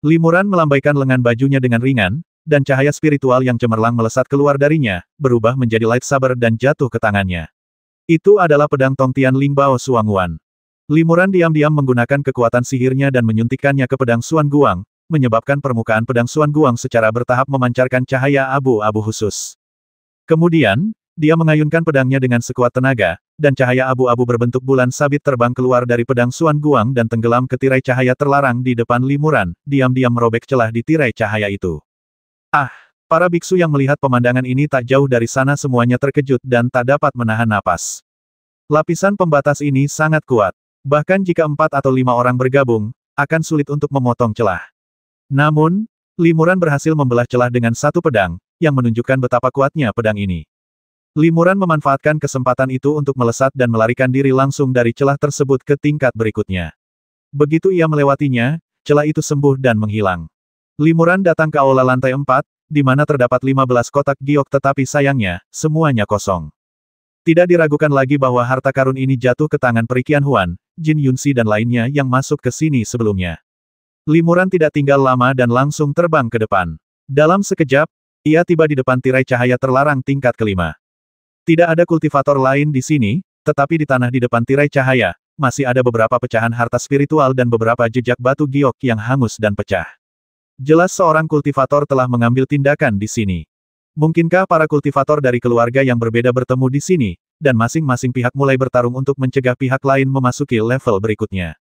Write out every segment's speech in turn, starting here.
Limuran melambaikan lengan bajunya dengan ringan, dan cahaya spiritual yang cemerlang melesat keluar darinya, berubah menjadi lightsaber dan jatuh ke tangannya. Itu adalah pedang Tongtian Lingbao Suangwan. Limuran diam-diam menggunakan kekuatan sihirnya dan menyuntikkannya ke pedang Xuan Guang, menyebabkan permukaan pedang Xuan Guang secara bertahap memancarkan cahaya abu-abu khusus. Kemudian, dia mengayunkan pedangnya dengan sekuat tenaga, dan cahaya abu-abu berbentuk bulan sabit terbang keluar dari pedang Xuan Guang dan tenggelam ke tirai cahaya terlarang di depan Limuran, diam-diam merobek celah di tirai cahaya itu. Ah! Para biksu yang melihat pemandangan ini tak jauh dari sana semuanya terkejut dan tak dapat menahan napas. Lapisan pembatas ini sangat kuat. Bahkan jika 4 atau 5 orang bergabung, akan sulit untuk memotong celah. Namun, Limuran berhasil membelah celah dengan satu pedang, yang menunjukkan betapa kuatnya pedang ini. Limuran memanfaatkan kesempatan itu untuk melesat dan melarikan diri langsung dari celah tersebut ke tingkat berikutnya. Begitu ia melewatinya, celah itu sembuh dan menghilang. Limuran datang ke aula lantai 4, di mana terdapat 15 kotak giok tetapi sayangnya, semuanya kosong. Tidak diragukan lagi bahwa harta karun ini jatuh ke tangan Perikian Huan, Jin Yunxi dan lainnya yang masuk ke sini sebelumnya. Limuran tidak tinggal lama dan langsung terbang ke depan. Dalam sekejap, ia tiba di depan tirai cahaya terlarang tingkat kelima. Tidak ada kultivator lain di sini, tetapi di tanah di depan tirai cahaya, masih ada beberapa pecahan harta spiritual dan beberapa jejak batu giok yang hangus dan pecah. Jelas seorang kultivator telah mengambil tindakan di sini. Mungkinkah para kultivator dari keluarga yang berbeda bertemu di sini, dan masing-masing pihak mulai bertarung untuk mencegah pihak lain memasuki level berikutnya?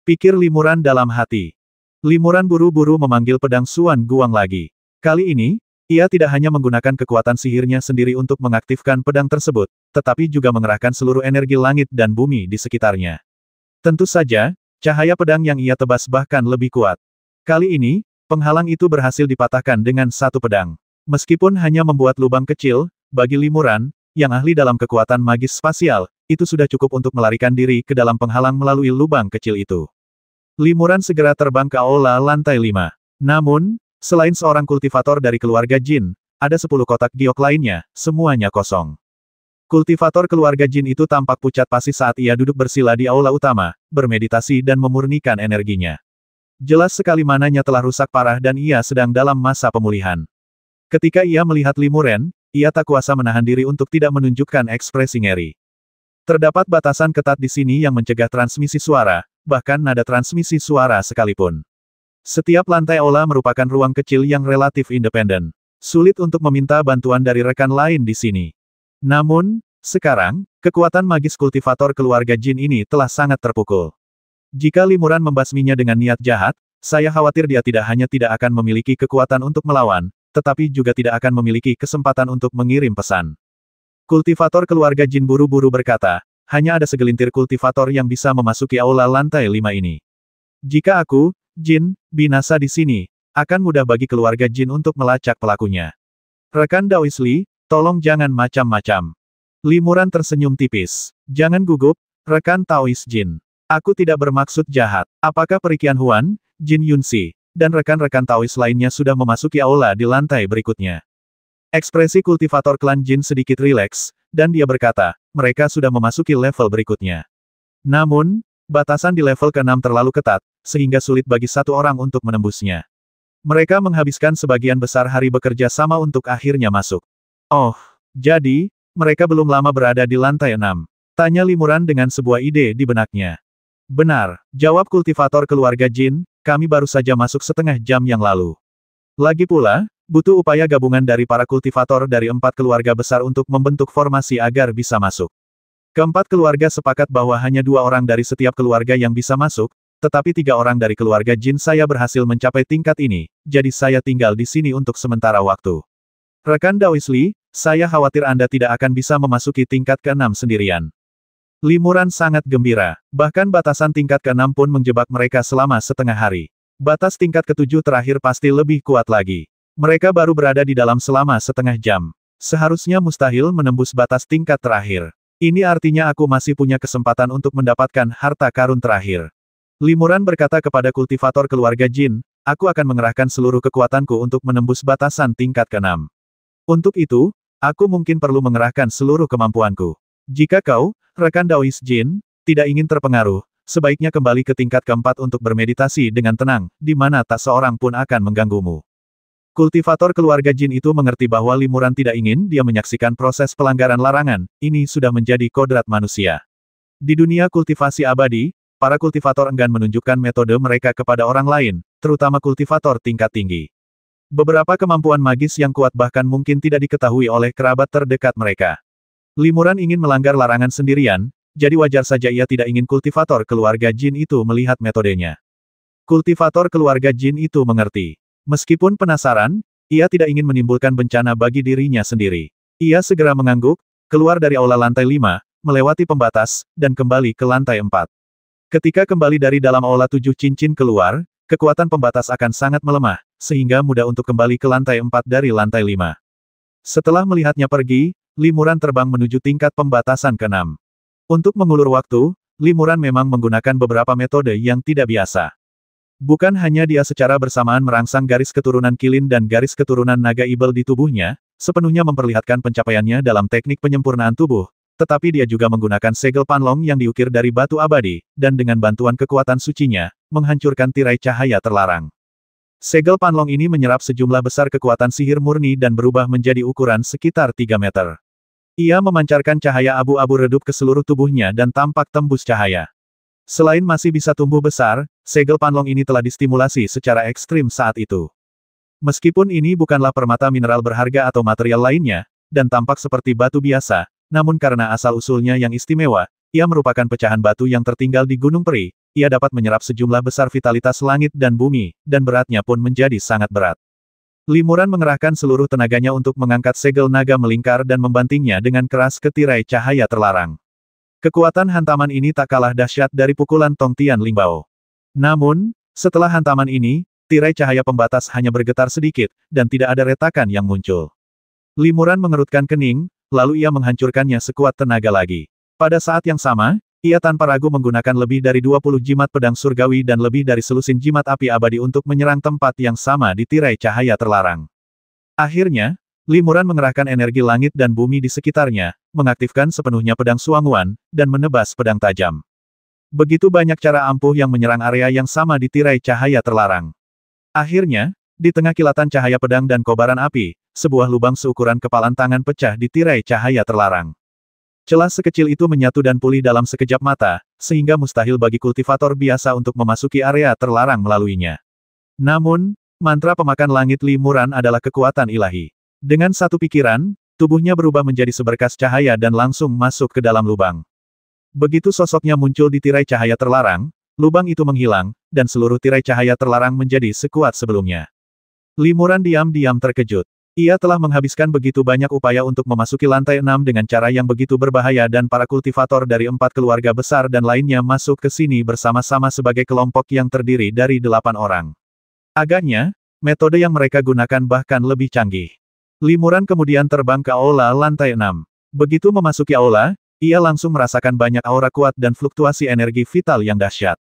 Pikir Limuran dalam hati. Limuran buru-buru memanggil pedang Xuan Guang lagi. Kali ini, ia tidak hanya menggunakan kekuatan sihirnya sendiri untuk mengaktifkan pedang tersebut, tetapi juga mengerahkan seluruh energi langit dan bumi di sekitarnya. Tentu saja, cahaya pedang yang ia tebas bahkan lebih kuat. Kali ini, penghalang itu berhasil dipatahkan dengan satu pedang. Meskipun hanya membuat lubang kecil, bagi Limuran, yang ahli dalam kekuatan magis spasial, itu sudah cukup untuk melarikan diri ke dalam penghalang melalui lubang kecil itu. Limuran segera terbang ke aula lantai 5. Namun, selain seorang kultivator dari keluarga Jin, ada 10 kotak giok lainnya, semuanya kosong. Kultivator keluarga Jin itu tampak pucat pasi saat ia duduk bersila di aula utama, bermeditasi dan memurnikan energinya. Jelas sekali mananya telah rusak parah dan ia sedang dalam masa pemulihan. Ketika ia melihat Limuran, ia tak kuasa menahan diri untuk tidak menunjukkan ekspresi ngeri. Terdapat batasan ketat di sini yang mencegah transmisi suara, bahkan nada transmisi suara sekalipun. Setiap lantai aula merupakan ruang kecil yang relatif independen. Sulit untuk meminta bantuan dari rekan lain di sini. Namun, sekarang, kekuatan magis kultivator keluarga Jin ini telah sangat terpukul. Jika Limuran membasminya dengan niat jahat, saya khawatir dia tidak hanya tidak akan memiliki kekuatan untuk melawan, tetapi juga tidak akan memiliki kesempatan untuk mengirim pesan. Kultivator keluarga Jin buru-buru berkata, hanya ada segelintir kultivator yang bisa memasuki aula lantai 5 ini. Jika aku, Jin, binasa di sini, akan mudah bagi keluarga Jin untuk melacak pelakunya. Rekan Daois Li, tolong jangan macam-macam. Limuran tersenyum tipis. Jangan gugup, rekan Taois Jin. Aku tidak bermaksud jahat. Apakah Perikian Huan, Jin Yunxi, dan rekan-rekan Taois lainnya sudah memasuki aula di lantai berikutnya? Ekspresi kultivator klan Jin sedikit rileks, dan dia berkata, mereka sudah memasuki level berikutnya. Namun, batasan di level ke-6 terlalu ketat, sehingga sulit bagi satu orang untuk menembusnya. Mereka menghabiskan sebagian besar hari bekerja sama untuk akhirnya masuk. Oh, jadi, mereka belum lama berada di lantai 6. Tanya Limuran dengan sebuah ide di benaknya. Benar, jawab kultivator keluarga Jin, kami baru saja masuk setengah jam yang lalu. Lagi pula, butuh upaya gabungan dari para kultivator dari 4 keluarga besar untuk membentuk formasi agar bisa masuk. Keempat keluarga sepakat bahwa hanya 2 orang dari setiap keluarga yang bisa masuk, tetapi 3 orang dari keluarga Jin saya berhasil mencapai tingkat ini, jadi saya tinggal di sini untuk sementara waktu. Rekan Daois Li, saya khawatir Anda tidak akan bisa memasuki tingkat ke-6 sendirian. Limuran sangat gembira, bahkan batasan tingkat ke-6 pun menjebak mereka selama setengah hari. Batas tingkat ke-7 terakhir pasti lebih kuat lagi. Mereka baru berada di dalam selama setengah jam. Seharusnya mustahil menembus batas tingkat terakhir. Ini artinya aku masih punya kesempatan untuk mendapatkan harta karun terakhir. Limuran berkata kepada kultivator keluarga Jin, aku akan mengerahkan seluruh kekuatanku untuk menembus batasan tingkat ke-6. Untuk itu, aku mungkin perlu mengerahkan seluruh kemampuanku. Jika kau, rekan Daois Jin, tidak ingin terpengaruh, sebaiknya kembali ke tingkat keempat untuk bermeditasi dengan tenang, di mana tak seorang pun akan mengganggumu. Kultivator keluarga Jin itu mengerti bahwa Limuran tidak ingin dia menyaksikan proses pelanggaran larangan, ini sudah menjadi kodrat manusia. Di dunia kultivasi abadi, para kultivator enggan menunjukkan metode mereka kepada orang lain, terutama kultivator tingkat tinggi. Beberapa kemampuan magis yang kuat bahkan mungkin tidak diketahui oleh kerabat terdekat mereka. Limuran ingin melanggar larangan sendirian, jadi wajar saja ia tidak ingin kultivator keluarga Jin itu melihat metodenya. Kultivator keluarga Jin itu mengerti. Meskipun penasaran, ia tidak ingin menimbulkan bencana bagi dirinya sendiri. Ia segera mengangguk, keluar dari aula lantai 5, melewati pembatas, dan kembali ke lantai 4. Ketika kembali dari dalam aula 7 cincin keluar, kekuatan pembatas akan sangat melemah, sehingga mudah untuk kembali ke lantai 4 dari lantai 5. Setelah melihatnya pergi, Limuran terbang menuju tingkat pembatasan ke-6. Untuk mengulur waktu, Limuran memang menggunakan beberapa metode yang tidak biasa. Bukan hanya dia secara bersamaan merangsang garis keturunan Kilin dan garis keturunan naga Ibel di tubuhnya, sepenuhnya memperlihatkan pencapaiannya dalam teknik penyempurnaan tubuh, tetapi dia juga menggunakan segel panlong yang diukir dari batu abadi, dan dengan bantuan kekuatan sucinya, menghancurkan tirai cahaya terlarang. Segel panlong ini menyerap sejumlah besar kekuatan sihir murni dan berubah menjadi ukuran sekitar 3 meter. Ia memancarkan cahaya abu-abu redup ke seluruh tubuhnya dan tampak tembus cahaya. Selain masih bisa tumbuh besar, segel panlong ini telah distimulasi secara ekstrim saat itu. Meskipun ini bukanlah permata mineral berharga atau material lainnya, dan tampak seperti batu biasa, namun karena asal-usulnya yang istimewa, ia merupakan pecahan batu yang tertinggal di Gunung Peri, ia dapat menyerap sejumlah besar vitalitas langit dan bumi, dan beratnya pun menjadi sangat berat. Limuran mengerahkan seluruh tenaganya untuk mengangkat segel naga melingkar dan membantingnya dengan keras ke tirai cahaya terlarang. Kekuatan hantaman ini tak kalah dahsyat dari pukulan Tongtian Lingbao. Namun, setelah hantaman ini, tirai cahaya pembatas hanya bergetar sedikit, dan tidak ada retakan yang muncul. Limuran mengerutkan kening, lalu ia menghancurkannya sekuat tenaga lagi. Pada saat yang sama, ia tanpa ragu menggunakan lebih dari 20 jimat pedang surgawi dan lebih dari selusin jimat api abadi untuk menyerang tempat yang sama di tirai cahaya terlarang. Akhirnya, Limuran mengerahkan energi langit dan bumi di sekitarnya, mengaktifkan sepenuhnya pedang Suanguan, dan menebas pedang tajam. Begitu banyak cara ampuh yang menyerang area yang sama di tirai cahaya terlarang. Akhirnya, di tengah kilatan cahaya pedang dan kobaran api, sebuah lubang seukuran kepalan tangan pecah di tirai cahaya terlarang. Celah sekecil itu menyatu dan pulih dalam sekejap mata, sehingga mustahil bagi kultivator biasa untuk memasuki area terlarang melaluinya. Namun, mantra pemakan langit Limuran adalah kekuatan ilahi. Dengan satu pikiran, tubuhnya berubah menjadi seberkas cahaya dan langsung masuk ke dalam lubang. Begitu sosoknya muncul di tirai cahaya terlarang, lubang itu menghilang, dan seluruh tirai cahaya terlarang menjadi sekuat sebelumnya. Limuran diam-diam terkejut. Ia telah menghabiskan begitu banyak upaya untuk memasuki lantai 6 dengan cara yang begitu berbahaya dan para kultivator dari 4 keluarga besar dan lainnya masuk ke sini bersama-sama sebagai kelompok yang terdiri dari 8 orang. Agaknya, metode yang mereka gunakan bahkan lebih canggih. Limuran kemudian terbang ke aula lantai 6. Begitu memasuki aula, ia langsung merasakan banyak aura kuat dan fluktuasi energi vital yang dahsyat.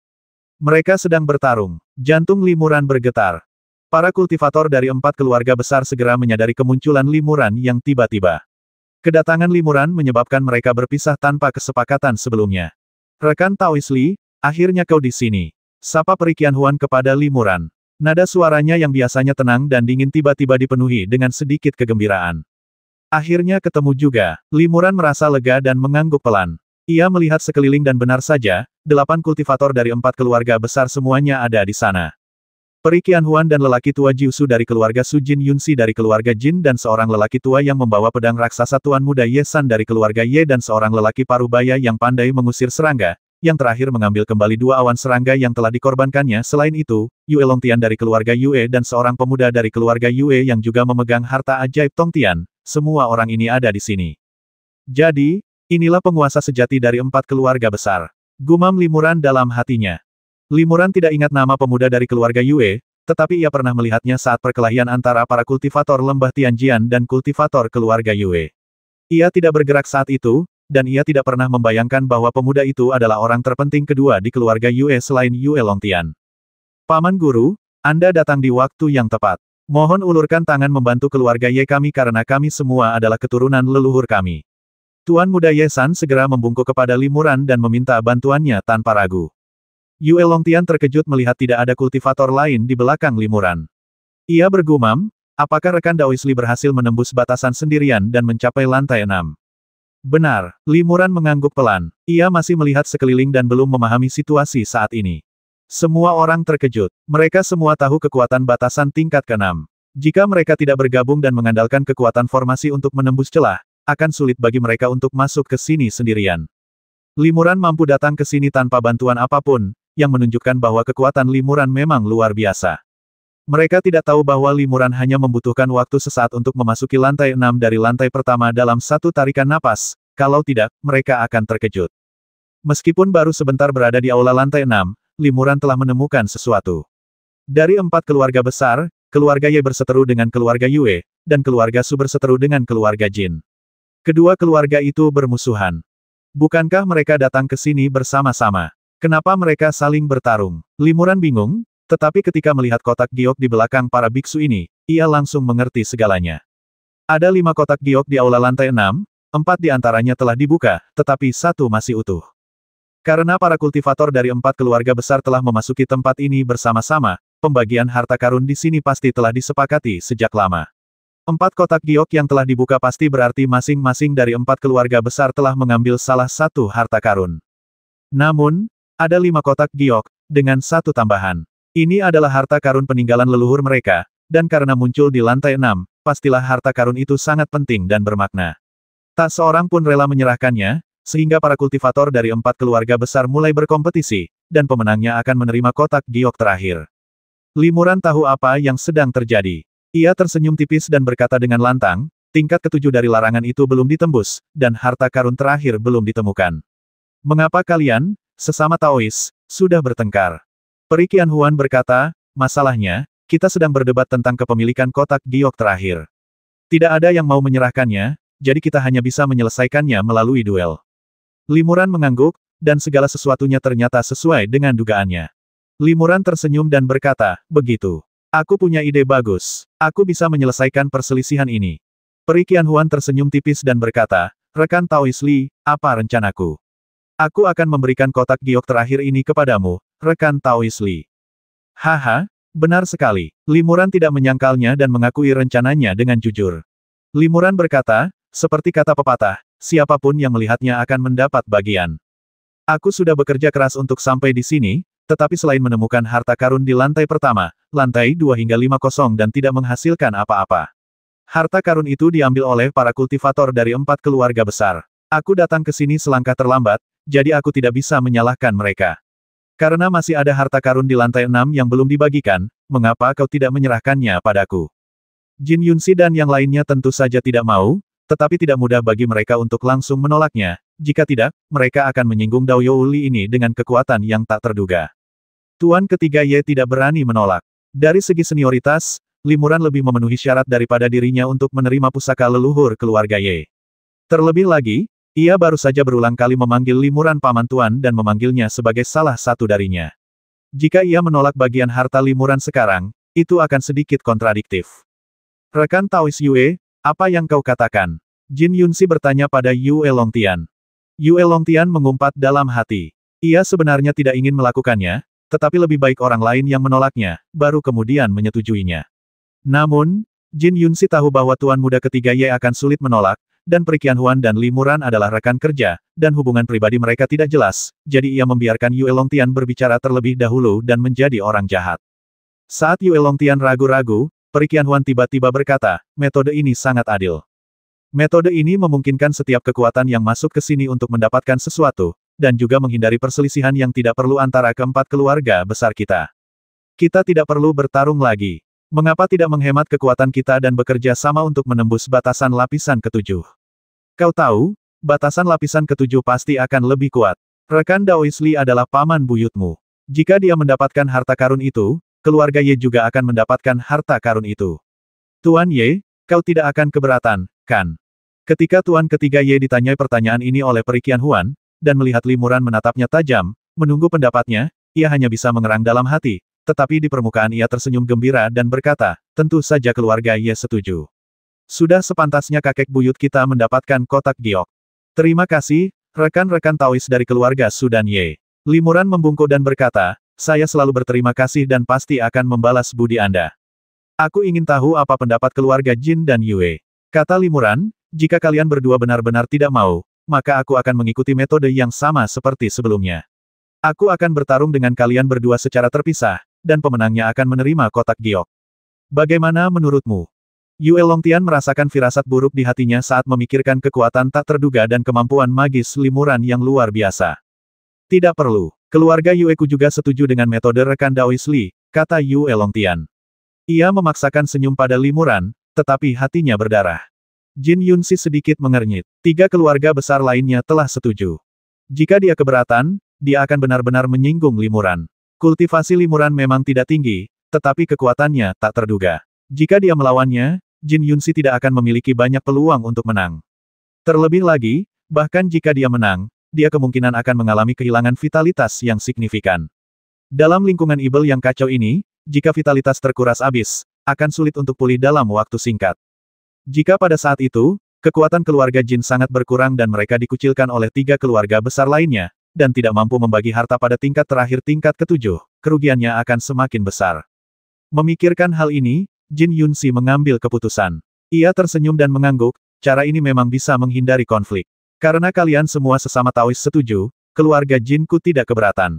Mereka sedang bertarung. Jantung Limuran bergetar. Para kultivator dari 4 keluarga besar segera menyadari kemunculan Limuran yang tiba-tiba. Kedatangan Limuran menyebabkan mereka berpisah tanpa kesepakatan sebelumnya. Rekan Taois Li, akhirnya kau di sini. Sapa Peri Qianhuan kepada Limuran. Nada suaranya yang biasanya tenang dan dingin tiba-tiba dipenuhi dengan sedikit kegembiraan. Akhirnya ketemu juga, Limuran merasa lega dan mengangguk pelan. Ia melihat sekeliling dan benar saja, 8 kultivator dari 4 keluarga besar semuanya ada di sana. Peri Qianhuan dan lelaki tua Jiusu dari keluarga Su Jin Yunxi dari keluarga Jin dan seorang lelaki tua yang membawa pedang raksasa tuan muda Ye San dari keluarga Ye dan seorang lelaki parubaya yang pandai mengusir serangga, yang terakhir mengambil kembali 2 awan serangga yang telah dikorbankannya. Selain itu, Yue Longtian dari keluarga Yue dan seorang pemuda dari keluarga Yue yang juga memegang harta ajaib Tongtian, semua orang ini ada di sini. Jadi, inilah penguasa sejati dari 4 keluarga besar. Gumam Limuran dalam hatinya. Limuran tidak ingat nama pemuda dari keluarga Yue, tetapi ia pernah melihatnya saat perkelahian antara para kultivator lembah Tianjian dan kultivator keluarga Yue. Ia tidak bergerak saat itu, dan ia tidak pernah membayangkan bahwa pemuda itu adalah orang terpenting kedua di keluarga Yue selain Yue Longtian. Paman Guru, Anda datang di waktu yang tepat. Mohon ulurkan tangan membantu keluarga Ye kami karena kami semua adalah keturunan leluhur kami. Tuan muda Ye San segera membungkuk kepada Limuran dan meminta bantuannya tanpa ragu. Yue Longtian terkejut melihat tidak ada kultivator lain di belakang Limuran. Ia bergumam, apakah rekan Daois Li berhasil menembus batasan sendirian dan mencapai lantai 6? Benar, Limuran mengangguk pelan. Ia masih melihat sekeliling dan belum memahami situasi saat ini. Semua orang terkejut. Mereka semua tahu kekuatan batasan tingkat ke-6. Jika mereka tidak bergabung dan mengandalkan kekuatan formasi untuk menembus celah, akan sulit bagi mereka untuk masuk ke sini sendirian. Limuran mampu datang ke sini tanpa bantuan apapun, yang menunjukkan bahwa kekuatan Limuran memang luar biasa. Mereka tidak tahu bahwa Limuran hanya membutuhkan waktu sesaat untuk memasuki lantai 6 dari lantai pertama dalam satu tarikan napas, kalau tidak, mereka akan terkejut. Meskipun baru sebentar berada di aula lantai 6, Limuran telah menemukan sesuatu. Dari 4 keluarga besar, keluarga Ye berseteru dengan keluarga Yue, dan keluarga Su berseteru dengan keluarga Jin. Kedua keluarga itu bermusuhan. Bukankah mereka datang ke sini bersama-sama? Kenapa mereka saling bertarung? Limuran bingung, tetapi ketika melihat kotak giok di belakang para biksu ini, ia langsung mengerti segalanya. Ada 5 kotak giok di aula lantai 6, 4 di antaranya telah dibuka, tetapi 1 masih utuh. Karena para kultivator dari 4 keluarga besar telah memasuki tempat ini bersama-sama, pembagian harta karun di sini pasti telah disepakati sejak lama. 4 kotak giok yang telah dibuka pasti berarti masing-masing dari 4 keluarga besar telah mengambil salah satu harta karun. Namun, ada 5 kotak giok, dengan 1 tambahan. Ini adalah harta karun peninggalan leluhur mereka, dan karena muncul di lantai 6, pastilah harta karun itu sangat penting dan bermakna. Tak seorang pun rela menyerahkannya, sehingga para kultivator dari 4 keluarga besar mulai berkompetisi, dan pemenangnya akan menerima kotak giok terakhir. Limuran tahu apa yang sedang terjadi. Ia tersenyum tipis dan berkata dengan lantang, tingkat ke-7 dari larangan itu belum ditembus, dan harta karun terakhir belum ditemukan. Mengapa kalian, sesama Taois, sudah bertengkar? Peri Qianhuan berkata, masalahnya, kita sedang berdebat tentang kepemilikan kotak giok terakhir. Tidak ada yang mau menyerahkannya, jadi kita hanya bisa menyelesaikannya melalui duel. Limuran mengangguk, dan segala sesuatunya ternyata sesuai dengan dugaannya. Limuran tersenyum dan berkata, begitu. Aku punya ide bagus. Aku bisa menyelesaikan perselisihan ini. Peri Qianhuan tersenyum tipis dan berkata, rekan Taois Li, apa rencanaku? Aku akan memberikan kotak giok terakhir ini kepadamu, rekan Taois Li. Haha, benar sekali. Limuran tidak menyangkalnya dan mengakui rencananya dengan jujur. Limuran berkata, seperti kata pepatah, siapapun yang melihatnya akan mendapat bagian. Aku sudah bekerja keras untuk sampai di sini, tetapi selain menemukan harta karun di lantai pertama, lantai 2 hingga 50 dan tidak menghasilkan apa-apa. Harta karun itu diambil oleh para kultivator dari 4 keluarga besar. Aku datang ke sini selangkah terlambat, jadi aku tidak bisa menyalahkan mereka. Karena masih ada harta karun di lantai 6 yang belum dibagikan, mengapa kau tidak menyerahkannya padaku? Jin Yunxi dan yang lainnya tentu saja tidak mau, tetapi tidak mudah bagi mereka untuk langsung menolaknya, jika tidak, mereka akan menyinggung Dao Youli ini dengan kekuatan yang tak terduga. Tuan ketiga Ye tidak berani menolak. Dari segi senioritas, Limuran lebih memenuhi syarat daripada dirinya untuk menerima pusaka leluhur keluarga Ye. Terlebih lagi, ia baru saja berulang kali memanggil Limuran Paman Tuan dan memanggilnya sebagai salah satu darinya. Jika ia menolak bagian harta Limuran sekarang, itu akan sedikit kontradiktif. Rekan Taois Yue, apa yang kau katakan? Jin Yunxi bertanya pada Yue Longtian. Yue Longtian mengumpat dalam hati. Ia sebenarnya tidak ingin melakukannya, tetapi lebih baik orang lain yang menolaknya, baru kemudian menyetujuinya. Namun, Jin Yunxi tahu bahwa tuan muda ketiga Ye akan sulit menolak, dan Peri Qianhuan dan Limuran adalah rekan kerja, dan hubungan pribadi mereka tidak jelas, jadi ia membiarkan Yue Longtian berbicara terlebih dahulu dan menjadi orang jahat. Saat Yue Longtian ragu-ragu, Peri Qianhuan tiba-tiba berkata, metode ini sangat adil. Metode ini memungkinkan setiap kekuatan yang masuk ke sini untuk mendapatkan sesuatu, dan juga menghindari perselisihan yang tidak perlu antara keempat keluarga besar kita. Kita tidak perlu bertarung lagi. Mengapa tidak menghemat kekuatan kita dan bekerja sama untuk menembus batasan lapisan ke-7? Kau tahu, batasan lapisan ke-7 pasti akan lebih kuat. Rekan Daois Li adalah paman buyutmu. Jika dia mendapatkan harta karun itu, keluarga Ye juga akan mendapatkan harta karun itu. Tuan Ye, kau tidak akan keberatan, kan? Ketika tuan ketiga Ye ditanyai pertanyaan ini oleh Peri Qianhuan, dan melihat Limuran menatapnya tajam, menunggu pendapatnya, ia hanya bisa mengerang dalam hati, tetapi di permukaan ia tersenyum gembira dan berkata, tentu saja keluarga Ye setuju. Sudah sepantasnya kakek buyut kita mendapatkan kotak giok. Terima kasih, rekan-rekan Taois dari keluarga Su dan Ye. Limuran membungkuk dan berkata, saya selalu berterima kasih dan pasti akan membalas budi Anda. Aku ingin tahu apa pendapat keluarga Jin dan Yue. Kata Limuran, jika kalian berdua benar-benar tidak mau, maka aku akan mengikuti metode yang sama seperti sebelumnya. Aku akan bertarung dengan kalian berdua secara terpisah, dan pemenangnya akan menerima kotak giok. Bagaimana menurutmu? Yue Longtian merasakan firasat buruk di hatinya saat memikirkan kekuatan tak terduga dan kemampuan magis Limuran yang luar biasa. Tidak perlu. Keluarga Yueku juga setuju dengan metode rekan Daois Li, kata Yue Longtian. Ia memaksakan senyum pada Limuran, tetapi hatinya berdarah. Jin Yunxi sedikit mengernyit. 3 keluarga besar lainnya telah setuju. Jika dia keberatan, dia akan benar-benar menyinggung Limuran. Kultivasi Limuran memang tidak tinggi, tetapi kekuatannya tak terduga. Jika dia melawannya, Jin Yunxi tidak akan memiliki banyak peluang untuk menang. Terlebih lagi, bahkan jika dia menang, dia kemungkinan akan mengalami kehilangan vitalitas yang signifikan. Dalam lingkungan Ibel yang kacau ini, jika vitalitas terkuras habis, akan sulit untuk pulih dalam waktu singkat. Jika pada saat itu, kekuatan keluarga Jin sangat berkurang dan mereka dikucilkan oleh 3 keluarga besar lainnya, dan tidak mampu membagi harta pada tingkat terakhir tingkat ke-7, kerugiannya akan semakin besar. Memikirkan hal ini, Jin Yunxi mengambil keputusan. Ia tersenyum dan mengangguk, cara ini memang bisa menghindari konflik. Karena kalian semua sesama Taois setuju, keluarga Jinku tidak keberatan.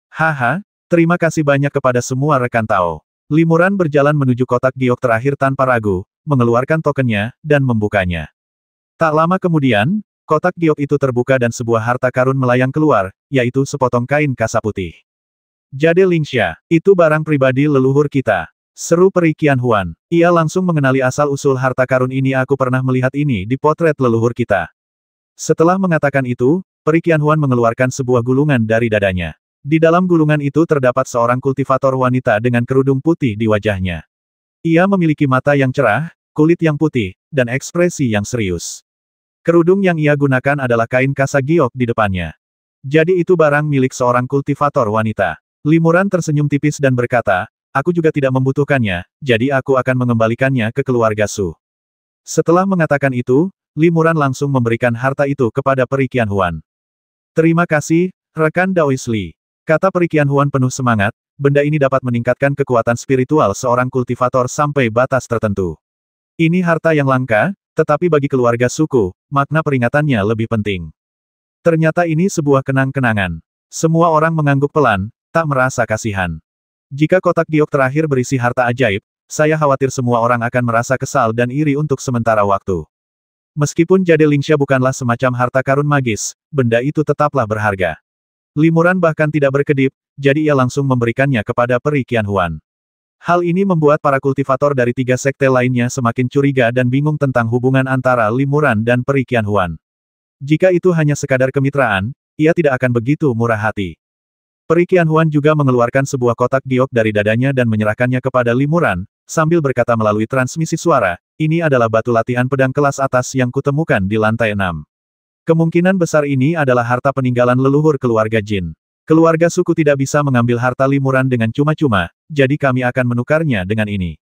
Haha, terima kasih banyak kepada semua rekan Tao. Limuran berjalan menuju kotak giok terakhir tanpa ragu, mengeluarkan tokennya, dan membukanya. Tak lama kemudian, kotak giok itu terbuka dan sebuah harta karun melayang keluar, yaitu sepotong kain kasa putih. Jade Lingxia, itu barang pribadi leluhur kita. Seru Peri Qianhuan. Ia langsung mengenali asal-usul harta karun ini. Aku pernah melihat ini di potret leluhur kita. Setelah mengatakan itu, Peri Qianhuan mengeluarkan sebuah gulungan dari dadanya. Di dalam gulungan itu terdapat seorang kultivator wanita dengan kerudung putih di wajahnya. Ia memiliki mata yang cerah, kulit yang putih, dan ekspresi yang serius. Kerudung yang ia gunakan adalah kain kasa giok di depannya. Jadi itu barang milik seorang kultivator wanita. Limuran tersenyum tipis dan berkata, aku juga tidak membutuhkannya, jadi aku akan mengembalikannya ke keluarga Su. Setelah mengatakan itu, Limuran langsung memberikan harta itu kepada Peri Qianhuan. Terima kasih, rekan Daois Li. Kata Peri Qianhuan penuh semangat, benda ini dapat meningkatkan kekuatan spiritual seorang kultivator sampai batas tertentu. Ini harta yang langka, tetapi bagi keluarga suku, makna peringatannya lebih penting. Ternyata ini sebuah kenang-kenangan. Semua orang mengangguk pelan, tak merasa kasihan. Jika kotak giok terakhir berisi harta ajaib, saya khawatir semua orang akan merasa kesal dan iri untuk sementara waktu. Meskipun Jade Lingxia bukanlah semacam harta karun magis, benda itu tetaplah berharga. Limuran bahkan tidak berkedip, jadi ia langsung memberikannya kepada Peri Qianhuan. Hal ini membuat para kultivator dari 3 sekte lainnya semakin curiga dan bingung tentang hubungan antara Limuran dan Peri Qianhuan. Jika itu hanya sekadar kemitraan, ia tidak akan begitu murah hati. Peri Qianhuan juga mengeluarkan sebuah kotak giok dari dadanya dan menyerahkannya kepada Limuran, sambil berkata melalui transmisi suara, ini adalah batu latihan pedang kelas atas yang kutemukan di lantai 6. Kemungkinan besar ini adalah harta peninggalan leluhur keluarga Jin. Keluarga suku tidak bisa mengambil harta Limuran dengan cuma-cuma, jadi kami akan menukarnya dengan ini.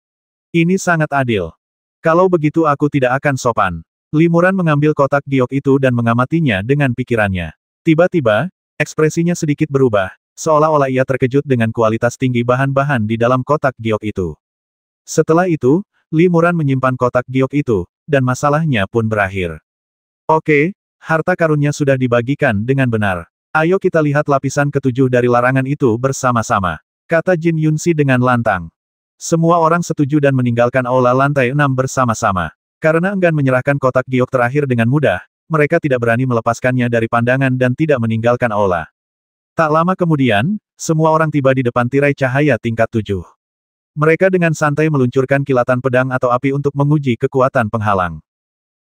Ini sangat adil. Kalau begitu aku tidak akan sopan. Limuran mengambil kotak giok itu dan mengamatinya dengan pikirannya. Tiba-tiba, ekspresinya sedikit berubah. Seolah-olah ia terkejut dengan kualitas tinggi bahan-bahan di dalam kotak giok itu. Setelah itu, Limuran menyimpan kotak giok itu, dan masalahnya pun berakhir. Oke, harta karunnya sudah dibagikan dengan benar. Ayo kita lihat lapisan ke-7 dari larangan itu bersama-sama, kata Jin Yunxi dengan lantang. Semua orang setuju dan meninggalkan aula lantai 6 bersama-sama. Karena enggan menyerahkan kotak giok terakhir dengan mudah, mereka tidak berani melepaskannya dari pandangan dan tidak meninggalkan aula. Tak lama kemudian, semua orang tiba di depan tirai cahaya tingkat 7. Mereka dengan santai meluncurkan kilatan pedang atau api untuk menguji kekuatan penghalang.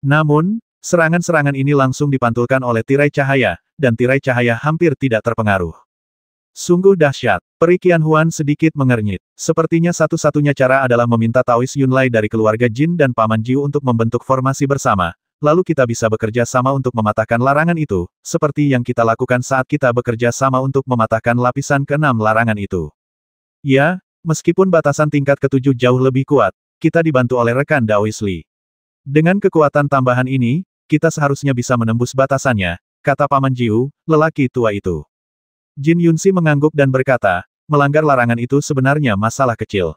Namun, serangan-serangan ini langsung dipantulkan oleh tirai cahaya, dan tirai cahaya hampir tidak terpengaruh. Sungguh dahsyat. Peri Qianhuan sedikit mengernyit. Sepertinya satu-satunya cara adalah meminta Taois Yunlai dari keluarga Jin dan Paman Jiu untuk membentuk formasi bersama. Lalu kita bisa bekerja sama untuk mematahkan larangan itu, seperti yang kita lakukan saat kita bekerja sama untuk mematahkan lapisan ke-6 larangan itu. Ya, meskipun batasan tingkat ke-7 jauh lebih kuat, kita dibantu oleh rekan Daois Li. Dengan kekuatan tambahan ini, kita seharusnya bisa menembus batasannya, kata Paman Jiu, lelaki tua itu. Jin Yunxi mengangguk dan berkata, melanggar larangan itu sebenarnya masalah kecil.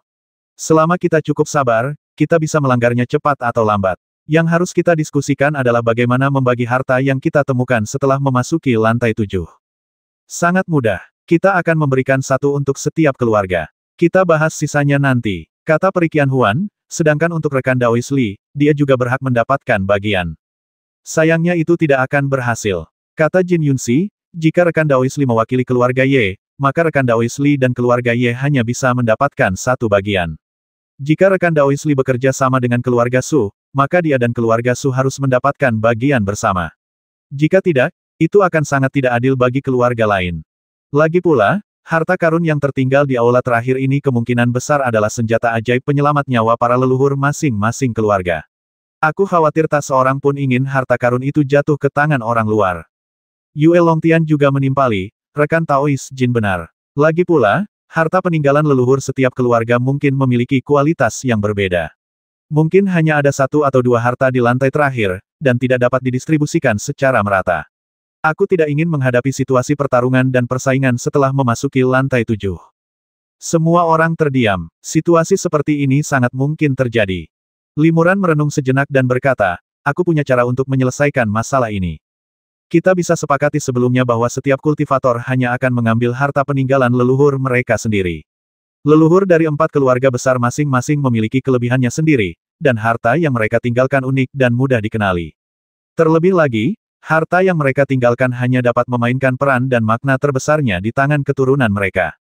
Selama kita cukup sabar, kita bisa melanggarnya cepat atau lambat. Yang harus kita diskusikan adalah bagaimana membagi harta yang kita temukan setelah memasuki lantai 7. Sangat mudah. Kita akan memberikan satu untuk setiap keluarga. Kita bahas sisanya nanti, kata Peri Qianhuan, sedangkan untuk rekan Daois Li, dia juga berhak mendapatkan bagian. Sayangnya itu tidak akan berhasil. Kata Jin Yunxi, jika rekan Daois Li mewakili keluarga Ye, maka rekan Daois Li dan keluarga Ye hanya bisa mendapatkan satu bagian. Jika rekan Daois Li bekerja sama dengan keluarga Su, maka dia dan keluarga Su harus mendapatkan bagian bersama. Jika tidak, itu akan sangat tidak adil bagi keluarga lain. Lagi pula, harta karun yang tertinggal di aula terakhir ini kemungkinan besar adalah senjata ajaib penyelamat nyawa para leluhur masing-masing keluarga. Aku khawatir tak seorang pun ingin harta karun itu jatuh ke tangan orang luar. Yue Longtian juga menimpali, rekan Taois Jin benar. Lagi pula, harta peninggalan leluhur setiap keluarga mungkin memiliki kualitas yang berbeda. Mungkin hanya ada satu atau dua harta di lantai terakhir, dan tidak dapat didistribusikan secara merata. Aku tidak ingin menghadapi situasi pertarungan dan persaingan setelah memasuki lantai 7. Semua orang terdiam. Situasi seperti ini sangat mungkin terjadi. Limuran merenung sejenak dan berkata, aku punya cara untuk menyelesaikan masalah ini. Kita bisa sepakati sebelumnya bahwa setiap kultivator hanya akan mengambil harta peninggalan leluhur mereka sendiri. Leluhur dari 4 keluarga besar masing-masing memiliki kelebihannya sendiri, dan harta yang mereka tinggalkan unik dan mudah dikenali. Terlebih lagi, harta yang mereka tinggalkan hanya dapat memainkan peran dan makna terbesarnya di tangan keturunan mereka.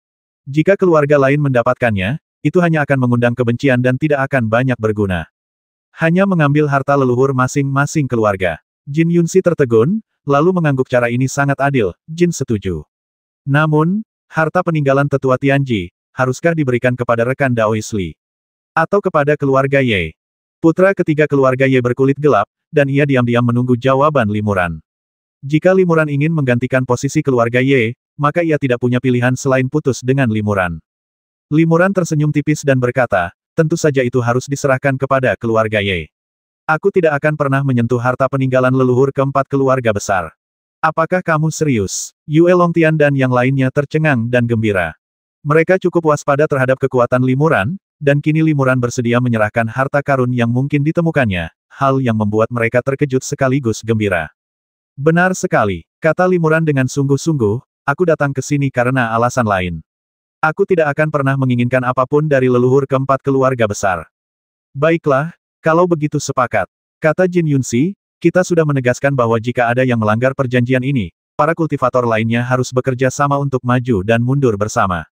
Jika keluarga lain mendapatkannya, itu hanya akan mengundang kebencian dan tidak akan banyak berguna. Hanya mengambil harta leluhur masing-masing keluarga. Jin Yunxi tertegun, lalu mengangguk cara ini sangat adil, Jin setuju. Namun, harta peninggalan tetua Tianji, haruskah diberikan kepada rekan Daois Li? Atau kepada keluarga Ye? Putra ketiga keluarga Ye berkulit gelap, dan ia diam-diam menunggu jawaban Limuran. Jika Limuran ingin menggantikan posisi keluarga Ye, maka ia tidak punya pilihan selain putus dengan Limuran. Limuran tersenyum tipis dan berkata, tentu saja itu harus diserahkan kepada keluarga Ye. Aku tidak akan pernah menyentuh harta peninggalan leluhur keempat keluarga besar. Apakah kamu serius? Yue Longtian dan yang lainnya tercengang dan gembira. Mereka cukup waspada terhadap kekuatan Limuran, dan kini Limuran bersedia menyerahkan harta karun yang mungkin ditemukannya, hal yang membuat mereka terkejut sekaligus gembira. Benar sekali, kata Limuran dengan sungguh-sungguh, aku datang ke sini karena alasan lain. Aku tidak akan pernah menginginkan apapun dari leluhur keempat keluarga besar. Baiklah, kalau begitu sepakat, kata Jin Yunxi, kita sudah menegaskan bahwa jika ada yang melanggar perjanjian ini, para kultivator lainnya harus bekerja sama untuk maju dan mundur bersama.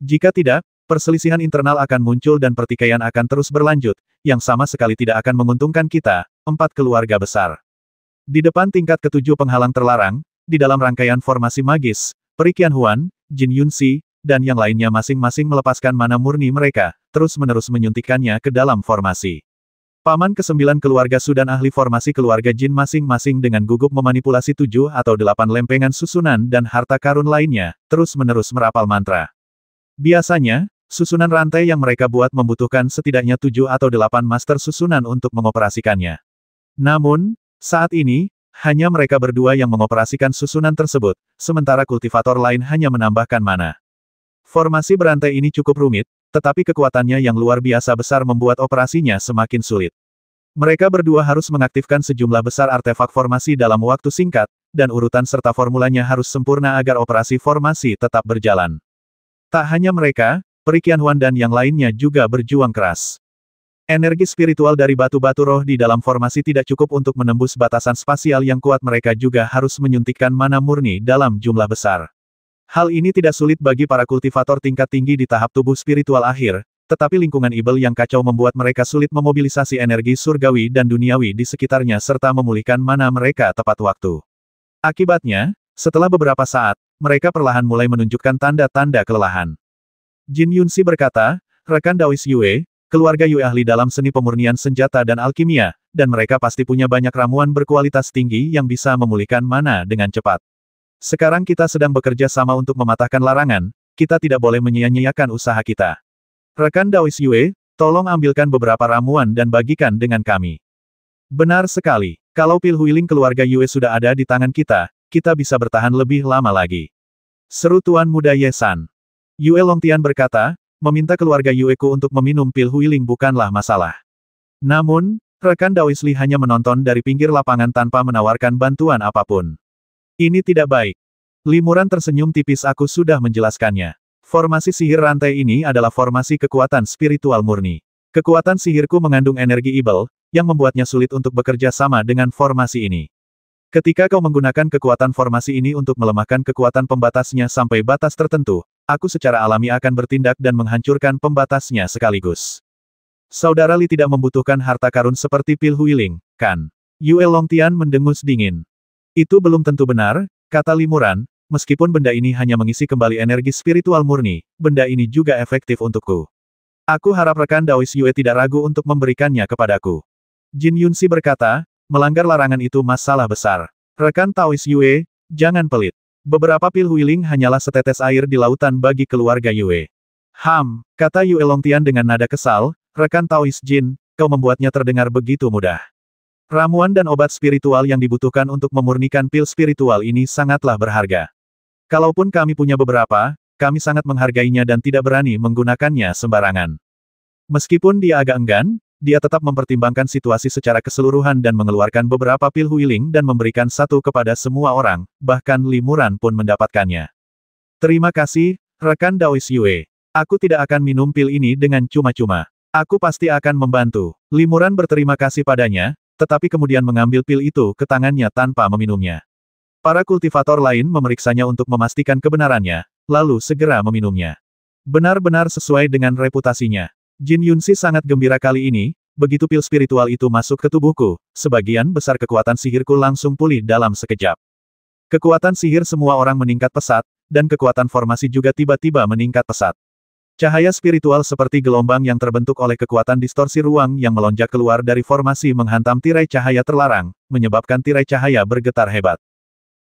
Jika tidak, perselisihan internal akan muncul dan pertikaian akan terus berlanjut, yang sama sekali tidak akan menguntungkan kita, 4 keluarga besar. Di depan tingkat ketujuh penghalang terlarang, di dalam rangkaian formasi magis, Peri Qianhuan, Jin Yunxi, dan yang lainnya masing-masing melepaskan mana murni mereka, terus-menerus menyuntikkannya ke dalam formasi. Paman ke-9 keluarga Su dan ahli formasi keluarga Jin masing-masing dengan gugup memanipulasi 7 atau 8 lempengan susunan dan harta karun lainnya, terus-menerus merapal mantra. Biasanya, susunan rantai yang mereka buat membutuhkan setidaknya 7 atau 8 master susunan untuk mengoperasikannya. Namun, saat ini, hanya mereka berdua yang mengoperasikan susunan tersebut, sementara kultivator lain hanya menambahkan mana. Formasi berantai ini cukup rumit, tetapi kekuatannya yang luar biasa besar membuat operasinya semakin sulit. Mereka berdua harus mengaktifkan sejumlah besar artefak formasi dalam waktu singkat, dan urutan serta formulanya harus sempurna agar operasi formasi tetap berjalan. Tak hanya mereka, Peri Qianhuan dan yang lainnya juga berjuang keras. Energi spiritual dari batu-batu roh di dalam formasi tidak cukup untuk menembus batasan spasial yang kuat, mereka juga harus menyuntikkan mana murni dalam jumlah besar. Hal ini tidak sulit bagi para kultivator tingkat tinggi di tahap tubuh spiritual akhir, tetapi lingkungan ibel yang kacau membuat mereka sulit memobilisasi energi surgawi dan duniawi di sekitarnya serta memulihkan mana mereka tepat waktu. Akibatnya, setelah beberapa saat, mereka perlahan mulai menunjukkan tanda-tanda kelelahan. Jin Yunxi berkata, rekan Daois Yue, keluarga Yue ahli dalam seni pemurnian senjata dan alkimia, dan mereka pasti punya banyak ramuan berkualitas tinggi yang bisa memulihkan mana dengan cepat. Sekarang kita sedang bekerja sama untuk mematahkan larangan, kita tidak boleh menyia-nyiakan usaha kita. Rekan Daois Yue, tolong ambilkan beberapa ramuan dan bagikan dengan kami. Benar sekali, kalau pil huiling keluarga Yue sudah ada di tangan kita, kita bisa bertahan lebih lama lagi. Seru Tuan Muda Ye San. Yue Longtian berkata, meminta keluarga Yueku untuk meminum pil Huiling bukanlah masalah. Namun, rekan Daois Li hanya menonton dari pinggir lapangan tanpa menawarkan bantuan apapun. Ini tidak baik. Limuran tersenyum tipis. Aku sudah menjelaskannya. Formasi sihir rantai ini adalah formasi kekuatan spiritual murni. Kekuatan sihirku mengandung energi ibel, yang membuatnya sulit untuk bekerja sama dengan formasi ini. Ketika kau menggunakan kekuatan formasi ini untuk melemahkan kekuatan pembatasnya sampai batas tertentu, aku secara alami akan bertindak dan menghancurkan pembatasnya sekaligus. Saudara Li tidak membutuhkan harta karun seperti pil Huiling, kan? Yue Longtian mendengus dingin. Itu belum tentu benar, kata Limuran, meskipun benda ini hanya mengisi kembali energi spiritual murni, benda ini juga efektif untukku. Aku harap rekan Daois Yue tidak ragu untuk memberikannya kepadaku. Jin Yunxi berkata, melanggar larangan itu masalah besar. Rekan Taois Yue, jangan pelit. Beberapa pil Huiling hanyalah setetes air di lautan bagi keluarga Yue. Kata Yue Longtian dengan nada kesal, rekan Taois Jin, kau membuatnya terdengar begitu mudah. Ramuan dan obat spiritual yang dibutuhkan untuk memurnikan pil spiritual ini sangatlah berharga. Kalaupun kami punya beberapa, kami sangat menghargainya dan tidak berani menggunakannya sembarangan. Meskipun dia agak enggan, dia tetap mempertimbangkan situasi secara keseluruhan dan mengeluarkan beberapa pil Huiling dan memberikan satu kepada semua orang, bahkan Limuran pun mendapatkannya. Terima kasih, rekan Daois Yue. Aku tidak akan minum pil ini dengan cuma-cuma. Aku pasti akan membantu. Limuran berterima kasih padanya, tetapi kemudian mengambil pil itu ke tangannya tanpa meminumnya. Para kultivator lain memeriksanya untuk memastikan kebenarannya, lalu segera meminumnya. Benar-benar sesuai dengan reputasinya. Jin Yunxi sangat gembira kali ini, begitu pil spiritual itu masuk ke tubuhku, sebagian besar kekuatan sihirku langsung pulih dalam sekejap. Kekuatan sihir semua orang meningkat pesat, dan kekuatan formasi juga tiba-tiba meningkat pesat. Cahaya spiritual seperti gelombang yang terbentuk oleh kekuatan distorsi ruang yang melonjak keluar dari formasi menghantam tirai cahaya terlarang, menyebabkan tirai cahaya bergetar hebat.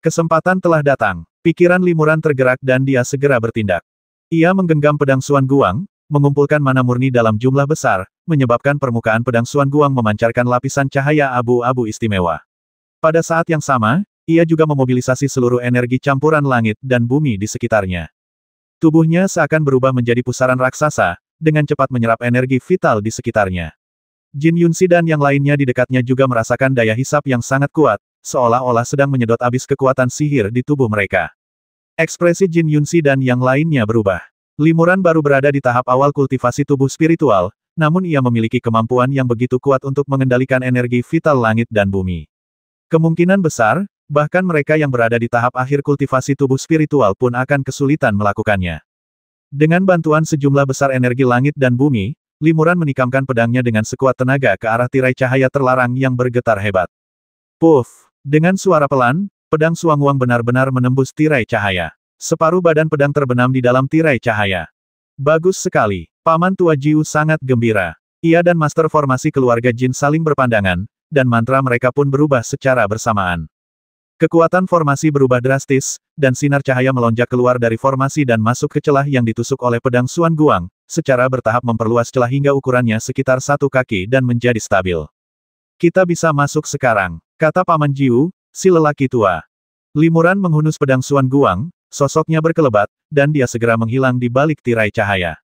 Kesempatan telah datang. Pikiran Limuran tergerak dan dia segera bertindak. Ia menggenggam pedang Xuan Guang, mengumpulkan mana murni dalam jumlah besar, menyebabkan permukaan pedang Xuan Guang memancarkan lapisan cahaya abu-abu istimewa. Pada saat yang sama, ia juga memobilisasi seluruh energi campuran langit dan bumi di sekitarnya. Tubuhnya seakan berubah menjadi pusaran raksasa, dengan cepat menyerap energi vital di sekitarnya. Jin Yunxi dan yang lainnya di dekatnya juga merasakan daya hisap yang sangat kuat, seolah-olah sedang menyedot habis kekuatan sihir di tubuh mereka. Ekspresi Jin Yunxi dan yang lainnya berubah. Limuran baru berada di tahap awal kultivasi tubuh spiritual, namun ia memiliki kemampuan yang begitu kuat untuk mengendalikan energi vital langit dan bumi. Kemungkinan besar, bahkan mereka yang berada di tahap akhir kultivasi tubuh spiritual pun akan kesulitan melakukannya. Dengan bantuan sejumlah besar energi langit dan bumi, Limuran menikamkan pedangnya dengan sekuat tenaga ke arah tirai cahaya terlarang yang bergetar hebat. Puff! Dengan suara pelan, pedang Xuanguang benar-benar menembus tirai cahaya. Separuh badan pedang terbenam di dalam tirai cahaya. Bagus sekali. Paman tua Jiu sangat gembira. Ia dan master formasi keluarga Jin saling berpandangan, dan mantra mereka pun berubah secara bersamaan. Kekuatan formasi berubah drastis, dan sinar cahaya melonjak keluar dari formasi dan masuk ke celah yang ditusuk oleh pedang Xuan Guang, secara bertahap memperluas celah hingga ukurannya sekitar 1 kaki dan menjadi stabil. Kita bisa masuk sekarang, kata Paman Jiu, si lelaki tua. Limuran menghunus pedang Xuan Guang, sosoknya berkelebat, dan dia segera menghilang di balik tirai cahaya.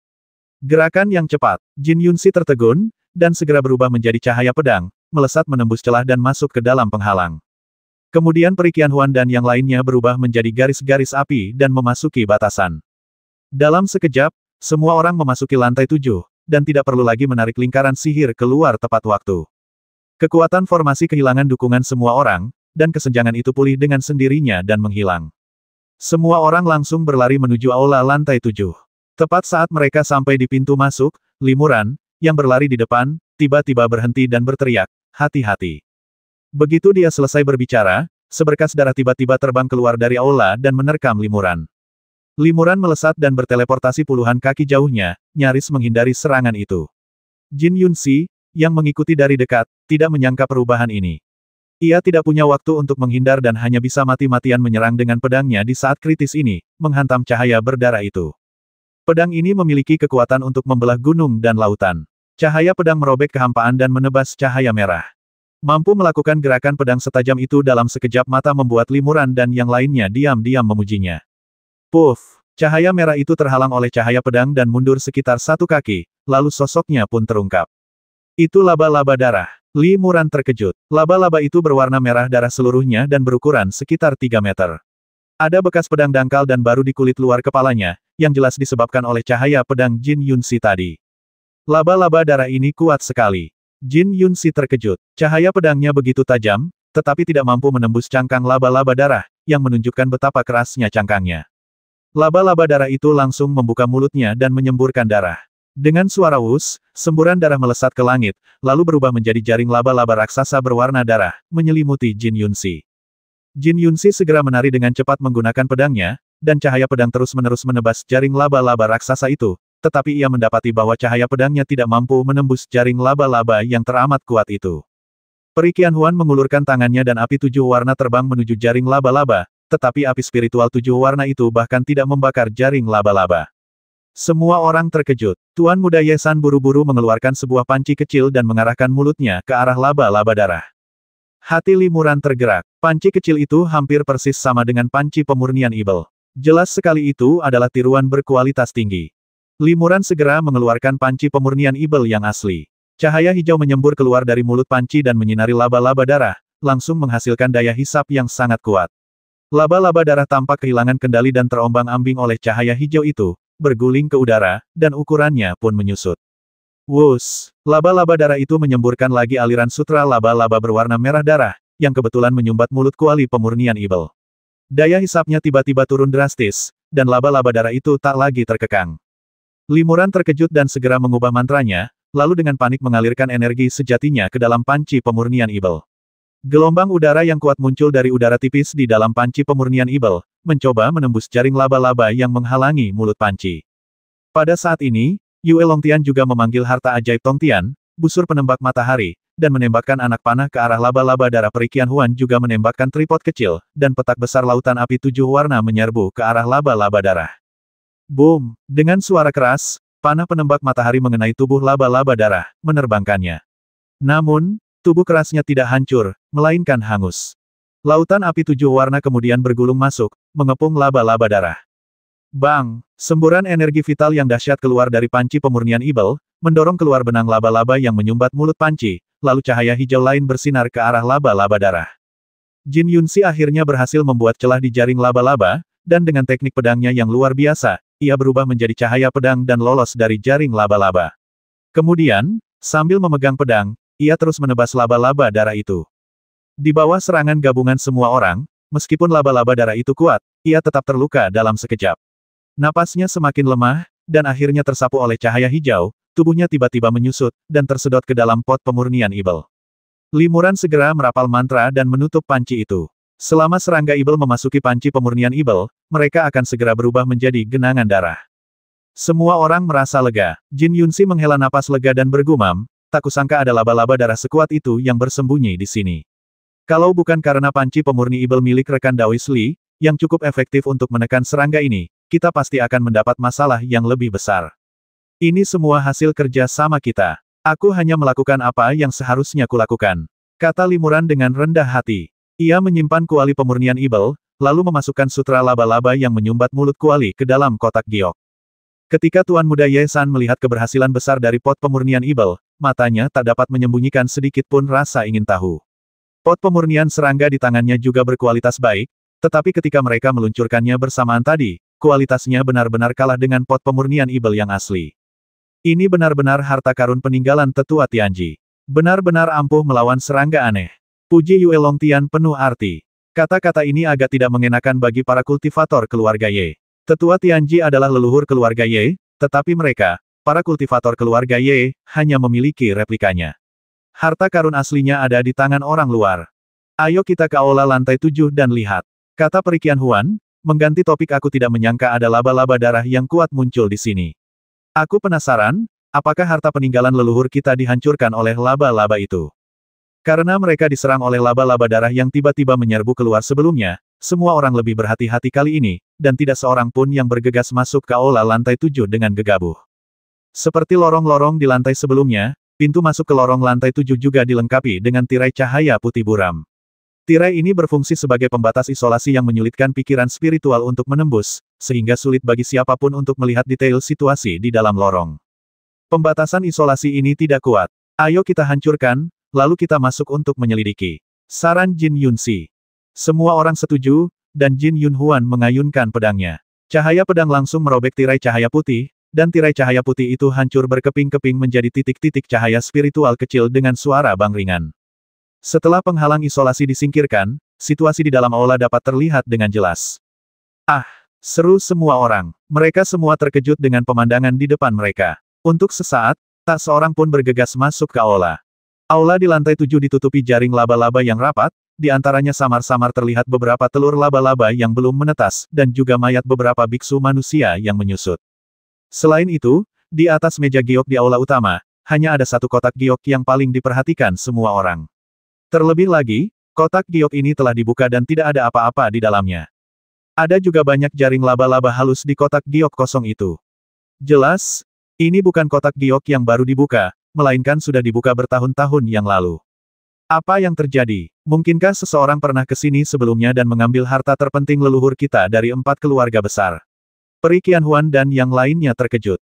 Gerakan yang cepat, Jin Yunxi tertegun, dan segera berubah menjadi cahaya pedang, melesat menembus celah dan masuk ke dalam penghalang. Kemudian Peri Qianhuan dan yang lainnya berubah menjadi garis-garis api dan memasuki batasan. Dalam sekejap, semua orang memasuki lantai 7, dan tidak perlu lagi menarik lingkaran sihir keluar tepat waktu. Kekuatan formasi kehilangan dukungan semua orang, dan kesenjangan itu pulih dengan sendirinya dan menghilang. Semua orang langsung berlari menuju aula lantai 7. Tepat saat mereka sampai di pintu masuk, Limuran, yang berlari di depan, tiba-tiba berhenti dan berteriak, "Hati-hati." Begitu dia selesai berbicara, seberkas darah tiba-tiba terbang keluar dari aula dan menerkam Limuran. Limuran melesat dan berteleportasi puluhan kaki jauhnya, nyaris menghindari serangan itu. Jin Yunxi, yang mengikuti dari dekat, tidak menyangka perubahan ini. Ia tidak punya waktu untuk menghindar dan hanya bisa mati-matian menyerang dengan pedangnya di saat kritis ini, menghantam cahaya berdarah itu. Pedang ini memiliki kekuatan untuk membelah gunung dan lautan. Cahaya pedang merobek kehampaan dan menebas cahaya merah. Mampu melakukan gerakan pedang setajam itu dalam sekejap mata membuat Limuran dan yang lainnya diam-diam memujinya. Puff! Cahaya merah itu terhalang oleh cahaya pedang dan mundur sekitar 1 kaki, lalu sosoknya pun terungkap. Itu laba-laba darah. Li Muran terkejut. Laba-laba itu berwarna merah darah seluruhnya dan berukuran sekitar 3 meter. Ada bekas pedang dangkal dan baru di kulit luar kepalanya, yang jelas disebabkan oleh cahaya pedang Jin Yunxi tadi. Laba-laba darah ini kuat sekali. Jin Yunxi terkejut. Cahaya pedangnya begitu tajam, tetapi tidak mampu menembus cangkang laba-laba darah, yang menunjukkan betapa kerasnya cangkangnya. Laba-laba darah itu langsung membuka mulutnya dan menyemburkan darah. Dengan suara wus, semburan darah melesat ke langit, lalu berubah menjadi jaring laba-laba raksasa berwarna darah, menyelimuti Jin Yunxi. Jin Yunxi segera menari dengan cepat menggunakan pedangnya, dan cahaya pedang terus-menerus menebas jaring laba-laba raksasa itu, tetapi ia mendapati bahwa cahaya pedangnya tidak mampu menembus jaring laba-laba yang teramat kuat itu. Peri Qianhuan mengulurkan tangannya dan api 7 warna terbang menuju jaring laba-laba, tetapi api spiritual 7 warna itu bahkan tidak membakar jaring laba-laba. Semua orang terkejut. Tuan Muda Ye San buru-buru mengeluarkan sebuah panci kecil dan mengarahkan mulutnya ke arah laba-laba darah. Hati Li Muran tergerak. Panci kecil itu hampir persis sama dengan panci pemurnian Ibel. Jelas sekali itu adalah tiruan berkualitas tinggi. Li Muran segera mengeluarkan panci pemurnian Ibel yang asli. Cahaya hijau menyembur keluar dari mulut panci dan menyinari laba-laba darah, langsung menghasilkan daya hisap yang sangat kuat. Laba-laba darah tampak kehilangan kendali dan terombang-ambing oleh cahaya hijau itu, berguling ke udara, dan ukurannya pun menyusut. Wus! Laba-laba darah itu menyemburkan lagi aliran sutra laba-laba berwarna merah darah, yang kebetulan menyumbat mulut kuali pemurnian Ibel. Daya hisapnya tiba-tiba turun drastis, dan laba-laba darah itu tak lagi terkekang. Li Muran terkejut dan segera mengubah mantranya, lalu dengan panik mengalirkan energi sejatinya ke dalam panci pemurnian Ibel. Gelombang udara yang kuat muncul dari udara tipis di dalam panci pemurnian Ibel, mencoba menembus jaring laba-laba yang menghalangi mulut panci. Pada saat ini, Yue Longtian juga memanggil harta ajaib Tongtian, busur penembak matahari, dan menembakkan anak panah ke arah laba-laba darah. Peri Qianhuan juga menembakkan tripod kecil, dan petak besar lautan api 7 warna menyerbu ke arah laba-laba darah. Boom! Dengan suara keras, panah penembak matahari mengenai tubuh laba-laba darah, menerbangkannya. Namun, tubuh kerasnya tidak hancur, melainkan hangus. Lautan api 7 warna kemudian bergulung masuk, mengepung laba-laba darah. Bang! Semburan energi vital yang dahsyat keluar dari panci pemurnian Ibel, mendorong keluar benang laba-laba yang menyumbat mulut panci, lalu cahaya hijau lain bersinar ke arah laba-laba darah. Jin Yunxi akhirnya berhasil membuat celah di jaring laba-laba, dan dengan teknik pedangnya yang luar biasa, ia berubah menjadi cahaya pedang dan lolos dari jaring laba-laba. Kemudian, sambil memegang pedang, ia terus menebas laba-laba darah itu. Di bawah serangan gabungan semua orang, meskipun laba-laba darah itu kuat, ia tetap terluka dalam sekejap. Napasnya semakin lemah, dan akhirnya tersapu oleh cahaya hijau, tubuhnya tiba-tiba menyusut, dan tersedot ke dalam pot pemurnian Ibel. Li Muran segera merapal mantra dan menutup panci itu. Selama serangga Ibel memasuki panci pemurnian Ibel, mereka akan segera berubah menjadi genangan darah. Semua orang merasa lega. Jin Yunxi menghela napas lega dan bergumam, tak kusangka ada laba-laba darah sekuat itu yang bersembunyi di sini. Kalau bukan karena panci pemurni Ibel milik rekan Daois Li, yang cukup efektif untuk menekan serangga ini, kita pasti akan mendapat masalah yang lebih besar. Ini semua hasil kerja sama kita. Aku hanya melakukan apa yang seharusnya kulakukan, kata Li Muran dengan rendah hati. Ia menyimpan kuali pemurnian Ibel, lalu memasukkan sutra laba-laba yang menyumbat mulut kuali ke dalam kotak giok. Ketika Tuan Muda Ye San melihat keberhasilan besar dari pot pemurnian Ibel, matanya tak dapat menyembunyikan sedikit pun rasa ingin tahu. Pot pemurnian serangga di tangannya juga berkualitas baik, tetapi ketika mereka meluncurkannya bersamaan tadi, kualitasnya benar-benar kalah dengan pot pemurnian Ibel yang asli. Ini benar-benar harta karun peninggalan tetua Tianji. Benar-benar ampuh melawan serangga aneh. Puji Yue Longtian penuh arti. Kata-kata ini agak tidak mengenakan bagi para kultivator keluarga Ye. Tetua Tianji adalah leluhur keluarga Ye, tetapi mereka, para kultivator keluarga Ye, hanya memiliki replikanya. Harta karun aslinya ada di tangan orang luar. Ayo kita ke aula lantai 7 dan lihat. Kata Peri Qianhuan, mengganti topik. Aku tidak menyangka ada laba-laba darah yang kuat muncul di sini. Aku penasaran, apakah harta peninggalan leluhur kita dihancurkan oleh laba-laba itu? Karena mereka diserang oleh laba-laba darah yang tiba-tiba menyerbu keluar sebelumnya, semua orang lebih berhati-hati kali ini, dan tidak seorang pun yang bergegas masuk ke aula lantai 7 dengan gegabah. Seperti lorong-lorong di lantai sebelumnya, pintu masuk ke lorong lantai 7 juga dilengkapi dengan tirai cahaya putih buram. Tirai ini berfungsi sebagai pembatas isolasi yang menyulitkan pikiran spiritual untuk menembus, sehingga sulit bagi siapapun untuk melihat detail situasi di dalam lorong. Pembatasan isolasi ini tidak kuat. Ayo kita hancurkan, lalu kita masuk untuk menyelidiki. Saran Jin Yunxi. Semua orang setuju, dan Jin Yunhuan mengayunkan pedangnya. Cahaya pedang langsung merobek tirai cahaya putih, dan tirai cahaya putih itu hancur berkeping-keping menjadi titik-titik cahaya spiritual kecil dengan suara bangringan. Setelah penghalang isolasi disingkirkan, situasi di dalam aula dapat terlihat dengan jelas. Ah! Seru semua orang. Mereka semua terkejut dengan pemandangan di depan mereka. Untuk sesaat, tak seorang pun bergegas masuk ke aula. Aula di lantai 7 ditutupi jaring laba-laba yang rapat, di antaranya samar-samar terlihat beberapa telur laba-laba yang belum menetas, dan juga mayat beberapa biksu manusia yang menyusut. Selain itu, di atas meja giok di aula utama, hanya ada satu kotak giok yang paling diperhatikan semua orang. Terlebih lagi, kotak giok ini telah dibuka dan tidak ada apa-apa di dalamnya. Ada juga banyak jaring laba-laba halus di kotak giok kosong itu. Jelas, ini bukan kotak giok yang baru dibuka, melainkan sudah dibuka bertahun-tahun yang lalu. Apa yang terjadi? Mungkinkah seseorang pernah ke sini sebelumnya dan mengambil harta terpenting leluhur kita dari 4 keluarga besar? Peri Qianhuan dan yang lainnya terkejut.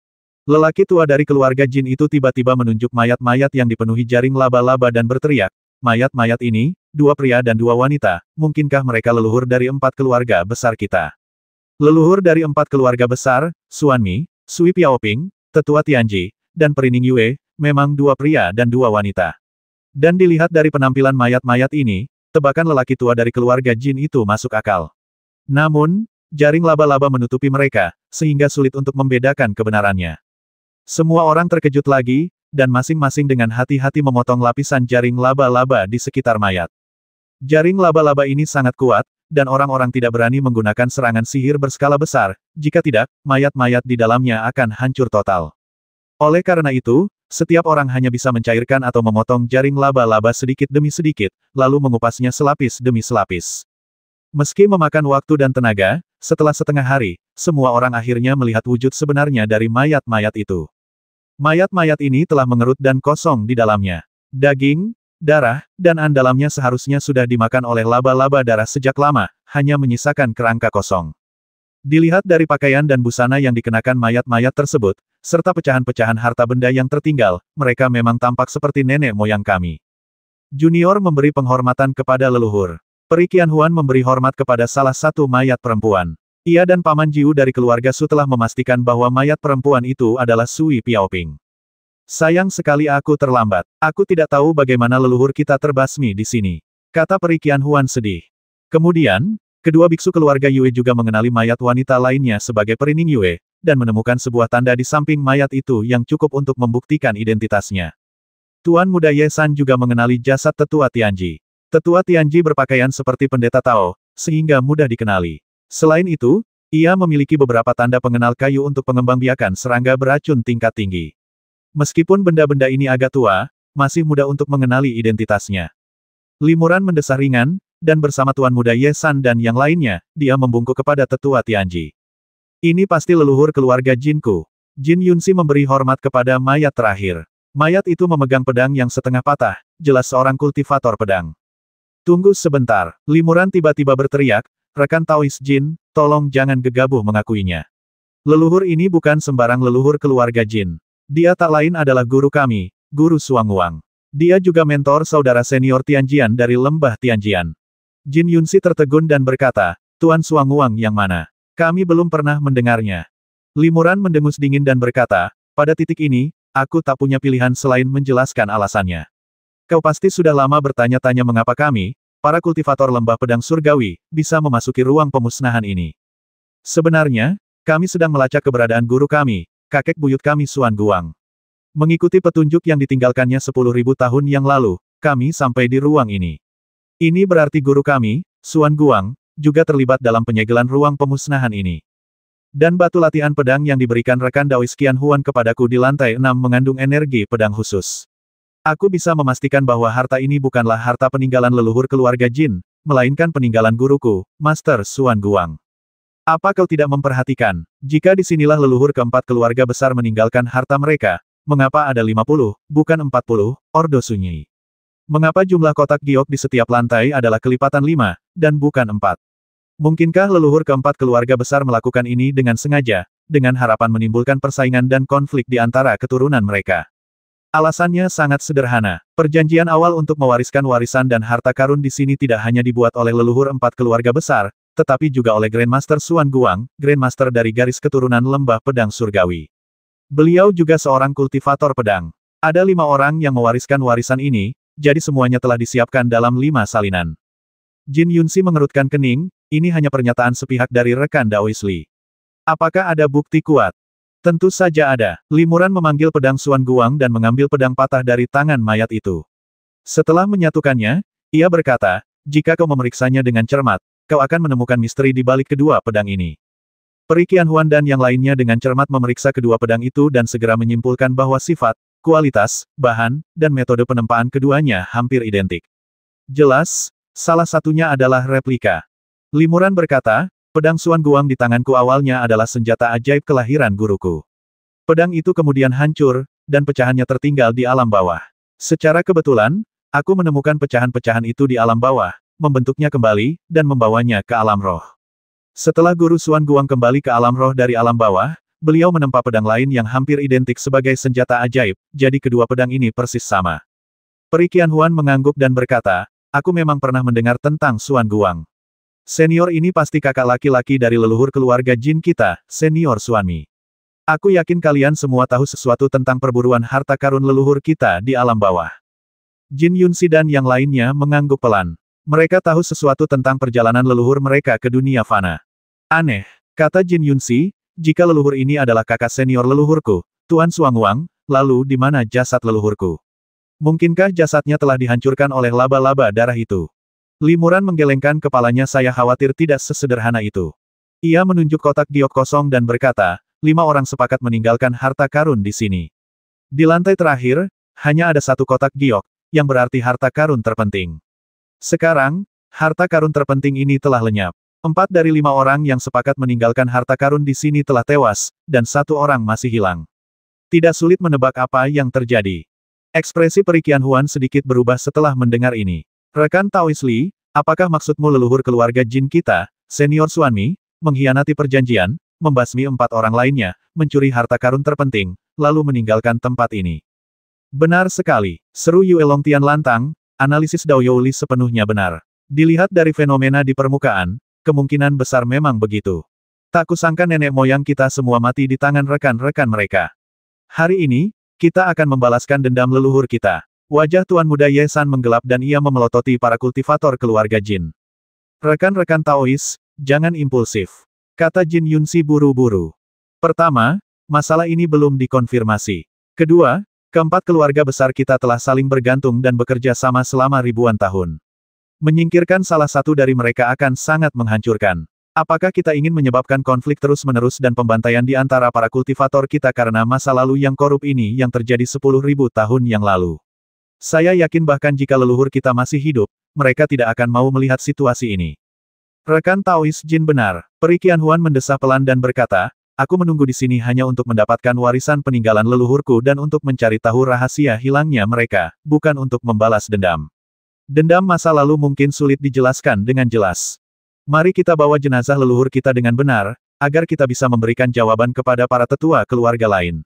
Lelaki tua dari keluarga Jin itu tiba-tiba menunjuk mayat-mayat yang dipenuhi jaring laba-laba dan berteriak, mayat-mayat ini, 2 pria dan 2 wanita, mungkinkah mereka leluhur dari 4 keluarga besar kita? Leluhur dari 4 keluarga besar, Xuan Mi, Sui Piaoping, Tetua Tianji, dan Perining Yue, memang 2 pria dan 2 wanita. Dan dilihat dari penampilan mayat-mayat ini, tebakan lelaki tua dari keluarga Jin itu masuk akal. Namun, jaring laba-laba menutupi mereka, sehingga sulit untuk membedakan kebenarannya. Semua orang terkejut lagi, dan masing-masing dengan hati-hati memotong lapisan jaring laba-laba di sekitar mayat. Jaring laba-laba ini sangat kuat, dan orang-orang tidak berani menggunakan serangan sihir berskala besar, jika tidak, mayat-mayat di dalamnya akan hancur total. Oleh karena itu, setiap orang hanya bisa mencairkan atau memotong jaring laba-laba sedikit demi sedikit, lalu mengupasnya selapis demi selapis. Meski memakan waktu dan tenaga, setelah setengah hari, semua orang akhirnya melihat wujud sebenarnya dari mayat-mayat itu. Mayat-mayat ini telah mengerut dan kosong di dalamnya. Daging, darah, dan dalamnya seharusnya sudah dimakan oleh laba-laba darah sejak lama, hanya menyisakan kerangka kosong. Dilihat dari pakaian dan busana yang dikenakan mayat-mayat tersebut, serta pecahan-pecahan harta benda yang tertinggal, mereka memang tampak seperti nenek moyang kami. Junior memberi penghormatan kepada leluhur. Peri Qianhuan memberi hormat kepada salah satu mayat perempuan. Ia dan Paman Jiu dari keluarga Su telah memastikan bahwa mayat perempuan itu adalah Sui Piaoping. Sayang sekali aku terlambat. Aku tidak tahu bagaimana leluhur kita terbasmi di sini, kata Peri Qianhuan sedih. Kemudian, kedua biksu keluarga Yue juga mengenali mayat wanita lainnya sebagai Perining Yue, dan menemukan sebuah tanda di samping mayat itu yang cukup untuk membuktikan identitasnya. Tuan Muda Ye San juga mengenali jasad Tetua Tianji. Tetua Tianji berpakaian seperti pendeta Tao, sehingga mudah dikenali. Selain itu, ia memiliki beberapa tanda pengenal kayu untuk pengembangbiakan serangga beracun tingkat tinggi. Meskipun benda-benda ini agak tua, masih mudah untuk mengenali identitasnya. Limuran mendesah ringan, dan bersama Tuan Muda Ye San dan yang lainnya, dia membungkuk kepada Tetua Tianji. Ini pasti leluhur keluarga Jinku. Jin Yunxi memberi hormat kepada mayat terakhir. Mayat itu memegang pedang yang setengah patah, jelas seorang kultivator pedang. Tunggu sebentar, Limuran tiba-tiba berteriak, rekan Taois Jin, tolong jangan gegabah mengakuinya. Leluhur ini bukan sembarang leluhur keluarga Jin. Dia tak lain adalah guru kami, Guru Suanguang. Dia juga mentor saudara senior Tianjian dari lembah Tianjian. Jin Yunxi tertegun dan berkata, Tuan Suanguang yang mana? Kami belum pernah mendengarnya. Limuran mendengus dingin dan berkata, pada titik ini, aku tak punya pilihan selain menjelaskan alasannya. Kau pasti sudah lama bertanya-tanya mengapa kami, para kultivator lembah pedang surgawi, bisa memasuki ruang pemusnahan ini. Sebenarnya, kami sedang melacak keberadaan guru kami, kakek buyut kami Suan Guang. Mengikuti petunjuk yang ditinggalkannya 10.000 tahun yang lalu, kami sampai di ruang ini. Ini berarti guru kami, Suan Guang, juga terlibat dalam penyegelan ruang pemusnahan ini. Dan batu latihan pedang yang diberikan rekan Daois Qianhuan kepadaku di lantai 6 mengandung energi pedang khusus. Aku bisa memastikan bahwa harta ini bukanlah harta peninggalan leluhur keluarga Jin, melainkan peninggalan guruku, Master Suan Guang. Apa kau tidak memperhatikan, jika disinilah leluhur keempat keluarga besar meninggalkan harta mereka, mengapa ada 50, bukan 40, ordo sunyi? Mengapa jumlah kotak giok di setiap lantai adalah kelipatan 5, dan bukan 4? Mungkinkah leluhur keempat keluarga besar melakukan ini dengan sengaja, dengan harapan menimbulkan persaingan dan konflik di antara keturunan mereka? Alasannya sangat sederhana. Perjanjian awal untuk mewariskan warisan dan harta karun di sini tidak hanya dibuat oleh leluhur empat keluarga besar, tetapi juga oleh Grandmaster Xuan Guang, Grandmaster dari garis keturunan Lembah Pedang Surgawi. Beliau juga seorang kultivator pedang. Ada 5 orang yang mewariskan warisan ini, jadi semuanya telah disiapkan dalam 5 salinan. Jin Yunxi mengerutkan kening, ini hanya pernyataan sepihak dari rekan Daois Li. Apakah ada bukti kuat? Tentu saja ada. Limuran memanggil pedang Xuan Guang dan mengambil pedang patah dari tangan mayat itu. Setelah menyatukannya, ia berkata, jika kau memeriksanya dengan cermat, kau akan menemukan misteri di balik kedua pedang ini. Peri Qianhuan dan yang lainnya dengan cermat memeriksa kedua pedang itu dan segera menyimpulkan bahwa sifat, kualitas, bahan, dan metode penempaan keduanya hampir identik. Jelas, salah satunya adalah replika. Limuran berkata, pedang Xuan Guang di tanganku awalnya adalah senjata ajaib kelahiran guruku. Pedang itu kemudian hancur, dan pecahannya tertinggal di alam bawah. Secara kebetulan, aku menemukan pecahan-pecahan itu di alam bawah, membentuknya kembali, dan membawanya ke alam roh. Setelah guru Xuan Guang kembali ke alam roh dari alam bawah, beliau menempa pedang lain yang hampir identik sebagai senjata ajaib, jadi kedua pedang ini persis sama. Peri Qianhuan mengangguk dan berkata, aku memang pernah mendengar tentang Xuan Guang. Senior ini pasti kakak laki-laki dari leluhur keluarga Jin kita, Senior Xuanmi. Aku yakin kalian semua tahu sesuatu tentang perburuan harta karun leluhur kita di alam bawah. Jin Yunxi dan yang lainnya mengangguk pelan. Mereka tahu sesuatu tentang perjalanan leluhur mereka ke dunia fana. Aneh, kata Jin Yunxi, jika leluhur ini adalah kakak senior leluhurku, Tuan Xuanguang, lalu di mana jasad leluhurku? Mungkinkah jasadnya telah dihancurkan oleh laba-laba darah itu? Limuran menggelengkan kepalanya, saya khawatir tidak sesederhana itu. Ia menunjuk kotak giok kosong dan berkata, 5 orang sepakat meninggalkan harta karun di sini. Di lantai terakhir, hanya ada 1 kotak giok, yang berarti harta karun terpenting. Sekarang, harta karun terpenting ini telah lenyap. 4 dari 5 orang yang sepakat meninggalkan harta karun di sini telah tewas, dan 1 orang masih hilang. Tidak sulit menebak apa yang terjadi. Ekspresi Peri Qianhuan sedikit berubah setelah mendengar ini. Rekan Daois Li, apakah maksudmu leluhur keluarga Jin kita, Senior Xuanmi, mengkhianati perjanjian, membasmi 4 orang lainnya, mencuri harta karun terpenting, lalu meninggalkan tempat ini? Benar sekali, seru Yue Longtian lantang, analisis Dao Youli sepenuhnya benar. Dilihat dari fenomena di permukaan, kemungkinan besar memang begitu. Tak kusangka nenek moyang kita semua mati di tangan rekan-rekan mereka. Hari ini, kita akan membalaskan dendam leluhur kita. Wajah Tuan Muda Ye San menggelap dan ia memelototi para kultivator keluarga Jin. Rekan-rekan Taois, jangan impulsif, kata Jin Yunxi buru-buru. Pertama, masalah ini belum dikonfirmasi. Kedua, keempat keluarga besar kita telah saling bergantung dan bekerja sama selama ribuan tahun. Menyingkirkan salah satu dari mereka akan sangat menghancurkan. Apakah kita ingin menyebabkan konflik terus-menerus dan pembantaian di antara para kultivator kita karena masa lalu yang korup ini yang terjadi 10.000 tahun yang lalu? Saya yakin bahkan jika leluhur kita masih hidup, mereka tidak akan mau melihat situasi ini. Rekan Taois Jin benar. Peri Qianhuan mendesah pelan dan berkata, aku menunggu di sini hanya untuk mendapatkan warisan peninggalan leluhurku dan untuk mencari tahu rahasia hilangnya mereka, bukan untuk membalas dendam. Dendam masa lalu mungkin sulit dijelaskan dengan jelas. Mari kita bawa jenazah leluhur kita dengan benar, agar kita bisa memberikan jawaban kepada para tetua keluarga lain.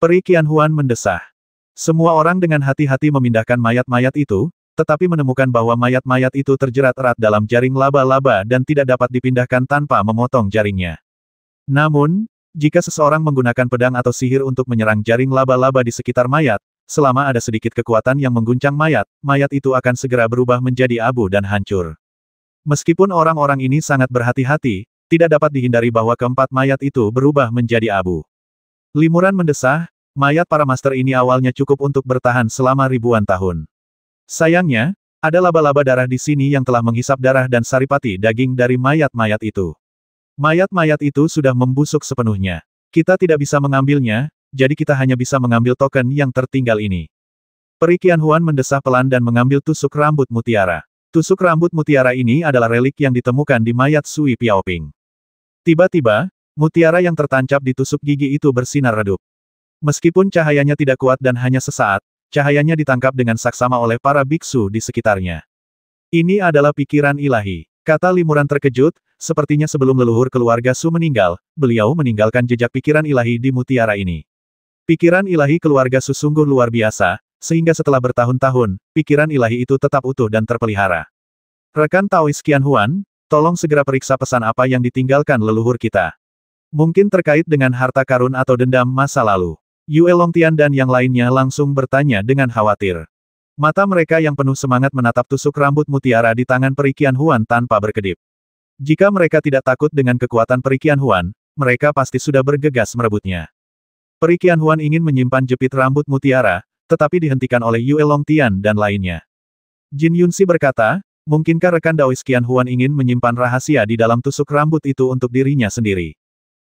Peri Qianhuan mendesah. Semua orang dengan hati-hati memindahkan mayat-mayat itu, tetapi menemukan bahwa mayat-mayat itu terjerat erat dalam jaring laba-laba dan tidak dapat dipindahkan tanpa memotong jaringnya. Namun, jika seseorang menggunakan pedang atau sihir untuk menyerang jaring laba-laba di sekitar mayat, selama ada sedikit kekuatan yang mengguncang mayat, mayat itu akan segera berubah menjadi abu dan hancur. Meskipun orang-orang ini sangat berhati-hati, tidak dapat dihindari bahwa keempat mayat itu berubah menjadi abu. Limuran mendesah, mayat para master ini awalnya cukup untuk bertahan selama ribuan tahun. Sayangnya, ada laba-laba darah di sini yang telah menghisap darah dan saripati daging dari mayat-mayat itu. Mayat-mayat itu sudah membusuk sepenuhnya. Kita tidak bisa mengambilnya, jadi kita hanya bisa mengambil token yang tertinggal ini. Peri Qianhuan mendesah pelan dan mengambil tusuk rambut mutiara. Tusuk rambut mutiara ini adalah relik yang ditemukan di mayat Sui Piaoping. Tiba-tiba, mutiara yang tertancap di tusuk gigi itu bersinar redup. Meskipun cahayanya tidak kuat dan hanya sesaat, cahayanya ditangkap dengan saksama oleh para biksu di sekitarnya. Ini adalah pikiran ilahi, kata Limuran terkejut, sepertinya sebelum leluhur keluarga Su meninggal, beliau meninggalkan jejak pikiran ilahi di mutiara ini. Pikiran ilahi keluarga Su sungguh luar biasa, sehingga setelah bertahun-tahun, pikiran ilahi itu tetap utuh dan terpelihara. Rekan Taois Qianhuan, tolong segera periksa pesan apa yang ditinggalkan leluhur kita. Mungkin terkait dengan harta karun atau dendam masa lalu. Yue Longtian dan yang lainnya langsung bertanya dengan khawatir. Mata mereka yang penuh semangat menatap tusuk rambut mutiara di tangan Peri Qianhuan tanpa berkedip. Jika mereka tidak takut dengan kekuatan Peri Qianhuan, mereka pasti sudah bergegas merebutnya. Peri Qianhuan ingin menyimpan jepit rambut mutiara, tetapi dihentikan oleh Yue Longtian dan lainnya. Jin Yunxi berkata, mungkinkah rekan Daois Qianhuan ingin menyimpan rahasia di dalam tusuk rambut itu untuk dirinya sendiri?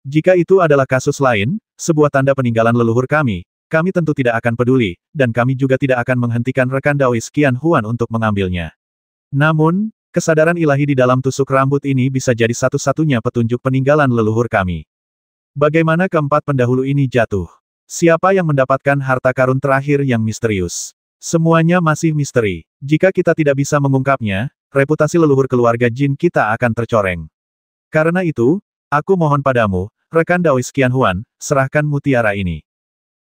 Jika itu adalah kasus lain, sebuah tanda peninggalan leluhur kami tentu tidak akan peduli, dan kami juga tidak akan menghentikan rekan Daois Qianhuan untuk mengambilnya. Namun, kesadaran ilahi di dalam tusuk rambut ini bisa jadi satu-satunya petunjuk peninggalan leluhur kami. Bagaimana keempat pendahulu ini jatuh? Siapa yang mendapatkan harta karun terakhir yang misterius? Semuanya masih misteri. Jika kita tidak bisa mengungkapnya, reputasi leluhur keluarga Jin kita akan tercoreng. Karena itu, aku mohon padamu, rekan Daois Qianhuan, serahkan mutiara ini.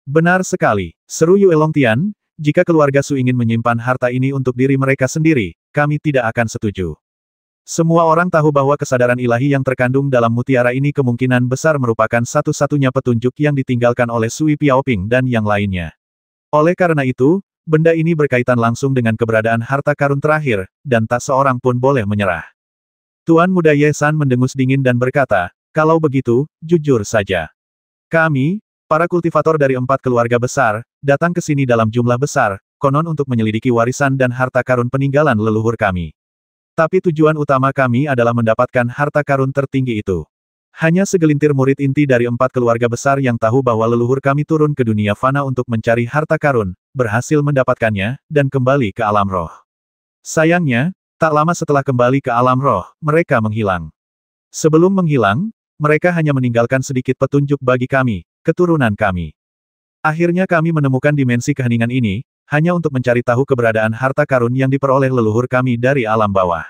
Benar sekali, seru Yue Longtian, jika keluarga Su ingin menyimpan harta ini untuk diri mereka sendiri, kami tidak akan setuju. Semua orang tahu bahwa kesadaran ilahi yang terkandung dalam mutiara ini kemungkinan besar merupakan satu-satunya petunjuk yang ditinggalkan oleh Sui Piaoping dan yang lainnya. Oleh karena itu, benda ini berkaitan langsung dengan keberadaan harta karun terakhir, dan tak seorang pun boleh menyerah. Tuan Muda Ye San mendengus dingin dan berkata, kalau begitu, jujur saja. Kami, para kultivator dari 4 keluarga besar, datang ke sini dalam jumlah besar, konon untuk menyelidiki warisan dan harta karun peninggalan leluhur kami. Tapi tujuan utama kami adalah mendapatkan harta karun tertinggi itu. Hanya segelintir murid inti dari 4 keluarga besar yang tahu bahwa leluhur kami turun ke dunia fana untuk mencari harta karun, berhasil mendapatkannya, dan kembali ke alam roh. Sayangnya, tak lama setelah kembali ke alam roh, mereka menghilang. Sebelum menghilang, mereka hanya meninggalkan sedikit petunjuk bagi kami, keturunan kami. Akhirnya kami menemukan dimensi keheningan ini, hanya untuk mencari tahu keberadaan harta karun yang diperoleh leluhur kami dari alam bawah.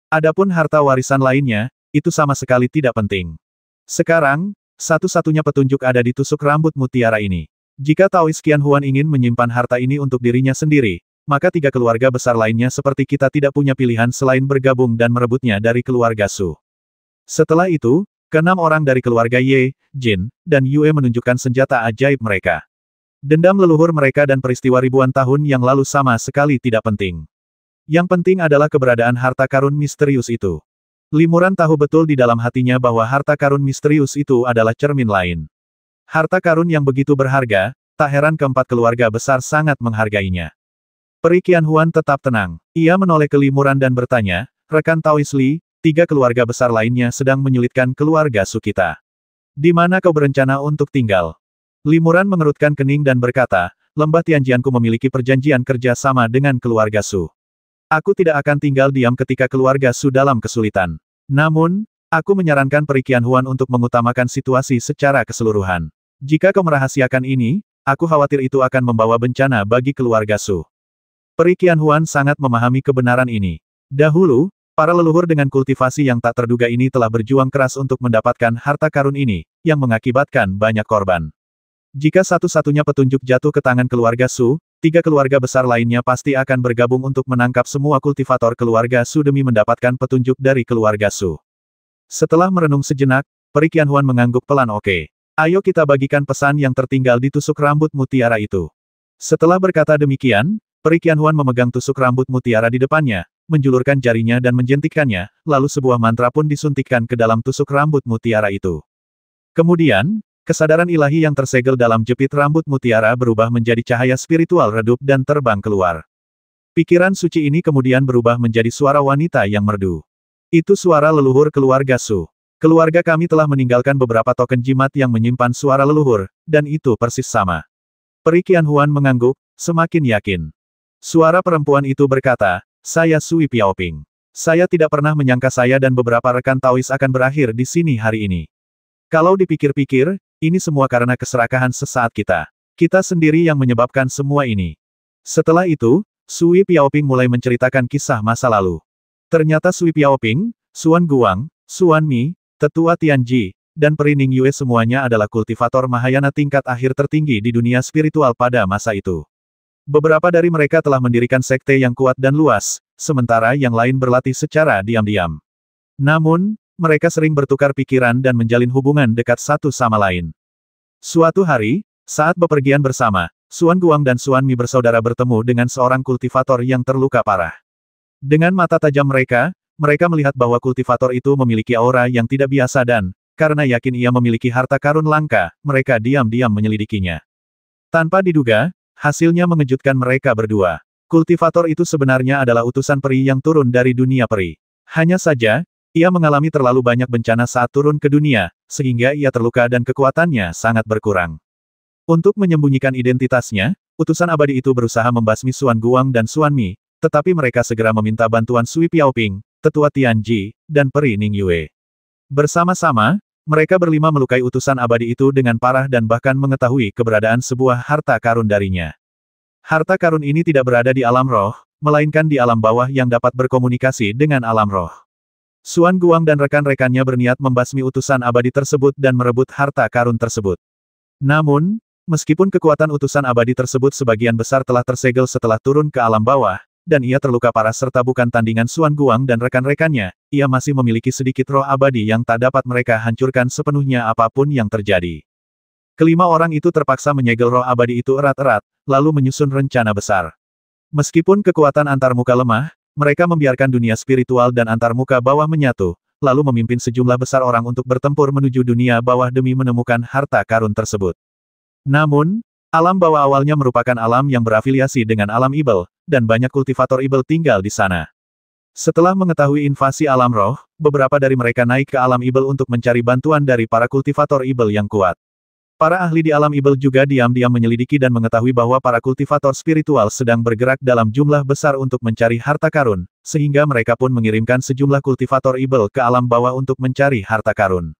Adapun harta warisan lainnya, itu sama sekali tidak penting. Sekarang, satu-satunya petunjuk ada di tusuk rambut mutiara ini. Jika Taois Qianhuan ingin menyimpan harta ini untuk dirinya sendiri, maka 3 keluarga besar lainnya seperti kita tidak punya pilihan selain bergabung dan merebutnya dari keluarga Su. Setelah itu, ke-6 orang dari keluarga Ye, Jin, dan Yue menunjukkan senjata ajaib mereka. Dendam leluhur mereka dan peristiwa ribuan tahun yang lalu sama sekali tidak penting. Yang penting adalah keberadaan harta karun misterius itu. Limuran tahu betul di dalam hatinya bahwa harta karun misterius itu adalah cermin lain. Harta karun yang begitu berharga, tak heran keempat keluarga besar sangat menghargainya. Peri Qianhuan tetap tenang. Ia menoleh ke Limuran dan bertanya, rekan Taois Li, 3 keluarga besar lainnya sedang menyulitkan keluarga Su kita. Di mana kau berencana untuk tinggal? Limuran mengerutkan kening dan berkata, Lembah Tianjianku memiliki perjanjian kerja sama dengan keluarga Su. Aku tidak akan tinggal diam ketika keluarga Su dalam kesulitan. Namun, aku menyarankan Peri Qianhuan untuk mengutamakan situasi secara keseluruhan. Jika kau merahasiakan ini, aku khawatir itu akan membawa bencana bagi keluarga Su. Peri Qianhuan sangat memahami kebenaran ini. Dahulu, para leluhur dengan kultivasi yang tak terduga ini telah berjuang keras untuk mendapatkan harta karun ini, yang mengakibatkan banyak korban. Jika satu-satunya petunjuk jatuh ke tangan keluarga Su, 3 keluarga besar lainnya pasti akan bergabung untuk menangkap semua kultivator keluarga Su demi mendapatkan petunjuk dari keluarga Su. Setelah merenung sejenak, Peri Qianhuan mengangguk pelan. Oke. Ayo kita bagikan pesan yang tertinggal di tusuk rambut mutiara itu. Setelah berkata demikian, Peri Qianhuan memegang tusuk rambut mutiara di depannya, menjulurkan jarinya dan menjentikkannya, lalu sebuah mantra pun disuntikkan ke dalam tusuk rambut mutiara itu. Kemudian, kesadaran ilahi yang tersegel dalam jepit rambut mutiara berubah menjadi cahaya spiritual redup dan terbang keluar. Pikiran suci ini kemudian berubah menjadi suara wanita yang merdu. Itu suara leluhur keluarga Su. Keluarga kami telah meninggalkan beberapa token jimat yang menyimpan suara leluhur, dan itu persis sama. Peri Qianhuan mengangguk, semakin yakin. Suara perempuan itu berkata, saya Sui Piaoping. Saya tidak pernah menyangka saya dan beberapa rekan Taois akan berakhir di sini hari ini. Kalau dipikir-pikir, ini semua karena keserakahan sesaat kita. Kita sendiri yang menyebabkan semua ini. Setelah itu, Sui Piaoping mulai menceritakan kisah masa lalu. Ternyata Sui Piaoping, Xuan Guang, Xuan Mi, Tetua Tianji, dan Peri Ning Yue semuanya adalah kultivator Mahayana tingkat akhir tertinggi di dunia spiritual pada masa itu. Beberapa dari mereka telah mendirikan sekte yang kuat dan luas, sementara yang lain berlatih secara diam-diam. Namun, mereka sering bertukar pikiran dan menjalin hubungan dekat satu sama lain. Suatu hari, saat bepergian bersama, Xuan Guang dan Xuan Mi bersaudara bertemu dengan seorang kultivator yang terluka parah. Dengan mata tajam mereka melihat bahwa kultivator itu memiliki aura yang tidak biasa dan, karena yakin ia memiliki harta karun langka, mereka diam-diam menyelidikinya. Tanpa diduga, hasilnya mengejutkan mereka berdua. Kultivator itu sebenarnya adalah utusan peri yang turun dari dunia peri. Hanya saja, ia mengalami terlalu banyak bencana saat turun ke dunia, sehingga ia terluka dan kekuatannya sangat berkurang. Untuk menyembunyikan identitasnya, utusan abadi itu berusaha membasmi Xuan Guang dan Xuan Mi, tetapi mereka segera meminta bantuan Sui Piaoping, Tetua Tianji, dan Peri Ning Yue. Bersama-sama, mereka berlima melukai utusan abadi itu dengan parah dan bahkan mengetahui keberadaan sebuah harta karun darinya. Harta karun ini tidak berada di alam roh, melainkan di alam bawah yang dapat berkomunikasi dengan alam roh. Xuan Guang dan rekan-rekannya berniat membasmi utusan abadi tersebut dan merebut harta karun tersebut. Namun, meskipun kekuatan utusan abadi tersebut sebagian besar telah tersegel setelah turun ke alam bawah, dan ia terluka parah serta bukan tandingan Xuan Guang dan rekan-rekannya, ia masih memiliki sedikit roh abadi yang tak dapat mereka hancurkan sepenuhnya apapun yang terjadi. Kelima orang itu terpaksa menyegel roh abadi itu erat-erat, lalu menyusun rencana besar. Meskipun kekuatan antarmuka lemah, mereka membiarkan dunia spiritual dan antarmuka bawah menyatu, lalu memimpin sejumlah besar orang untuk bertempur menuju dunia bawah demi menemukan harta karun tersebut. Namun, alam bawah awalnya merupakan alam yang berafiliasi dengan alam ibel, dan banyak kultivator ibel tinggal di sana. Setelah mengetahui invasi alam roh, beberapa dari mereka naik ke alam ibel untuk mencari bantuan dari para kultivator ibel yang kuat. Para ahli di alam ibel juga diam-diam menyelidiki dan mengetahui bahwa para kultivator spiritual sedang bergerak dalam jumlah besar untuk mencari harta karun, sehingga mereka pun mengirimkan sejumlah kultivator ibel ke alam bawah untuk mencari harta karun.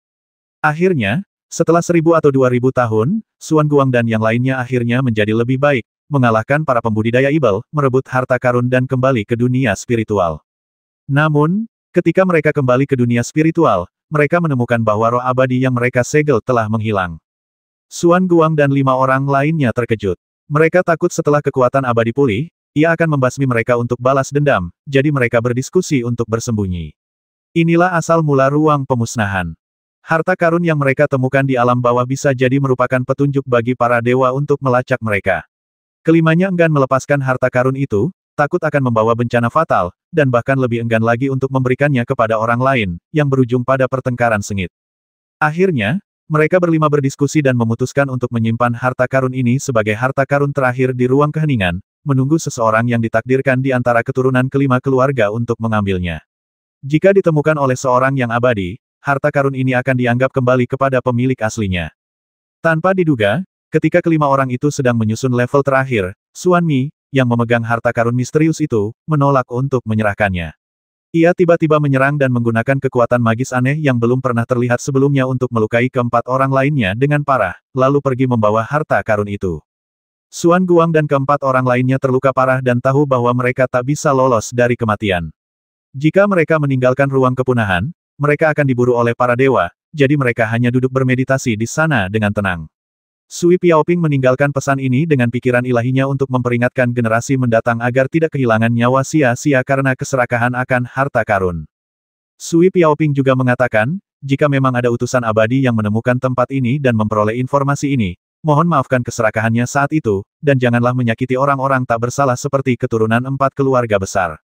Akhirnya, setelah 1000 atau 2000 tahun, Xuan Guang dan yang lainnya akhirnya menjadi lebih baik, mengalahkan para pembudidaya ibel, merebut harta karun dan kembali ke dunia spiritual. Namun, ketika mereka kembali ke dunia spiritual, mereka menemukan bahwa roh abadi yang mereka segel telah menghilang. Xuan Guang dan 5 orang lainnya terkejut. Mereka takut setelah kekuatan abadi pulih, ia akan membasmi mereka untuk balas dendam, jadi mereka berdiskusi untuk bersembunyi. Inilah asal mula ruang pemusnahan. Harta karun yang mereka temukan di alam bawah bisa jadi merupakan petunjuk bagi para dewa untuk melacak mereka. Kelimanya enggan melepaskan harta karun itu, takut akan membawa bencana fatal, dan bahkan lebih enggan lagi untuk memberikannya kepada orang lain, yang berujung pada pertengkaran sengit. Akhirnya, mereka berlima berdiskusi dan memutuskan untuk menyimpan harta karun ini sebagai harta karun terakhir di ruang keheningan, menunggu seseorang yang ditakdirkan di antara keturunan kelima keluarga untuk mengambilnya. Jika ditemukan oleh seorang yang abadi, harta karun ini akan dianggap kembali kepada pemilik aslinya. Tanpa diduga, ketika kelima orang itu sedang menyusun level terakhir, Xuan Mi, yang memegang harta karun misterius itu, menolak untuk menyerahkannya. Ia tiba-tiba menyerang dan menggunakan kekuatan magis aneh yang belum pernah terlihat sebelumnya untuk melukai keempat orang lainnya dengan parah, lalu pergi membawa harta karun itu. Xuan Guang dan keempat orang lainnya terluka parah dan tahu bahwa mereka tak bisa lolos dari kematian. Jika mereka meninggalkan ruang kepunahan, mereka akan diburu oleh para dewa, jadi mereka hanya duduk bermeditasi di sana dengan tenang. Sui Piaoping meninggalkan pesan ini dengan pikiran ilahinya untuk memperingatkan generasi mendatang agar tidak kehilangan nyawa sia-sia karena keserakahan akan harta karun. Sui Piaoping juga mengatakan, jika memang ada utusan abadi yang menemukan tempat ini dan memperoleh informasi ini, mohon maafkan keserakahannya saat itu, dan janganlah menyakiti orang-orang tak bersalah seperti keturunan 4 keluarga besar.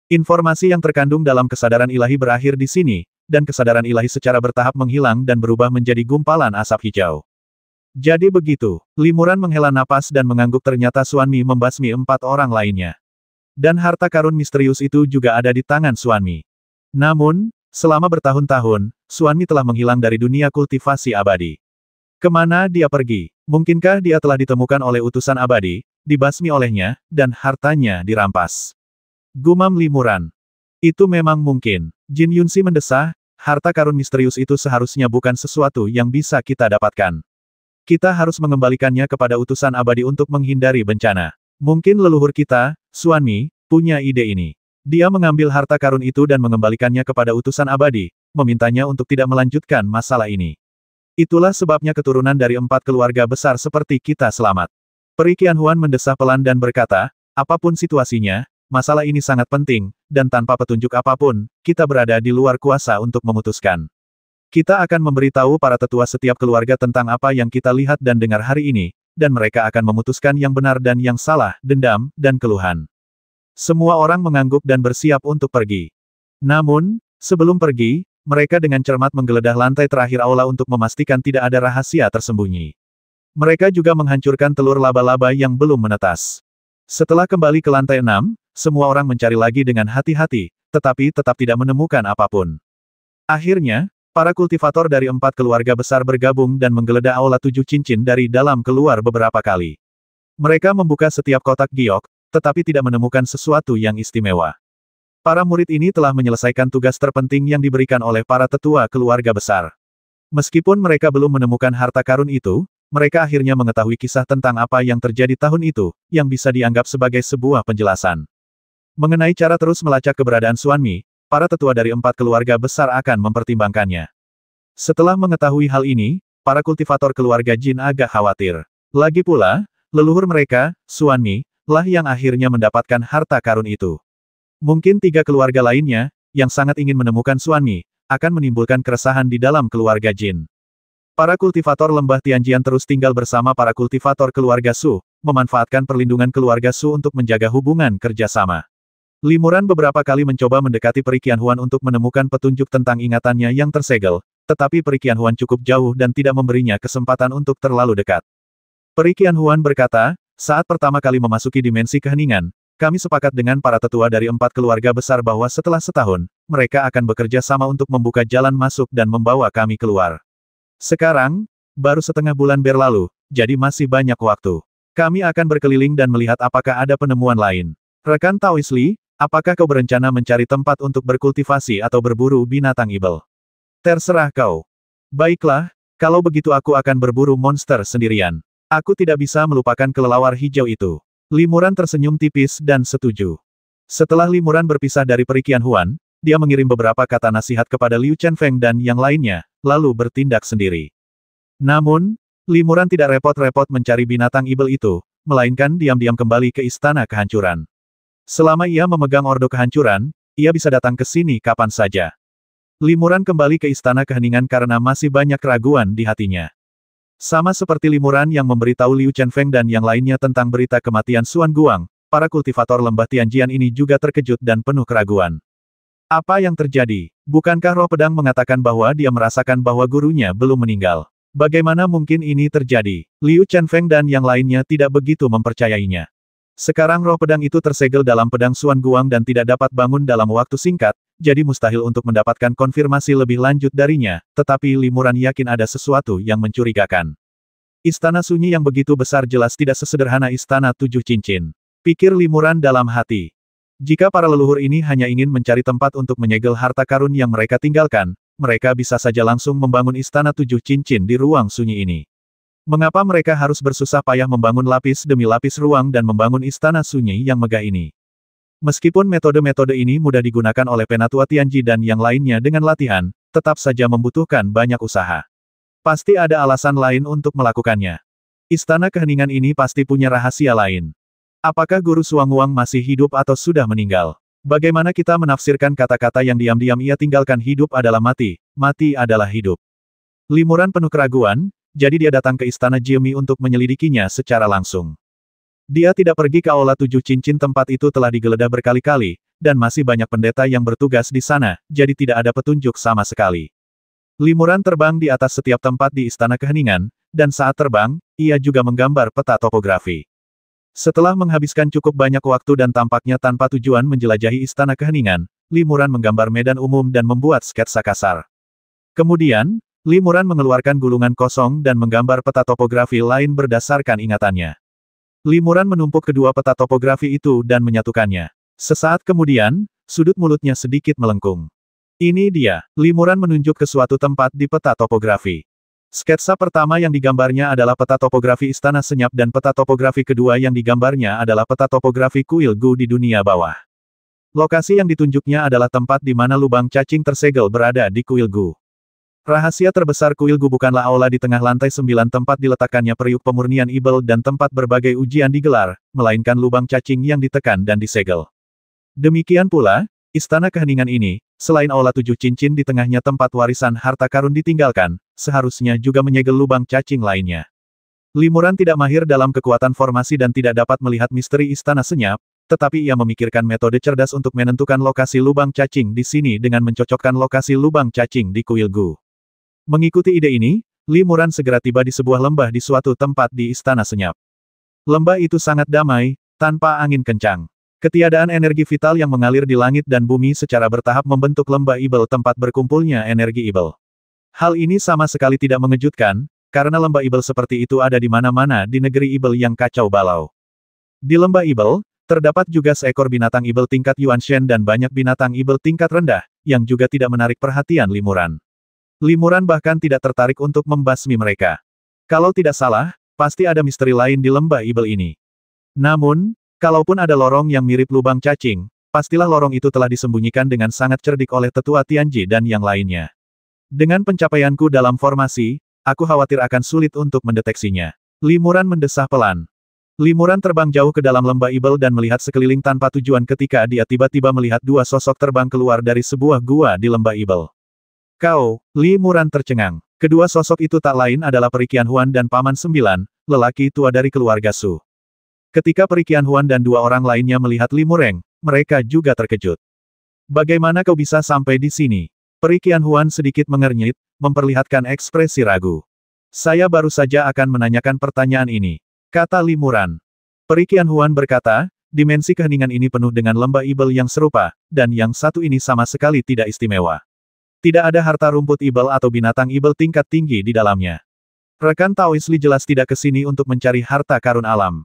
Informasi yang terkandung dalam kesadaran ilahi berakhir di sini, dan kesadaran ilahi secara bertahap menghilang dan berubah menjadi gumpalan asap hijau. Jadi begitu, Limuran menghela napas dan mengangguk ternyata Xuan Mi membasmi 4 orang lainnya. Dan harta karun misterius itu juga ada di tangan Xuan Mi. Namun, selama bertahun-tahun, Xuan Mi telah menghilang dari dunia kultivasi abadi. Kemana dia pergi? Mungkinkah dia telah ditemukan oleh utusan abadi, dibasmi olehnya, dan hartanya dirampas? Gumam Limuran. Itu memang mungkin. Jin Yunxi mendesah, harta karun misterius itu seharusnya bukan sesuatu yang bisa kita dapatkan. Kita harus mengembalikannya kepada utusan abadi untuk menghindari bencana. Mungkin leluhur kita, Xuan Mi, punya ide ini. Dia mengambil harta karun itu dan mengembalikannya kepada utusan abadi, memintanya untuk tidak melanjutkan masalah ini. Itulah sebabnya keturunan dari 4 keluarga besar seperti kita selamat. Peri Qianhuan mendesah pelan dan berkata, apapun situasinya, masalah ini sangat penting, dan tanpa petunjuk apapun, kita berada di luar kuasa untuk memutuskan. Kita akan memberitahu para tetua setiap keluarga tentang apa yang kita lihat dan dengar hari ini, dan mereka akan memutuskan yang benar dan yang salah, dendam, dan keluhan. Semua orang mengangguk dan bersiap untuk pergi. Namun, sebelum pergi, mereka dengan cermat menggeledah lantai terakhir aula untuk memastikan tidak ada rahasia tersembunyi. Mereka juga menghancurkan telur laba-laba yang belum menetas. Setelah kembali ke lantai 6, semua orang mencari lagi dengan hati-hati, tetapi tetap tidak menemukan apapun. Akhirnya, para kultivator dari 4 keluarga besar bergabung dan menggeledah aula 7 cincin dari dalam keluar beberapa kali. Mereka membuka setiap kotak giok, tetapi tidak menemukan sesuatu yang istimewa. Para murid ini telah menyelesaikan tugas terpenting yang diberikan oleh para tetua keluarga besar. Meskipun mereka belum menemukan harta karun itu, mereka akhirnya mengetahui kisah tentang apa yang terjadi tahun itu, yang bisa dianggap sebagai sebuah penjelasan. Mengenai cara terus melacak keberadaan Xuan Mi, para tetua dari 4 keluarga besar akan mempertimbangkannya. Setelah mengetahui hal ini, para kultivator keluarga Jin agak khawatir. Lagi pula, leluhur mereka, Xuan Mi, lah yang akhirnya mendapatkan harta karun itu. Mungkin 3 keluarga lainnya, yang sangat ingin menemukan Xuan Mi, akan menimbulkan keresahan di dalam keluarga Jin. Para kultivator lembah Tianjian terus tinggal bersama para kultivator keluarga Su, memanfaatkan perlindungan keluarga Su untuk menjaga hubungan kerjasama. Limuran beberapa kali mencoba mendekati Peri Qianhuan untuk menemukan petunjuk tentang ingatannya yang tersegel, tetapi Peri Qianhuan cukup jauh dan tidak memberinya kesempatan untuk terlalu dekat. Peri Qianhuan berkata, saat pertama kali memasuki dimensi keheningan, kami sepakat dengan para tetua dari 4 keluarga besar bahwa setelah setahun, mereka akan bekerja sama untuk membuka jalan masuk dan membawa kami keluar. Sekarang, baru setengah bulan berlalu, jadi masih banyak waktu. Kami akan berkeliling dan melihat apakah ada penemuan lain. Rekan Taoist Li, apakah kau berencana mencari tempat untuk berkultivasi atau berburu binatang ibel? Terserah kau. Baiklah, kalau begitu aku akan berburu monster sendirian. Aku tidak bisa melupakan kelelawar hijau itu. Limuran tersenyum tipis dan setuju. Setelah Limuran berpisah dari Peri Qianhuan, dia mengirim beberapa kata nasihat kepada Liu Chenfeng dan yang lainnya, lalu bertindak sendiri. Namun, Limuran tidak repot-repot mencari binatang ibel itu, melainkan diam-diam kembali ke Istana Kehancuran. Selama ia memegang Ordo Kehancuran, ia bisa datang ke sini kapan saja. Limuran kembali ke Istana Keheningan karena masih banyak keraguan di hatinya. Sama seperti Limuran yang memberitahu Liu Chenfeng dan yang lainnya tentang berita kematian Xuan Guang, para kultivator lembah Tianjian ini juga terkejut dan penuh keraguan. Apa yang terjadi? Bukankah roh pedang mengatakan bahwa dia merasakan bahwa gurunya belum meninggal? Bagaimana mungkin ini terjadi? Liu Chenfeng dan yang lainnya tidak begitu mempercayainya. Sekarang roh pedang itu tersegel dalam pedang Xuan Guang dan tidak dapat bangun dalam waktu singkat, jadi mustahil untuk mendapatkan konfirmasi lebih lanjut darinya, tetapi Limuran yakin ada sesuatu yang mencurigakan. Istana sunyi yang begitu besar jelas tidak sesederhana Istana 7 Cincin. Pikir Limuran dalam hati. Jika para leluhur ini hanya ingin mencari tempat untuk menyegel harta karun yang mereka tinggalkan, mereka bisa saja langsung membangun Istana 7 Cincin di ruang sunyi ini. Mengapa mereka harus bersusah payah membangun lapis demi lapis ruang dan membangun istana sunyi yang megah ini? Meskipun metode-metode ini mudah digunakan oleh Penatua Tianji dan yang lainnya dengan latihan, tetap saja membutuhkan banyak usaha. Pasti ada alasan lain untuk melakukannya. Istana keheningan ini pasti punya rahasia lain. Apakah Guru Suanguang masih hidup atau sudah meninggal? Bagaimana kita menafsirkan kata-kata yang diam-diam ia tinggalkan hidup adalah mati, mati adalah hidup? Limuran penuh keraguan, jadi dia datang ke Istana Jiemi untuk menyelidikinya secara langsung. Dia tidak pergi ke Aula 7 Cincin tempat itu telah digeledah berkali-kali, dan masih banyak pendeta yang bertugas di sana, jadi tidak ada petunjuk sama sekali. Limuran terbang di atas setiap tempat di Istana Keheningan, dan saat terbang, ia juga menggambar peta topografi. Setelah menghabiskan cukup banyak waktu dan tampaknya tanpa tujuan menjelajahi Istana Keheningan, Limuran menggambar medan umum dan membuat sketsa kasar. Kemudian, Limuran mengeluarkan gulungan kosong dan menggambar peta topografi lain berdasarkan ingatannya. Limuran menumpuk kedua peta topografi itu dan menyatukannya. Sesaat kemudian, sudut mulutnya sedikit melengkung. Ini dia. Limuran menunjuk ke suatu tempat di peta topografi. Sketsa pertama yang digambarnya adalah peta topografi Istana Senyap dan peta topografi kedua yang digambarnya adalah peta topografi kuil Gu di dunia bawah. Lokasi yang ditunjuknya adalah tempat di mana lubang cacing tersegel berada di kuil Gu. Rahasia terbesar kuil Gu bukanlah aula di tengah lantai 9 tempat diletakkannya periuk pemurnian Ibel dan tempat berbagai ujian digelar, melainkan lubang cacing yang ditekan dan disegel. Demikian pula, Istana Keheningan ini, selain aula 7 cincin di tengahnya tempat warisan harta karun ditinggalkan, seharusnya juga menyegel lubang cacing lainnya. Limuran tidak mahir dalam kekuatan formasi dan tidak dapat melihat misteri Istana Senyap, tetapi ia memikirkan metode cerdas untuk menentukan lokasi lubang cacing di sini dengan mencocokkan lokasi lubang cacing di kuil Gu. Mengikuti ide ini, Limuran segera tiba di sebuah lembah di suatu tempat di Istana Senyap. Lembah itu sangat damai, tanpa angin kencang. Ketiadaan energi vital yang mengalir di langit dan bumi secara bertahap membentuk lembah Ibel tempat berkumpulnya energi Ibel. Hal ini sama sekali tidak mengejutkan, karena lembah Ibel seperti itu ada di mana-mana di negeri Ibel yang kacau balau. Di lembah Ibel, terdapat juga seekor binatang Ibel tingkat Yuanshen dan banyak binatang Ibel tingkat rendah, yang juga tidak menarik perhatian Limuran. Limuran bahkan tidak tertarik untuk membasmi mereka. Kalau tidak salah, pasti ada misteri lain di lembah Ibel ini. Namun, kalaupun ada lorong yang mirip lubang cacing, pastilah lorong itu telah disembunyikan dengan sangat cerdik oleh tetua Tianji dan yang lainnya. Dengan pencapaianku dalam formasi, aku khawatir akan sulit untuk mendeteksinya. Limuran mendesah pelan. Limuran terbang jauh ke dalam lembah Ibel dan melihat sekeliling tanpa tujuan ketika dia tiba-tiba melihat dua sosok terbang keluar dari sebuah gua di lembah Ibel. Kau, Limuran tercengang. Kedua sosok itu tak lain adalah Peri Qianhuan dan Paman Sembilan, lelaki tua dari keluarga Su. Ketika Peri Qianhuan dan dua orang lainnya melihat Limureng, mereka juga terkejut. Bagaimana kau bisa sampai di sini? Peri Qianhuan sedikit mengernyit, memperlihatkan ekspresi ragu. Saya baru saja akan menanyakan pertanyaan ini, kata Limuran. Peri Qianhuan berkata, dimensi keheningan ini penuh dengan lembah Ibel yang serupa, dan yang satu ini sama sekali tidak istimewa. Tidak ada harta rumput Ibel atau binatang Ibel tingkat tinggi di dalamnya. Rekan Taois Li jelas tidak ke sini untuk mencari harta karun alam.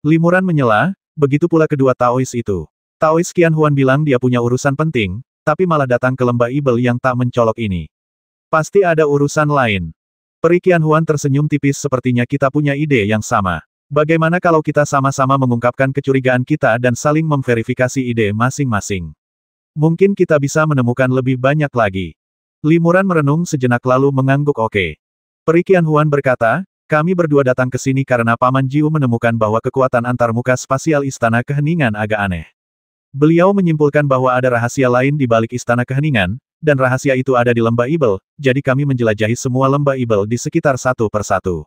Limuran menyela, begitu pula kedua Taois itu. Taois Qianhuan bilang dia punya urusan penting, tapi malah datang ke lembah Ibel yang tak mencolok ini. Pasti ada urusan lain. Peri Qianhuan tersenyum tipis sepertinya kita punya ide yang sama. Bagaimana kalau kita sama-sama mengungkapkan kecurigaan kita dan saling memverifikasi ide masing-masing? Mungkin kita bisa menemukan lebih banyak lagi. Limuran merenung sejenak lalu mengangguk oke. Peri Qianhuan berkata, kami berdua datang ke sini karena Paman Jiu menemukan bahwa kekuatan antarmuka spasial Istana Keheningan agak aneh. Beliau menyimpulkan bahwa ada rahasia lain di balik Istana Keheningan, dan rahasia itu ada di lembah Ibel, jadi kami menjelajahi semua lembah Ibel di sekitar satu persatu.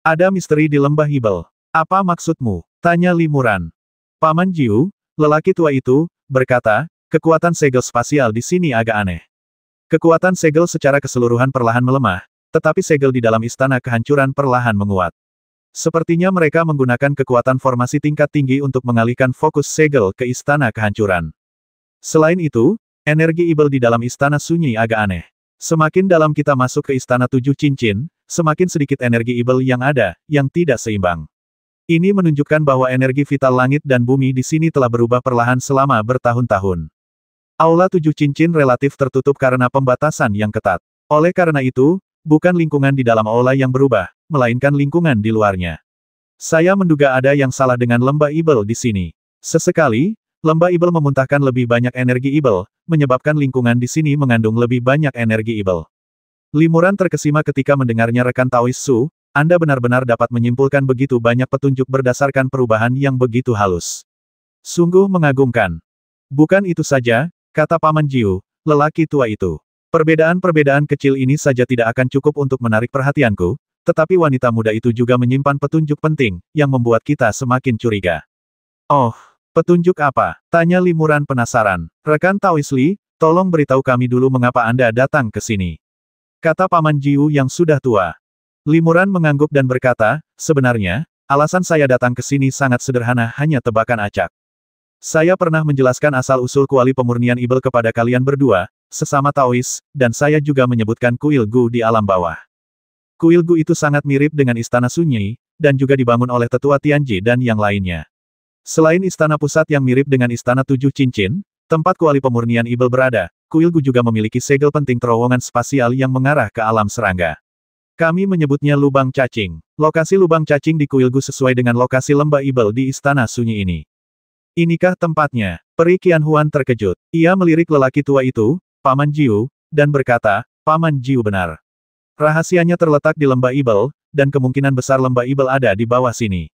Ada misteri di lembah Ibel. Apa maksudmu? Tanya Limuran. Paman Jiu, lelaki tua itu, berkata, kekuatan segel spasial di sini agak aneh. Kekuatan segel secara keseluruhan perlahan melemah, tetapi segel di dalam Istana Kehancuran perlahan menguat. Sepertinya mereka menggunakan kekuatan formasi tingkat tinggi untuk mengalihkan fokus segel ke Istana Kehancuran. Selain itu, energi Ibel di dalam Istana Sunyi agak aneh. Semakin dalam kita masuk ke Istana Tujuh Cincin, semakin sedikit energi Ibel yang ada, yang tidak seimbang. Ini menunjukkan bahwa energi vital langit dan bumi di sini telah berubah perlahan selama bertahun-tahun. Aula Tujuh Cincin relatif tertutup karena pembatasan yang ketat. Oleh karena itu, bukan lingkungan di dalam aula yang berubah, melainkan lingkungan di luarnya. Saya menduga ada yang salah dengan lembah Ibel di sini. Sesekali, lembah Ibel memuntahkan lebih banyak energi Ibel, menyebabkan lingkungan di sini mengandung lebih banyak energi Ibel. Limuran terkesima ketika mendengarnya rekan Taois Su, Anda benar-benar dapat menyimpulkan begitu banyak petunjuk berdasarkan perubahan yang begitu halus. Sungguh mengagumkan. Bukan itu saja, kata Paman Jiu, lelaki tua itu. Perbedaan-perbedaan kecil ini saja tidak akan cukup untuk menarik perhatianku, tetapi wanita muda itu juga menyimpan petunjuk penting, yang membuat kita semakin curiga. Oh, petunjuk apa? Tanya Limuran penasaran. Rekan Taois Li, tolong beritahu kami dulu mengapa Anda datang ke sini. Kata Paman Jiu yang sudah tua. Limuran mengangguk dan berkata, sebenarnya, alasan saya datang ke sini sangat sederhana hanya tebakan acak. Saya pernah menjelaskan asal-usul kuali pemurnian Ibel kepada kalian berdua, sesama Taois, dan saya juga menyebutkan kuil Gu di alam bawah. Kuil Gu itu sangat mirip dengan Istana Sunyi, dan juga dibangun oleh tetua Tianji dan yang lainnya. Selain istana pusat yang mirip dengan Istana Tujuh Cincin, tempat kuali pemurnian Ibel berada, kuil Gu juga memiliki segel penting terowongan spasial yang mengarah ke alam serangga. Kami menyebutnya lubang cacing. Lokasi lubang cacing di kuil Gu sesuai dengan lokasi lembah Ibel di Istana Sunyi ini. Inikah tempatnya? Peri Qianhuan terkejut. Ia melirik lelaki tua itu, Paman Jiu, dan berkata, Paman Jiu benar. Rahasianya terletak di lembah Ibel, dan kemungkinan besar lembah Ibel ada di bawah sini.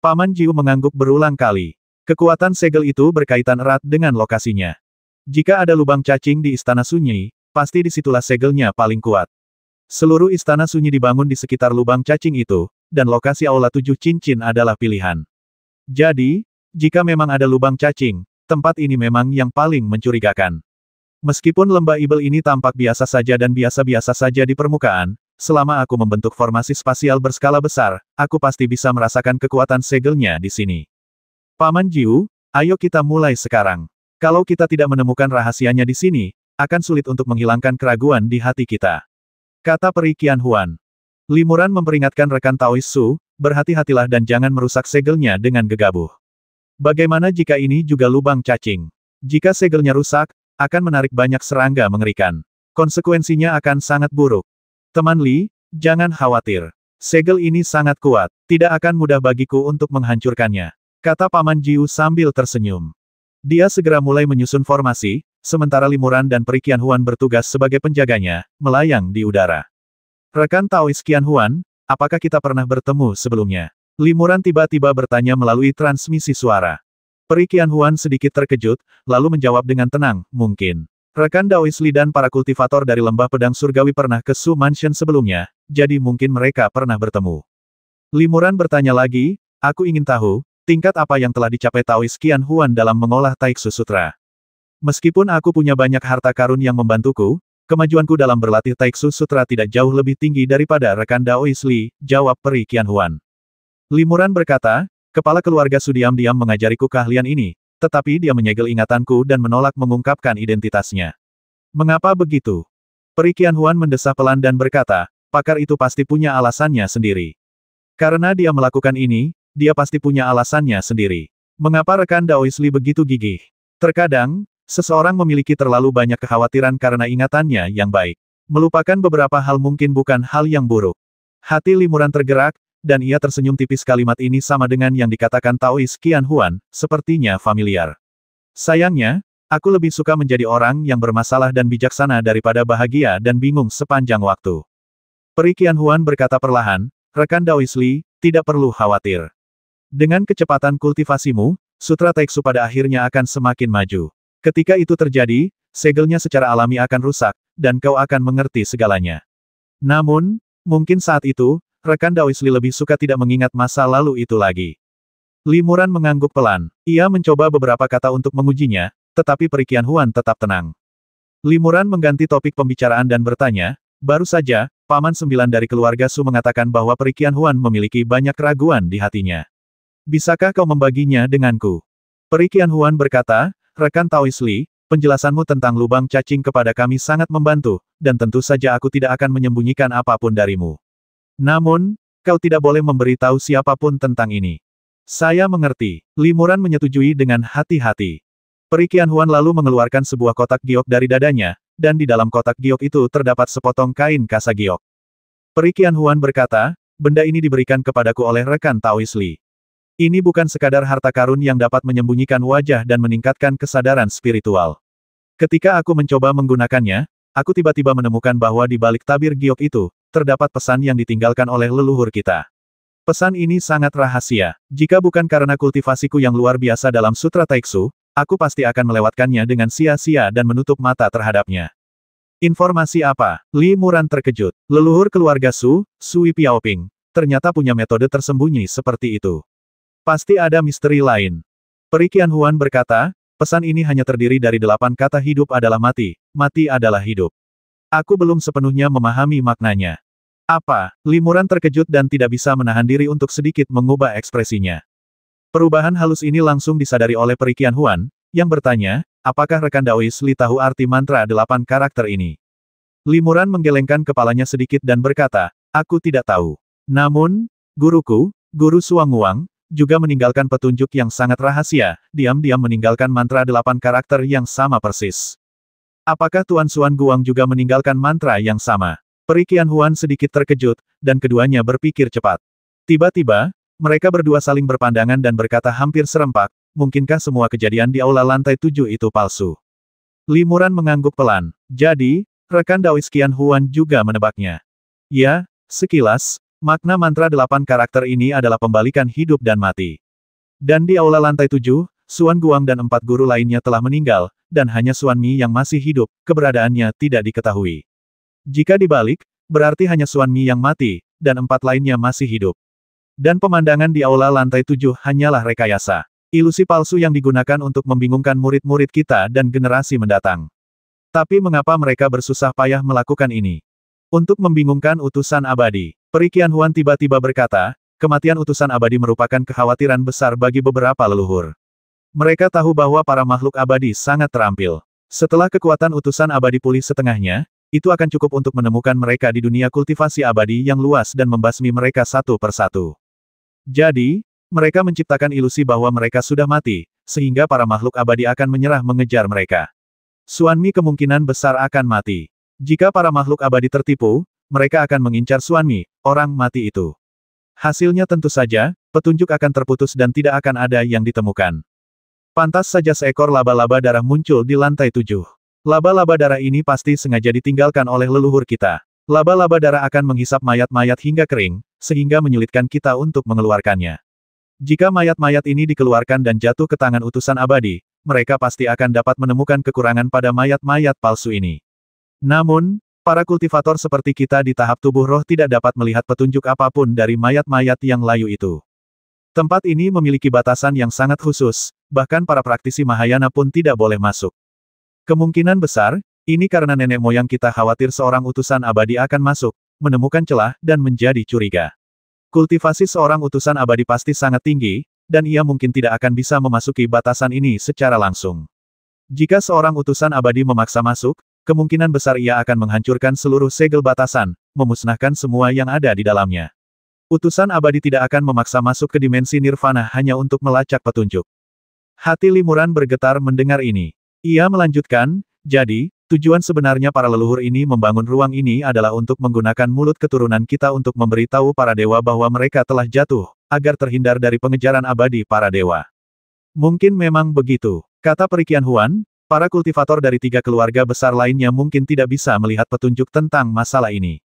Paman Jiu mengangguk berulang kali. Kekuatan segel itu berkaitan erat dengan lokasinya. Jika ada lubang cacing di Istana Sunyi, pasti disitulah segelnya paling kuat. Seluruh Istana Sunyi dibangun di sekitar lubang cacing itu, dan lokasi Aula 7 Cincin adalah pilihan. Jadi, jika memang ada lubang cacing, tempat ini memang yang paling mencurigakan. Meskipun lembah Ibel ini tampak biasa saja dan biasa-biasa saja di permukaan, selama aku membentuk formasi spasial berskala besar, aku pasti bisa merasakan kekuatan segelnya di sini. Paman Jiu, ayo kita mulai sekarang. Kalau kita tidak menemukan rahasianya di sini, akan sulit untuk menghilangkan keraguan di hati kita. Kata Peri Qianhuan. Limuran memperingatkan rekan Taois Su, berhati-hatilah dan jangan merusak segelnya dengan gegabah. Bagaimana jika ini juga lubang cacing? Jika segelnya rusak, akan menarik banyak serangga mengerikan. Konsekuensinya akan sangat buruk. Teman Li, jangan khawatir. Segel ini sangat kuat, tidak akan mudah bagiku untuk menghancurkannya. Kata Paman Jiu sambil tersenyum. Dia segera mulai menyusun formasi, sementara Limuran dan Peri Qianhuan bertugas sebagai penjaganya, melayang di udara. Rekan Taois Qianhuan, apakah kita pernah bertemu sebelumnya? Limuran tiba-tiba bertanya melalui transmisi suara. Peri Qianhuan sedikit terkejut, lalu menjawab dengan tenang, mungkin. Rekan Daois Li dan para kultivator dari Lembah Pedang Surgawi pernah ke Su Mansion sebelumnya, jadi mungkin mereka pernah bertemu. Limuran bertanya lagi, aku ingin tahu, tingkat apa yang telah dicapai Taois Qianhuan dalam mengolah Taiksu Sutra. Meskipun aku punya banyak harta karun yang membantuku, kemajuanku dalam berlatih Taiksu Sutra tidak jauh lebih tinggi daripada rekan Daois Li, jawab Peri Qianhuan. Limuran berkata, kepala keluarga Su diam-diam mengajariku keahlian ini, tetapi dia menyegel ingatanku dan menolak mengungkapkan identitasnya. Mengapa begitu? Peri Qianhuan mendesah pelan dan berkata, pakar itu pasti punya alasannya sendiri. Karena dia melakukan ini, dia pasti punya alasannya sendiri. Mengapa rekan Daois Li begitu gigih? Terkadang, seseorang memiliki terlalu banyak kekhawatiran karena ingatannya yang baik. Melupakan beberapa hal mungkin bukan hal yang buruk. Hati Limuran tergerak, dan ia tersenyum tipis. Kalimat ini sama dengan yang dikatakan Taois Qianhuan, sepertinya familiar. Sayangnya, aku lebih suka menjadi orang yang bermasalah dan bijaksana daripada bahagia dan bingung sepanjang waktu. Peri Qianhuan berkata perlahan, rekan Daois Li, tidak perlu khawatir. Dengan kecepatan kultivasimu, Sutra Taiksu pada akhirnya akan semakin maju. Ketika itu terjadi, segelnya secara alami akan rusak, dan kau akan mengerti segalanya. Namun, mungkin saat itu, rekan Daois Li lebih suka tidak mengingat masa lalu itu lagi. Limuran mengangguk pelan. Ia mencoba beberapa kata untuk mengujinya, tetapi Peri Qianhuan tetap tenang. Limuran mengganti topik pembicaraan dan bertanya, baru saja, Paman 9 dari keluarga Su mengatakan bahwa Peri Qianhuan memiliki banyak keraguan di hatinya. Bisakah kau membaginya denganku? Peri Qianhuan berkata, rekan Taois Li, penjelasanmu tentang lubang cacing kepada kami sangat membantu, dan tentu saja aku tidak akan menyembunyikan apapun darimu. Namun, kau tidak boleh memberitahu siapapun tentang ini. Saya mengerti. Limuran menyetujui dengan hati-hati. Peri Qianhuan lalu mengeluarkan sebuah kotak giok dari dadanya, dan di dalam kotak giok itu terdapat sepotong kain kasa giok. Peri Qianhuan berkata, benda ini diberikan kepadaku oleh rekan Taois Li. Ini bukan sekadar harta karun yang dapat menyembunyikan wajah dan meningkatkan kesadaran spiritual. Ketika aku mencoba menggunakannya, aku tiba-tiba menemukan bahwa di balik tabir giok itu, terdapat pesan yang ditinggalkan oleh leluhur kita. Pesan ini sangat rahasia. Jika bukan karena kultivasiku yang luar biasa dalam Sutra Taiksu, aku pasti akan melewatkannya dengan sia-sia dan menutup mata terhadapnya. Informasi apa? Limuran terkejut. Leluhur keluarga Su, Sui Piaoping, ternyata punya metode tersembunyi seperti itu. Pasti ada misteri lain. Peri Qianhuan berkata, pesan ini hanya terdiri dari 8 kata hidup adalah mati, mati adalah hidup. Aku belum sepenuhnya memahami maknanya. Apa? Limuran terkejut dan tidak bisa menahan diri untuk sedikit mengubah ekspresinya. Perubahan halus ini langsung disadari oleh Peri Qianhuan, yang bertanya, apakah rekan Daois Li tahu arti mantra 8 karakter ini? Limuran menggelengkan kepalanya sedikit dan berkata, aku tidak tahu. Namun, guruku, Guru Suanguang, juga meninggalkan petunjuk yang sangat rahasia, diam-diam meninggalkan mantra 8 karakter yang sama persis. Apakah Tuan Suan Guang juga meninggalkan mantra yang sama? Peri Qianhuan sedikit terkejut, dan keduanya berpikir cepat. Tiba-tiba, mereka berdua saling berpandangan dan berkata hampir serempak, mungkinkah semua kejadian di aula lantai 7 itu palsu? Li Muran mengangguk pelan. Jadi, rekan Daois Qianhuan juga menebaknya. Ya, sekilas, makna mantra 8 karakter ini adalah pembalikan hidup dan mati. Dan di aula lantai 7, Xuan Guang dan 4 guru lainnya telah meninggal, dan hanya Xuan Mi yang masih hidup, keberadaannya tidak diketahui. Jika dibalik, berarti hanya Xuan Mi yang mati, dan 4 lainnya masih hidup. Dan pemandangan di aula lantai 7 hanyalah rekayasa. Ilusi palsu yang digunakan untuk membingungkan murid-murid kita dan generasi mendatang. Tapi mengapa mereka bersusah payah melakukan ini? Untuk membingungkan utusan abadi. Peri Qianhuan tiba-tiba berkata, kematian utusan abadi merupakan kekhawatiran besar bagi beberapa leluhur. Mereka tahu bahwa para makhluk abadi sangat terampil. Setelah kekuatan utusan abadi pulih setengahnya, itu akan cukup untuk menemukan mereka di dunia kultivasi abadi yang luas dan membasmi mereka satu persatu. Jadi, mereka menciptakan ilusi bahwa mereka sudah mati, sehingga para makhluk abadi akan menyerah mengejar mereka. Xuan Mi kemungkinan besar akan mati. Jika para makhluk abadi tertipu, mereka akan mengincar Xuan Mi, orang mati itu. Hasilnya tentu saja, petunjuk akan terputus dan tidak akan ada yang ditemukan. Pantas saja seekor laba-laba darah muncul di lantai 7. Laba-laba darah ini pasti sengaja ditinggalkan oleh leluhur kita. Laba-laba darah akan menghisap mayat-mayat hingga kering, sehingga menyulitkan kita untuk mengeluarkannya. Jika mayat-mayat ini dikeluarkan dan jatuh ke tangan utusan abadi, mereka pasti akan dapat menemukan kekurangan pada mayat-mayat palsu ini. Namun, para kultivator seperti kita di tahap tubuh roh tidak dapat melihat petunjuk apapun dari mayat-mayat yang layu itu. Tempat ini memiliki batasan yang sangat khusus, bahkan para praktisi Mahayana pun tidak boleh masuk. Kemungkinan besar, ini karena nenek moyang kita khawatir seorang utusan abadi akan masuk, menemukan celah, dan menjadi curiga. Kultivasi seorang utusan abadi pasti sangat tinggi, dan ia mungkin tidak akan bisa memasuki batasan ini secara langsung. Jika seorang utusan abadi memaksa masuk, kemungkinan besar ia akan menghancurkan seluruh segel batasan, memusnahkan semua yang ada di dalamnya. Utusan abadi tidak akan memaksa masuk ke dimensi nirvana hanya untuk melacak petunjuk. Hati Li Muran bergetar mendengar ini. Ia melanjutkan, jadi, tujuan sebenarnya para leluhur ini membangun ruang ini adalah untuk menggunakan mulut keturunan kita untuk memberitahu para dewa bahwa mereka telah jatuh, agar terhindar dari pengejaran abadi para dewa. Mungkin memang begitu, kata Peri Qianhuan, para kultivator dari 3 keluarga besar lainnya mungkin tidak bisa melihat petunjuk tentang masalah ini.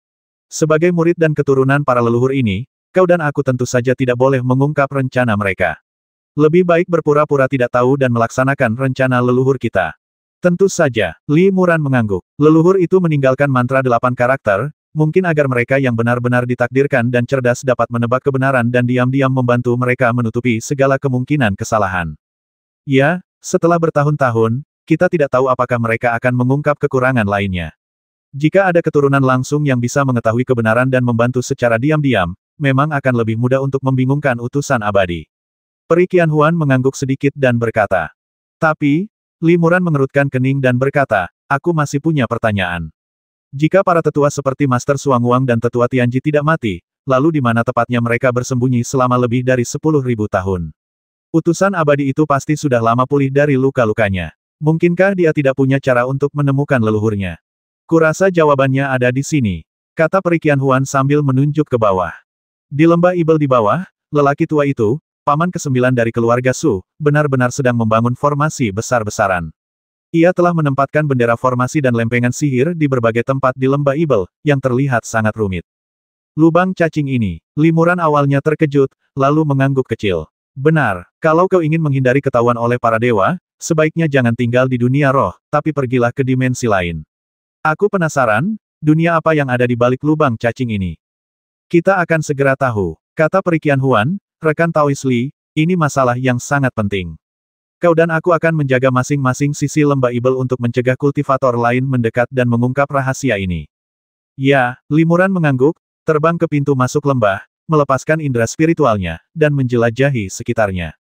Sebagai murid dan keturunan para leluhur ini, kau dan aku tentu saja tidak boleh mengungkap rencana mereka. Lebih baik berpura-pura tidak tahu dan melaksanakan rencana leluhur kita. Tentu saja, Li Muran mengangguk. Leluhur itu meninggalkan mantra 8 karakter, mungkin agar mereka yang benar-benar ditakdirkan dan cerdas dapat menebak kebenaran dan diam-diam membantu mereka menutupi segala kemungkinan kesalahan. Ya, setelah bertahun-tahun, kita tidak tahu apakah mereka akan mengungkap kekurangan lainnya. Jika ada keturunan langsung yang bisa mengetahui kebenaran dan membantu secara diam-diam, memang akan lebih mudah untuk membingungkan utusan abadi. Peri Qianhuan mengangguk sedikit dan berkata. Tapi, Li Muran mengerutkan kening dan berkata, aku masih punya pertanyaan. Jika para tetua seperti Master Xuanguang dan Tetua Tianji tidak mati, lalu di mana tepatnya mereka bersembunyi selama lebih dari 10.000 tahun? Utusan abadi itu pasti sudah lama pulih dari luka-lukanya. Mungkinkah dia tidak punya cara untuk menemukan leluhurnya? Kurasa jawabannya ada di sini, kata Peri Qianhuan sambil menunjuk ke bawah. Di lembah Ibel di bawah, lelaki tua itu, paman ke-9 dari keluarga Su, benar-benar sedang membangun formasi besar-besaran. Ia telah menempatkan bendera formasi dan lempengan sihir di berbagai tempat di lembah Ibel, yang terlihat sangat rumit. Lubang cacing ini, Li Muran awalnya terkejut, lalu mengangguk kecil. Benar, kalau kau ingin menghindari ketahuan oleh para dewa, sebaiknya jangan tinggal di dunia roh, tapi pergilah ke dimensi lain. Aku penasaran, dunia apa yang ada di balik lubang cacing ini? Kita akan segera tahu, kata Peri Qianhuan. Rekan Taois Li, ini masalah yang sangat penting. Kau dan aku akan menjaga masing-masing sisi lembah Ibel untuk mencegah kultivator lain mendekat dan mengungkap rahasia ini. Ya, Li Muran mengangguk, terbang ke pintu masuk lembah, melepaskan indera spiritualnya, dan menjelajahi sekitarnya.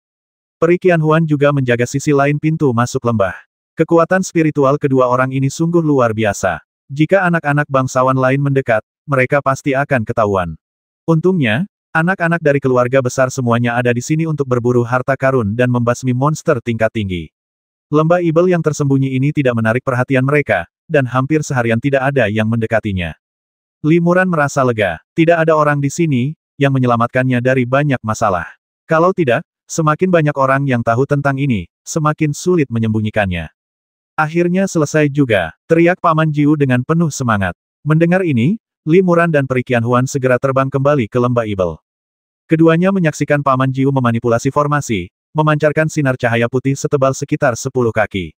Peri Qianhuan juga menjaga sisi lain pintu masuk lembah. Kekuatan spiritual kedua orang ini sungguh luar biasa. Jika anak-anak bangsawan lain mendekat, mereka pasti akan ketahuan. Untungnya, anak-anak dari keluarga besar semuanya ada di sini untuk berburu harta karun dan membasmi monster tingkat tinggi. Lembah Ibel yang tersembunyi ini tidak menarik perhatian mereka, dan hampir seharian tidak ada yang mendekatinya. Limuran merasa lega. Tidak ada orang di sini yang menyelamatkannya dari banyak masalah. Kalau tidak, semakin banyak orang yang tahu tentang ini, semakin sulit menyembunyikannya. Akhirnya selesai juga, teriak Paman Jiu dengan penuh semangat. Mendengar ini, Limuran dan Peri Qianhuan segera terbang kembali ke lembah Ibel. Keduanya menyaksikan Paman Jiu memanipulasi formasi, memancarkan sinar cahaya putih setebal sekitar 10 kaki.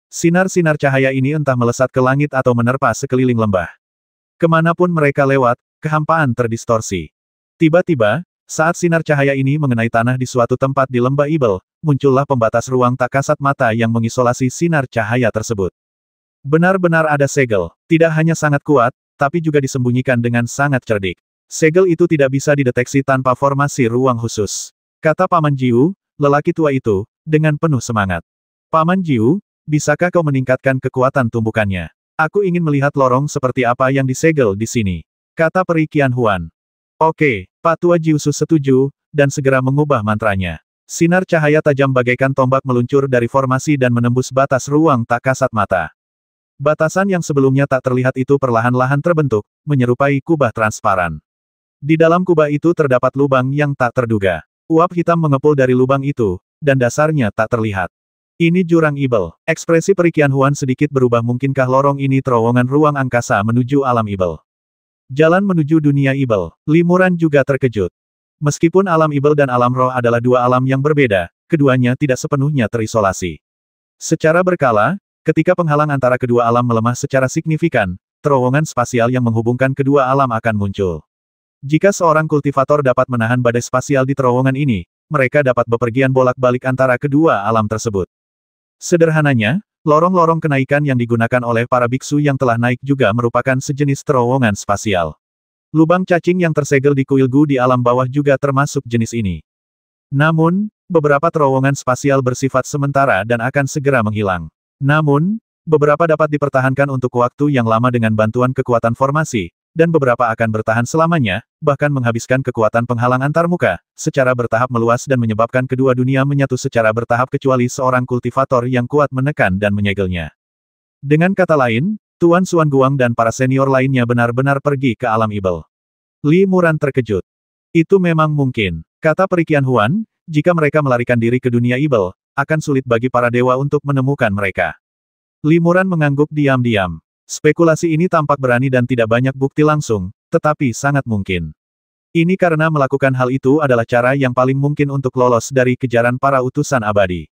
Sinar-sinar cahaya ini entah melesat ke langit atau menerpa sekeliling lembah. Kemanapun mereka lewat, kehampaan terdistorsi. Tiba-tiba, saat sinar cahaya ini mengenai tanah di suatu tempat di lembah Ibel, muncullah pembatas ruang tak kasat mata yang mengisolasi sinar cahaya tersebut. Benar-benar ada segel, tidak hanya sangat kuat, tapi juga disembunyikan dengan sangat cerdik. Segel itu tidak bisa dideteksi tanpa formasi ruang khusus. Kata Paman Jiu, lelaki tua itu, dengan penuh semangat. Paman Jiu, bisakah kau meningkatkan kekuatan tumbukannya? Aku ingin melihat lorong seperti apa yang disegel di sini. Kata Peri Qianhuan. Oke, Pak Tua Jiusu setuju, dan segera mengubah mantranya. Sinar cahaya tajam bagaikan tombak meluncur dari formasi dan menembus batas ruang tak kasat mata. Batasan yang sebelumnya tak terlihat itu perlahan-lahan terbentuk, menyerupai kubah transparan. Di dalam kubah itu terdapat lubang yang tak terduga. Uap hitam mengepul dari lubang itu, dan dasarnya tak terlihat. Ini jurang Ibel. Ekspresi Peri Qianhuan sedikit berubah. Mungkinkah lorong ini terowongan ruang angkasa menuju alam Ibel? Jalan menuju dunia Ibel. Limuran juga terkejut. Meskipun alam Ibel dan alam roh adalah dua alam yang berbeda, keduanya tidak sepenuhnya terisolasi. Secara berkala, ketika penghalang antara kedua alam melemah secara signifikan, terowongan spasial yang menghubungkan kedua alam akan muncul. Jika seorang kultivator dapat menahan badai spasial di terowongan ini, mereka dapat bepergian bolak-balik antara kedua alam tersebut. Sederhananya, lorong-lorong kenaikan yang digunakan oleh para biksu yang telah naik juga merupakan sejenis terowongan spasial. Lubang cacing yang tersegel di kuil Gu di alam bawah juga termasuk jenis ini. Namun, beberapa terowongan spasial bersifat sementara dan akan segera menghilang. Namun, beberapa dapat dipertahankan untuk waktu yang lama dengan bantuan kekuatan formasi, dan beberapa akan bertahan selamanya, bahkan menghabiskan kekuatan penghalang antarmuka, secara bertahap meluas dan menyebabkan kedua dunia menyatu secara bertahap kecuali seorang kultivator yang kuat menekan dan menyegelnya. Dengan kata lain, Tuan Xuan Guang dan para senior lainnya benar-benar pergi ke alam Ibel. Limuran terkejut. Itu memang mungkin, kata Peri Qianhuan, jika mereka melarikan diri ke dunia Ibel, akan sulit bagi para dewa untuk menemukan mereka. Limuran mengangguk diam-diam. Spekulasi ini tampak berani dan tidak banyak bukti langsung, tetapi sangat mungkin. Ini karena melakukan hal itu adalah cara yang paling mungkin untuk lolos dari kejaran para utusan abadi.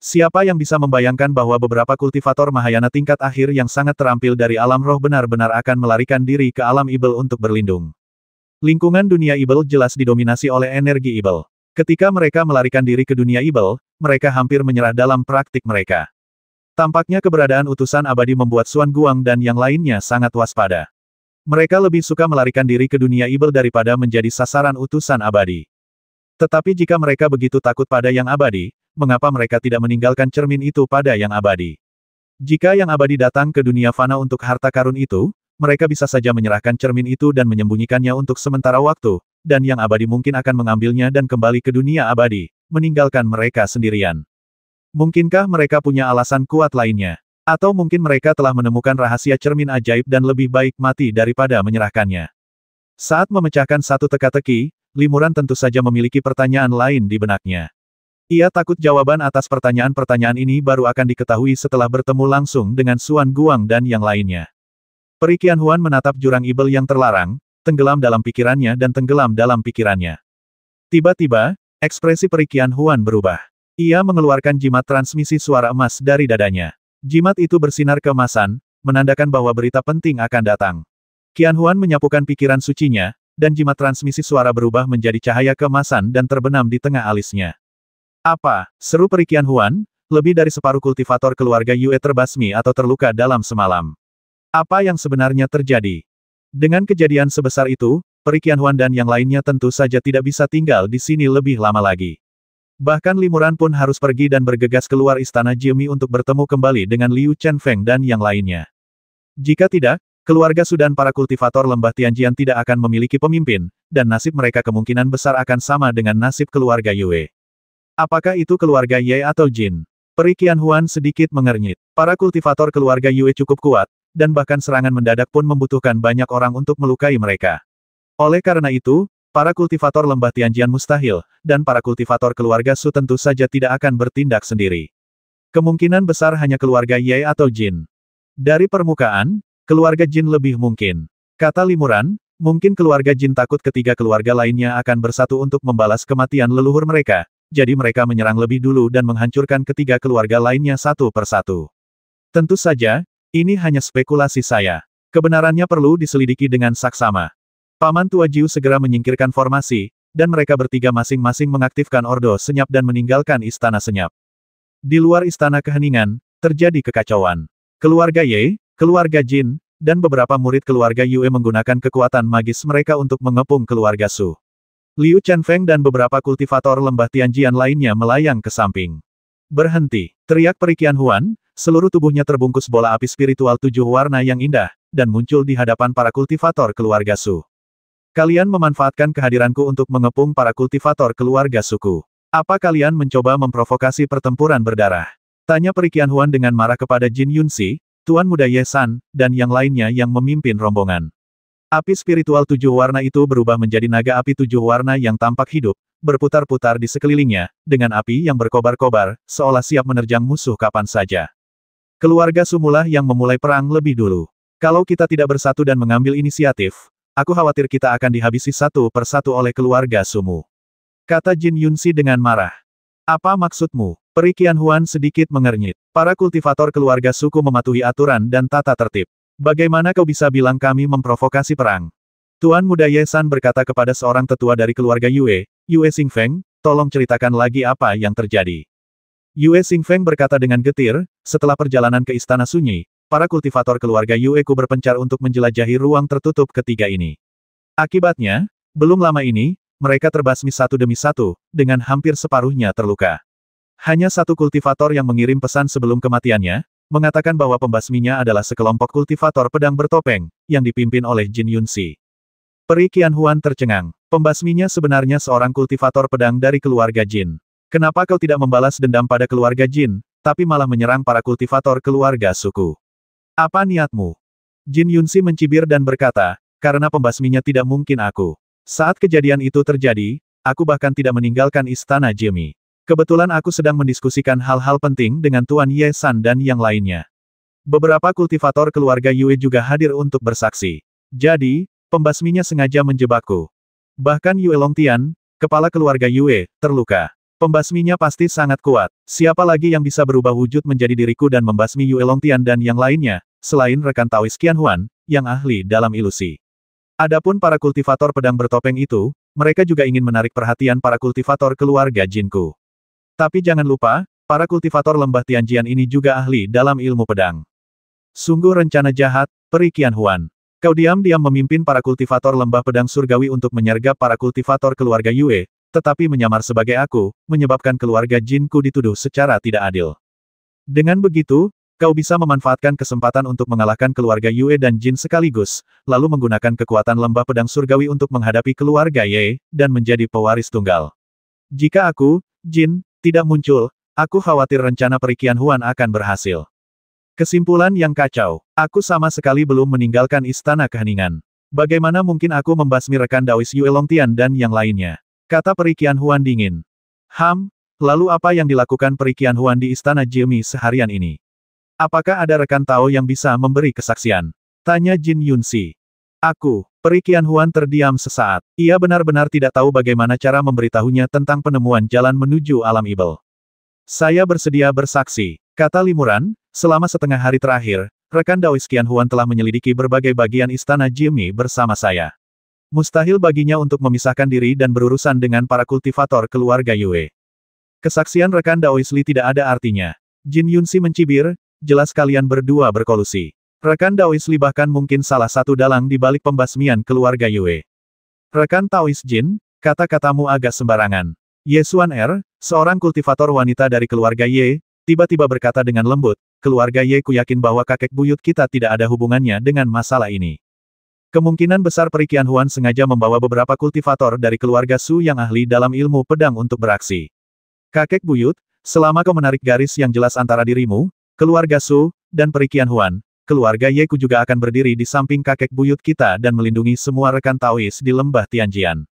Siapa yang bisa membayangkan bahwa beberapa kultivator Mahayana tingkat akhir yang sangat terampil dari alam roh benar-benar akan melarikan diri ke alam Ibel untuk berlindung. Lingkungan dunia Ibel jelas didominasi oleh energi Ibel. Ketika mereka melarikan diri ke dunia Ibel, mereka hampir menyerah dalam praktik mereka. Tampaknya keberadaan utusan abadi membuat Xuan Guang dan yang lainnya sangat waspada. Mereka lebih suka melarikan diri ke dunia Ibel daripada menjadi sasaran utusan abadi. Tetapi jika mereka begitu takut pada yang abadi, mengapa mereka tidak meninggalkan cermin itu pada yang abadi? Jika yang abadi datang ke dunia fana untuk harta karun itu, mereka bisa saja menyerahkan cermin itu dan menyembunyikannya untuk sementara waktu, dan yang abadi mungkin akan mengambilnya dan kembali ke dunia abadi, meninggalkan mereka sendirian. Mungkinkah mereka punya alasan kuat lainnya? Atau mungkin mereka telah menemukan rahasia cermin ajaib dan lebih baik mati daripada menyerahkannya. Saat memecahkan satu teka-teki, Limuran tentu saja memiliki pertanyaan lain di benaknya. Ia takut jawaban atas pertanyaan-pertanyaan ini baru akan diketahui setelah bertemu langsung dengan Xuan Guang dan yang lainnya. Peri Qianhuan menatap jurang Ibel yang terlarang, tenggelam dalam pikirannya dan tenggelam dalam pikirannya. Tiba-tiba, ekspresi Peri Qianhuan berubah. Ia mengeluarkan jimat transmisi suara emas dari dadanya. Jimat itu bersinar keemasan, menandakan bahwa berita penting akan datang. Qianhuan menyapukan pikiran sucinya, dan jimat transmisi suara berubah menjadi cahaya keemasan dan terbenam di tengah alisnya. Apa? Seru Peri Qianhuan, lebih dari separuh kultivator keluarga Yue terbasmi atau terluka dalam semalam. Apa yang sebenarnya terjadi? Dengan kejadian sebesar itu, Peri Qianhuan dan yang lainnya tentu saja tidak bisa tinggal di sini lebih lama lagi. Bahkan Limuran pun harus pergi dan bergegas keluar istana Jiemi untuk bertemu kembali dengan Liu Chenfeng dan yang lainnya. Jika tidak, keluarga Su dan para kultivator lembah Tianjian tidak akan memiliki pemimpin, dan nasib mereka kemungkinan besar akan sama dengan nasib keluarga Yue. Apakah itu keluarga Ye atau Jin? Peri Qianhuan sedikit mengernyit. Para kultivator keluarga Yue cukup kuat, dan bahkan serangan mendadak pun membutuhkan banyak orang untuk melukai mereka. Oleh karena itu, para kultivator lembah Tianjian mustahil, dan para kultivator keluarga Su tentu saja tidak akan bertindak sendiri. Kemungkinan besar hanya keluarga Ye atau Jin. Dari permukaan, keluarga Jin lebih mungkin. Kata Limuran, mungkin keluarga Jin takut ketiga keluarga lainnya akan bersatu untuk membalas kematian leluhur mereka, jadi mereka menyerang lebih dulu dan menghancurkan ketiga keluarga lainnya satu persatu. Tentu saja, ini hanya spekulasi saya. Kebenarannya perlu diselidiki dengan saksama. Paman tua Jiu segera menyingkirkan formasi, dan mereka bertiga masing-masing mengaktifkan Ordo Senyap dan meninggalkan Istana Senyap. Di luar Istana Keheningan, terjadi kekacauan. Keluarga Ye, keluarga Jin, dan beberapa murid keluarga Yue menggunakan kekuatan magis mereka untuk mengepung keluarga Su. Liu Chenfeng dan beberapa kultivator lembah Tianjian lainnya melayang ke samping. Berhenti, teriak Perikian Huan, seluruh tubuhnya terbungkus bola api spiritual 7 warna yang indah, dan muncul di hadapan para kultivator keluarga Su. Kalian memanfaatkan kehadiranku untuk mengepung para kultivator keluarga suku. Apa kalian mencoba memprovokasi pertempuran berdarah? Tanya Perikian Huan dengan marah kepada Jin Yunxi, Tuan Muda Ye San, dan yang lainnya yang memimpin rombongan. Api spiritual 7 warna itu berubah menjadi naga api 7 warna yang tampak hidup, berputar-putar di sekelilingnya, dengan api yang berkobar-kobar, seolah siap menerjang musuh kapan saja. Keluarga Sumulah yang memulai perang lebih dulu. Kalau kita tidak bersatu dan mengambil inisiatif, aku khawatir kita akan dihabisi satu persatu oleh keluarga Sumu. Kata Jin Yunxi dengan marah. Apa maksudmu? Perikian Huan sedikit mengernyit. Para kultivator keluarga suku mematuhi aturan dan tata tertib. Bagaimana kau bisa bilang kami memprovokasi perang? Tuan Muda Ye San berkata kepada seorang tetua dari keluarga Yue, Yue Xingfeng, tolong ceritakan lagi apa yang terjadi. Yue Xingfeng berkata dengan getir, setelah perjalanan ke Istana Sunyi, para kultivator keluarga Yue ku berpencar untuk menjelajahi ruang tertutup ketiga ini. Akibatnya, belum lama ini, mereka terbasmi satu demi satu, dengan hampir separuhnya terluka. Hanya satu kultivator yang mengirim pesan sebelum kematiannya, mengatakan bahwa pembasminya adalah sekelompok kultivator pedang bertopeng, yang dipimpin oleh Jin Yunxi. Perikian Huan tercengang. Pembasminya sebenarnya seorang kultivator pedang dari keluarga Jin. Kenapa kau tidak membalas dendam pada keluarga Jin, tapi malah menyerang para kultivator keluarga suku? Apa niatmu? Jin Yunxi mencibir dan berkata, karena pembasminya tidak mungkin aku. Saat kejadian itu terjadi, aku bahkan tidak meninggalkan Istana Jimmy. Kebetulan aku sedang mendiskusikan hal-hal penting dengan Tuan Ye San dan yang lainnya. Beberapa kultivator keluarga Yue juga hadir untuk bersaksi. Jadi, pembasminya sengaja menjebakku. Bahkan Yue Longtian, kepala keluarga Yue, terluka. Pembasminya pasti sangat kuat. Siapa lagi yang bisa berubah wujud menjadi diriku dan membasmi Yue Longtian dan yang lainnya, selain rekan Taois Qian Huan, yang ahli dalam ilusi. Adapun para kultivator pedang bertopeng itu, mereka juga ingin menarik perhatian para kultivator keluarga Jinku. Tapi jangan lupa, para kultivator lembah Tianjian ini juga ahli dalam ilmu pedang. Sungguh rencana jahat, Perikian Huan. Kau diam-diam memimpin para kultivator lembah pedang surgawi untuk menyergap para kultivator keluarga Yue, tetapi menyamar sebagai aku, menyebabkan keluarga Jinku dituduh secara tidak adil. Dengan begitu, kau bisa memanfaatkan kesempatan untuk mengalahkan keluarga Yue dan Jin sekaligus, lalu menggunakan kekuatan lembah pedang surgawi untuk menghadapi keluarga Ye, dan menjadi pewaris tunggal. Jika aku, Jin, tidak muncul, aku khawatir rencana Perikian Huan akan berhasil. Kesimpulan yang kacau. Aku sama sekali belum meninggalkan Istana Keheningan. Bagaimana mungkin aku membasmi rekan Daois Yue Longtian dan yang lainnya? Kata Perikian Huan dingin. Lalu apa yang dilakukan Perikian Huan di Istana Jimmy seharian ini? Apakah ada rekan Tao yang bisa memberi kesaksian? Tanya Jin Yunxi. Aku, Perikian Huan terdiam sesaat. Ia benar-benar tidak tahu bagaimana cara memberitahunya tentang penemuan jalan menuju alam ibel. Saya bersedia bersaksi, kata Limuran, selama setengah hari terakhir, rekan Daois Qian Huan telah menyelidiki berbagai bagian Istana Jimmy bersama saya. Mustahil baginya untuk memisahkan diri dan berurusan dengan para kultivator keluarga Yue. Kesaksian rekan Daois Li tidak ada artinya. Jin Yunxi mencibir, jelas kalian berdua berkolusi. Rekan Daois Li bahkan mungkin salah satu dalang di balik pembasmian keluarga Yue. Rekan Taois Jin, kata-katamu agak sembarangan. Ye Xuan seorang kultivator wanita dari keluarga Ye, tiba-tiba berkata dengan lembut, keluarga Ye ku yakin bahwa kakek buyut kita tidak ada hubungannya dengan masalah ini. Kemungkinan besar Perikian Huan sengaja membawa beberapa kultivator dari keluarga Su yang ahli dalam ilmu pedang untuk beraksi. Kakek buyut, selama kau menarik garis yang jelas antara dirimu, keluarga Su, dan Perikian Huan, keluarga Ye Ku juga akan berdiri di samping kakek buyut kita dan melindungi semua rekan Taois di lembah Tianjian.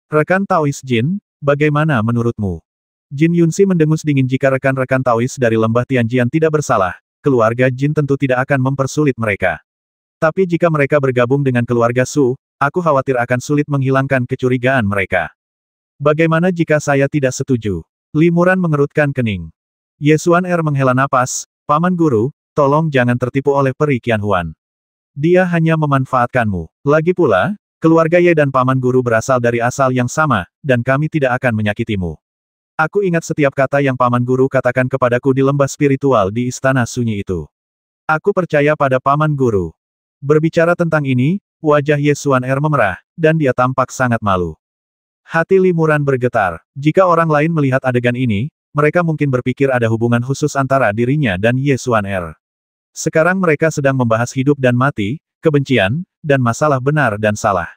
Rekan Taois Jin, bagaimana menurutmu? Jin Yunxi mendengus dingin jika rekan-rekan Taois dari lembah Tianjian tidak bersalah, keluarga Jin tentu tidak akan mempersulit mereka. Tapi jika mereka bergabung dengan keluarga Su, aku khawatir akan sulit menghilangkan kecurigaan mereka. Bagaimana jika saya tidak setuju? Li Muran mengerutkan kening. Ye Xuan'er menghela napas, Paman Guru, tolong jangan tertipu oleh Peri Qianhuan. Dia hanya memanfaatkanmu. Lagi pula, keluarga Ye dan Paman Guru berasal dari asal yang sama, dan kami tidak akan menyakitimu. Aku ingat setiap kata yang Paman Guru katakan kepadaku di lembah spiritual di Istana Sunyi itu. Aku percaya pada Paman Guru. Berbicara tentang ini, wajah Ye Xuan'er memerah, dan dia tampak sangat malu. Hati Li Muran bergetar. Jika orang lain melihat adegan ini, mereka mungkin berpikir ada hubungan khusus antara dirinya dan Ye Xuan'er. Sekarang mereka sedang membahas hidup dan mati, kebencian, dan masalah benar dan salah.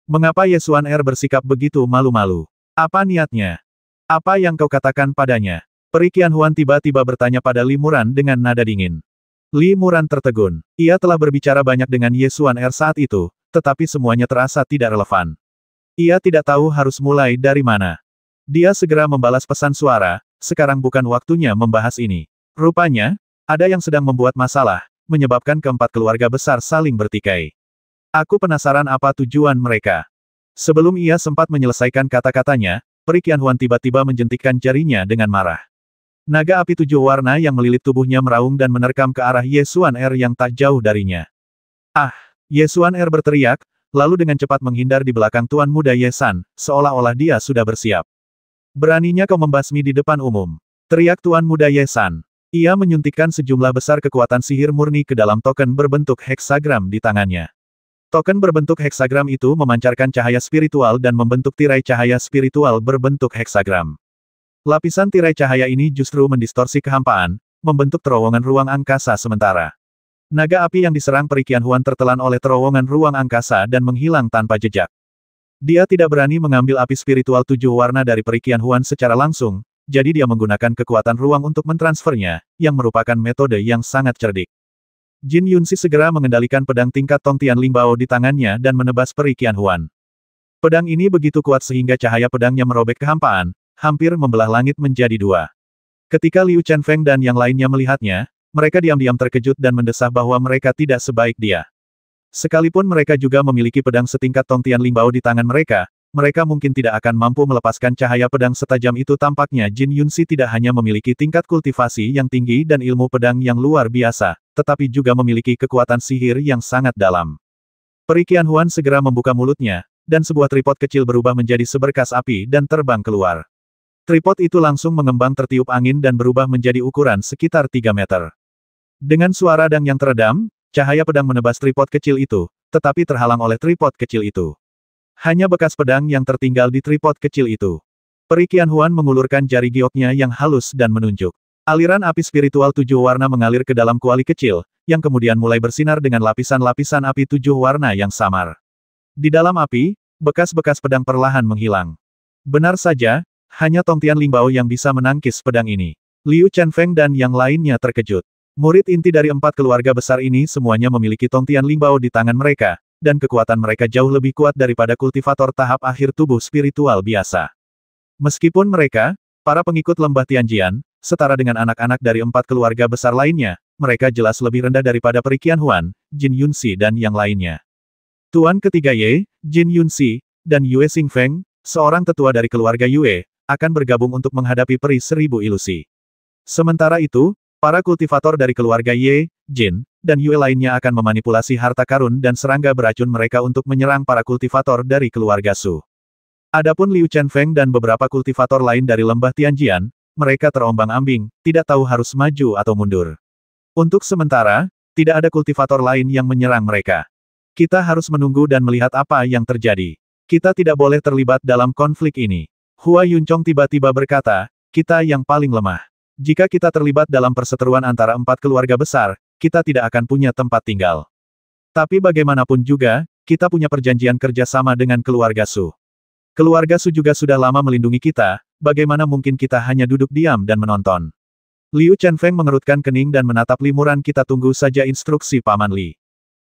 Mengapa Ye Xuan'er bersikap begitu malu-malu? Apa niatnya? Apa yang kau katakan padanya? Peri Qianhuan tiba-tiba bertanya pada Li Muran dengan nada dingin. Li Muran tertegun. Ia telah berbicara banyak dengan Ye Xuan'er saat itu, tetapi semuanya terasa tidak relevan. Ia tidak tahu harus mulai dari mana. Dia segera membalas pesan suara, sekarang bukan waktunya membahas ini. Rupanya, ada yang sedang membuat masalah, menyebabkan keempat keluarga besar saling bertikai. Aku penasaran apa tujuan mereka. Sebelum ia sempat menyelesaikan kata-katanya, Peri Qianhuan tiba-tiba menjentikkan jarinya dengan marah. Naga api 7 warna yang melilit tubuhnya meraung dan menerkam ke arah Ye Xuan'er yang tak jauh darinya. Ah! Ye Xuan'er berteriak, lalu dengan cepat menghindar di belakang Tuan Muda Ye San, seolah-olah dia sudah bersiap. Beraninya kau membasmi di depan umum. Teriak Tuan Muda Ye San. Ia menyuntikkan sejumlah besar kekuatan sihir murni ke dalam token berbentuk heksagram di tangannya. Token berbentuk heksagram itu memancarkan cahaya spiritual dan membentuk tirai cahaya spiritual berbentuk heksagram. Lapisan tirai cahaya ini justru mendistorsi kehampaan, membentuk terowongan ruang angkasa sementara. Naga api yang diserang Peri Qianhuan tertelan oleh terowongan ruang angkasa dan menghilang tanpa jejak. Dia tidak berani mengambil api spiritual 7 warna dari Peri Qianhuan secara langsung, jadi dia menggunakan kekuatan ruang untuk mentransfernya, yang merupakan metode yang sangat cerdik. Jin Yunxi segera mengendalikan pedang tingkat Tongtian Lingbao di tangannya dan menebas Peri Qianhuan. Pedang ini begitu kuat sehingga cahaya pedangnya merobek kehampaan, hampir membelah langit menjadi dua. Ketika Liu Chenfeng dan yang lainnya melihatnya, mereka diam-diam terkejut dan mendesah bahwa mereka tidak sebaik dia. Sekalipun mereka juga memiliki pedang setingkat Tongtian Lingbao di tangan mereka, mereka mungkin tidak akan mampu melepaskan cahaya pedang setajam itu. Tampaknya Jin Yunxi tidak hanya memiliki tingkat kultivasi yang tinggi dan ilmu pedang yang luar biasa, tetapi juga memiliki kekuatan sihir yang sangat dalam. Peri Qianhuan segera membuka mulutnya, dan sebuah tripod kecil berubah menjadi seberkas api dan terbang keluar. Tripod itu langsung mengembang tertiup angin dan berubah menjadi ukuran sekitar 3 meter. Dengan suara dang yang teredam, cahaya pedang menebas tripod kecil itu, tetapi terhalang oleh tripod kecil itu. Hanya bekas pedang yang tertinggal di tripod kecil itu. Peri Qianhuan mengulurkan jari gioknya yang halus dan menunjuk. Aliran api spiritual 7 warna mengalir ke dalam kuali kecil, yang kemudian mulai bersinar dengan lapisan-lapisan api 7 warna yang samar. Di dalam api, bekas-bekas pedang perlahan menghilang. Benar saja, hanya Tongtian Lingbao yang bisa menangkis pedang ini. Liu Chenfeng dan yang lainnya terkejut. Murid inti dari 4 keluarga besar ini semuanya memiliki Tongtian Lingbao di tangan mereka, dan kekuatan mereka jauh lebih kuat daripada kultivator tahap akhir tubuh spiritual biasa. Meskipun mereka, para pengikut lembah Tianjian, setara dengan anak-anak dari 4 keluarga besar lainnya, mereka jelas lebih rendah daripada Peri Qianhuan, Jin Yunxi dan yang lainnya. Tuan ketiga Ye, Jin Yunxi, dan Yue Xingfeng, seorang tetua dari keluarga Yue, akan bergabung untuk menghadapi Peri 1000 ilusi. Sementara itu, para kultivator dari keluarga Ye, Jin, dan Yue lainnya akan memanipulasi harta karun dan serangga beracun mereka untuk menyerang para kultivator dari keluarga Su. Adapun Liu Chenfeng dan beberapa kultivator lain dari lembah Tianjian, mereka terombang-ambing, tidak tahu harus maju atau mundur. Untuk sementara, tidak ada kultivator lain yang menyerang mereka. Kita harus menunggu dan melihat apa yang terjadi. Kita tidak boleh terlibat dalam konflik ini. Hua Yunchong tiba-tiba berkata, kita yang paling lemah. Jika kita terlibat dalam perseteruan antara 4 keluarga besar, kita tidak akan punya tempat tinggal. Tapi bagaimanapun juga, kita punya perjanjian kerjasama dengan keluarga Su. Keluarga Su juga sudah lama melindungi kita, bagaimana mungkin kita hanya duduk diam dan menonton? Liu Chenfeng mengerutkan kening dan menatap Limuran. Kita tunggu saja instruksi Paman Li.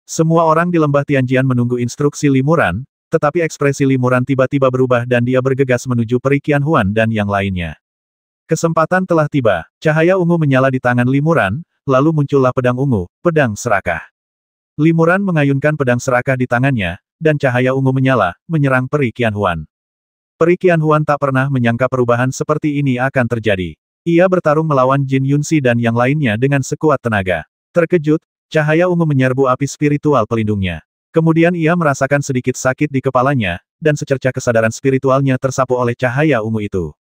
Semua orang di lembah Tianjian menunggu instruksi Limuran, tetapi ekspresi Limuran tiba-tiba berubah dan dia bergegas menuju Peri Qianhuan dan yang lainnya. Kesempatan telah tiba. Cahaya ungu menyala di tangan Limuran, lalu muncullah pedang ungu, pedang serakah. Limuran mengayunkan pedang serakah di tangannya, dan cahaya ungu menyala, menyerang Peri Qianhuan. Peri Qianhuan tak pernah menyangka perubahan seperti ini akan terjadi. Ia bertarung melawan Jin Yunxi dan yang lainnya dengan sekuat tenaga. Terkejut, cahaya ungu menyerbu api spiritual pelindungnya. Kemudian ia merasakan sedikit sakit di kepalanya, dan secercah kesadaran spiritualnya tersapu oleh cahaya ungu itu.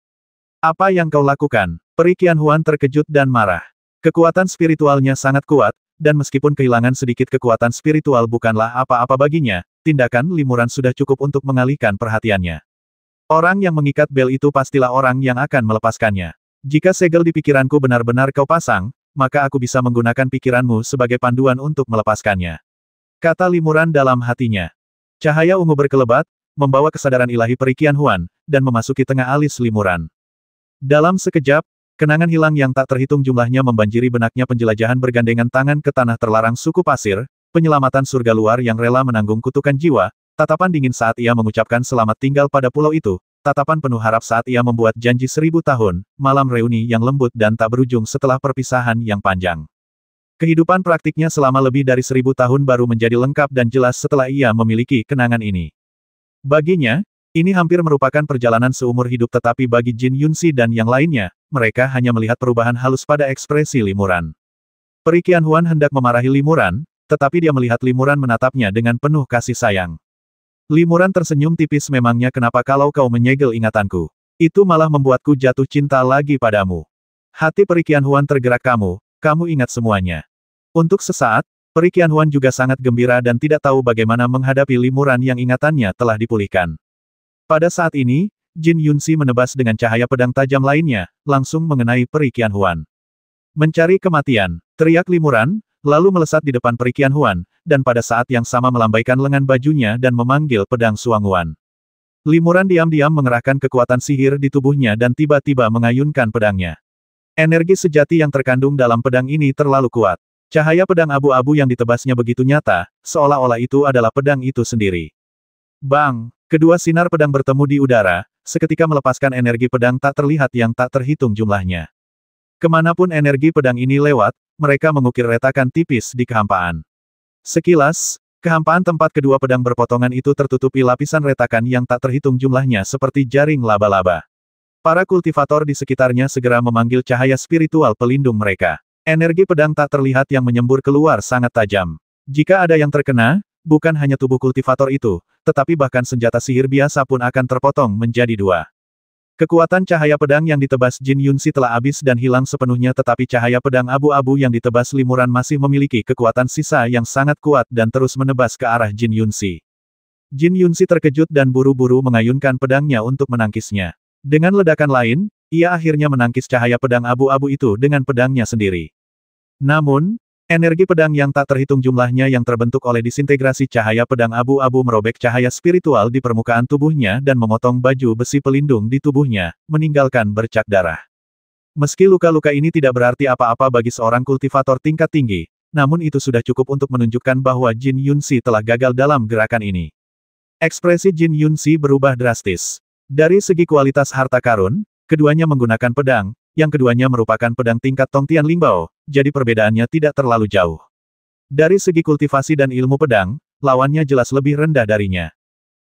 Apa yang kau lakukan? Peri Qianhuan terkejut dan marah. Kekuatan spiritualnya sangat kuat, dan meskipun kehilangan sedikit kekuatan spiritual bukanlah apa-apa baginya, tindakan Limuran sudah cukup untuk mengalihkan perhatiannya. Orang yang mengikat bel itu pastilah orang yang akan melepaskannya. Jika segel di pikiranku benar-benar kau pasang, maka aku bisa menggunakan pikiranmu sebagai panduan untuk melepaskannya. Kata Limuran dalam hatinya. Cahaya ungu berkelebat, membawa kesadaran ilahi Peri Qianhuan, dan memasuki tengah alis Limuran. Dalam sekejap, kenangan hilang yang tak terhitung jumlahnya membanjiri benaknya. Penjelajahan bergandengan tangan ke tanah terlarang suku pasir, penyelamatan surga luar yang rela menanggung kutukan jiwa, tatapan dingin saat ia mengucapkan selamat tinggal pada pulau itu, tatapan penuh harap saat ia membuat janji 1000 tahun, malam reuni yang lembut dan tak berujung setelah perpisahan yang panjang. Kehidupan praktiknya selama lebih dari 1000 tahun baru menjadi lengkap dan jelas setelah ia memiliki kenangan ini. Baginya, ini hampir merupakan perjalanan seumur hidup, tetapi bagi Jin Yunxi dan yang lainnya, mereka hanya melihat perubahan halus pada ekspresi Limuran. Peri Qianhuan hendak memarahi Limuran, tetapi dia melihat Limuran menatapnya dengan penuh kasih sayang. Limuran tersenyum tipis. Memangnya kenapa kalau kau menyegel ingatanku? Itu malah membuatku jatuh cinta lagi padamu. Hati Peri Qianhuan tergerak. Kamu ingat semuanya. Untuk sesaat, Peri Qianhuan juga sangat gembira dan tidak tahu bagaimana menghadapi Limuran yang ingatannya telah dipulihkan. Pada saat ini, Jin Yunxi menebas dengan cahaya pedang tajam lainnya, langsung mengenai Peri Qianhuan. Mencari kematian, teriak Limuran, lalu melesat di depan Peri Qianhuan, dan pada saat yang sama melambaikan lengan bajunya dan memanggil pedang Suanguan. Limuran diam-diam mengerahkan kekuatan sihir di tubuhnya dan tiba-tiba mengayunkan pedangnya. Energi sejati yang terkandung dalam pedang ini terlalu kuat. Cahaya pedang abu-abu yang ditebasnya begitu nyata, seolah-olah itu adalah pedang itu sendiri. Bang! Kedua sinar pedang bertemu di udara, seketika melepaskan energi pedang tak terlihat yang tak terhitung jumlahnya. Kemanapun energi pedang ini lewat, mereka mengukir retakan tipis di kehampaan. Sekilas, kehampaan tempat kedua pedang berpotongan itu tertutupi lapisan retakan yang tak terhitung jumlahnya seperti jaring laba-laba. Para kultivator di sekitarnya segera memanggil cahaya spiritual pelindung mereka. Energi pedang tak terlihat yang menyembur keluar sangat tajam. Jika ada yang terkena, bukan hanya tubuh kultivator itu, tetapi bahkan senjata sihir biasa pun akan terpotong menjadi dua. Kekuatan cahaya pedang yang ditebas Jin Yunxi telah habis dan hilang sepenuhnya, tetapi cahaya pedang abu-abu yang ditebas Limuran masih memiliki kekuatan sisa yang sangat kuat dan terus menebas ke arah Jin Yunxi. Jin Yunxi terkejut dan buru-buru mengayunkan pedangnya untuk menangkisnya. Dengan ledakan lain, ia akhirnya menangkis cahaya pedang abu-abu itu dengan pedangnya sendiri. Namun, energi pedang yang tak terhitung jumlahnya yang terbentuk oleh disintegrasi cahaya pedang abu-abu merobek cahaya spiritual di permukaan tubuhnya dan memotong baju besi pelindung di tubuhnya, meninggalkan bercak darah. Meski luka-luka ini tidak berarti apa-apa bagi seorang kultivator tingkat tinggi, namun itu sudah cukup untuk menunjukkan bahwa Jin Yunxi telah gagal dalam gerakan ini. Ekspresi Jin Yunxi berubah drastis. Dari segi kualitas harta karun, keduanya menggunakan pedang, yang keduanya merupakan pedang tingkat Tongtian Lingbao, jadi perbedaannya tidak terlalu jauh. Dari segi kultivasi dan ilmu pedang, lawannya jelas lebih rendah darinya.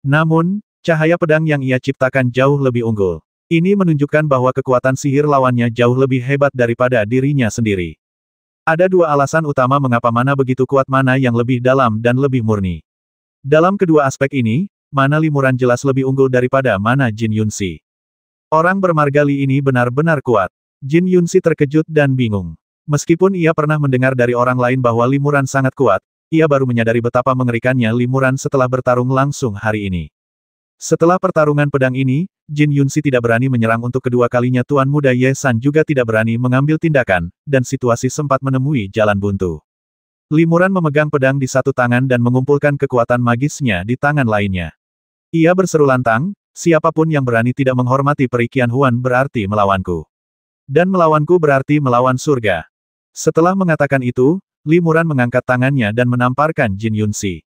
Namun, cahaya pedang yang ia ciptakan jauh lebih unggul. Ini menunjukkan bahwa kekuatan sihir lawannya jauh lebih hebat daripada dirinya sendiri. Ada dua alasan utama mengapa mana begitu kuat, mana yang lebih dalam dan lebih murni. Dalam kedua aspek ini, mana Limuran jelas lebih unggul daripada mana Jin Yunxi. Orang bermarga Li ini benar-benar kuat. Jin Yunxi terkejut dan bingung. Meskipun ia pernah mendengar dari orang lain bahwa Limuran sangat kuat, ia baru menyadari betapa mengerikannya Limuran setelah bertarung langsung hari ini. Setelah pertarungan pedang ini, Jin Yunxi tidak berani menyerang untuk kedua kalinya. Tuan Muda Ye San juga tidak berani mengambil tindakan, dan situasi sempat menemui jalan buntu. Limuran memegang pedang di satu tangan dan mengumpulkan kekuatan magisnya di tangan lainnya. Ia berseru lantang, siapapun yang berani tidak menghormati Peri Qianhuan berarti melawanku. Dan melawanku berarti melawan surga. Setelah mengatakan itu, Li Muran mengangkat tangannya dan menamparkan Jin Yunxi.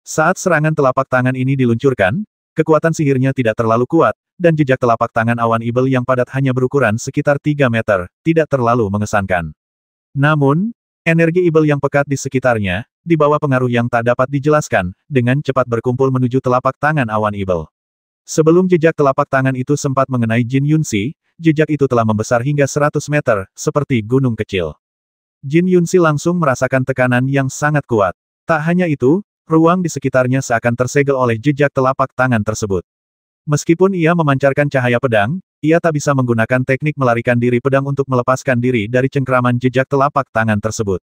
Saat serangan telapak tangan ini diluncurkan, kekuatan sihirnya tidak terlalu kuat, dan jejak telapak tangan awan ibel yang padat hanya berukuran sekitar 3 meter, tidak terlalu mengesankan. Namun, energi ibel yang pekat di sekitarnya, di bawah pengaruh yang tak dapat dijelaskan, dengan cepat berkumpul menuju telapak tangan awan ibel. Sebelum jejak telapak tangan itu sempat mengenai Jin Yunxi, jejak itu telah membesar hingga 100 meter, seperti gunung kecil. Jin Yunxi langsung merasakan tekanan yang sangat kuat. Tak hanya itu, ruang di sekitarnya seakan tersegel oleh jejak telapak tangan tersebut. Meskipun ia memancarkan cahaya pedang, ia tak bisa menggunakan teknik melarikan diri pedang untuk melepaskan diri dari cengkraman jejak telapak tangan tersebut.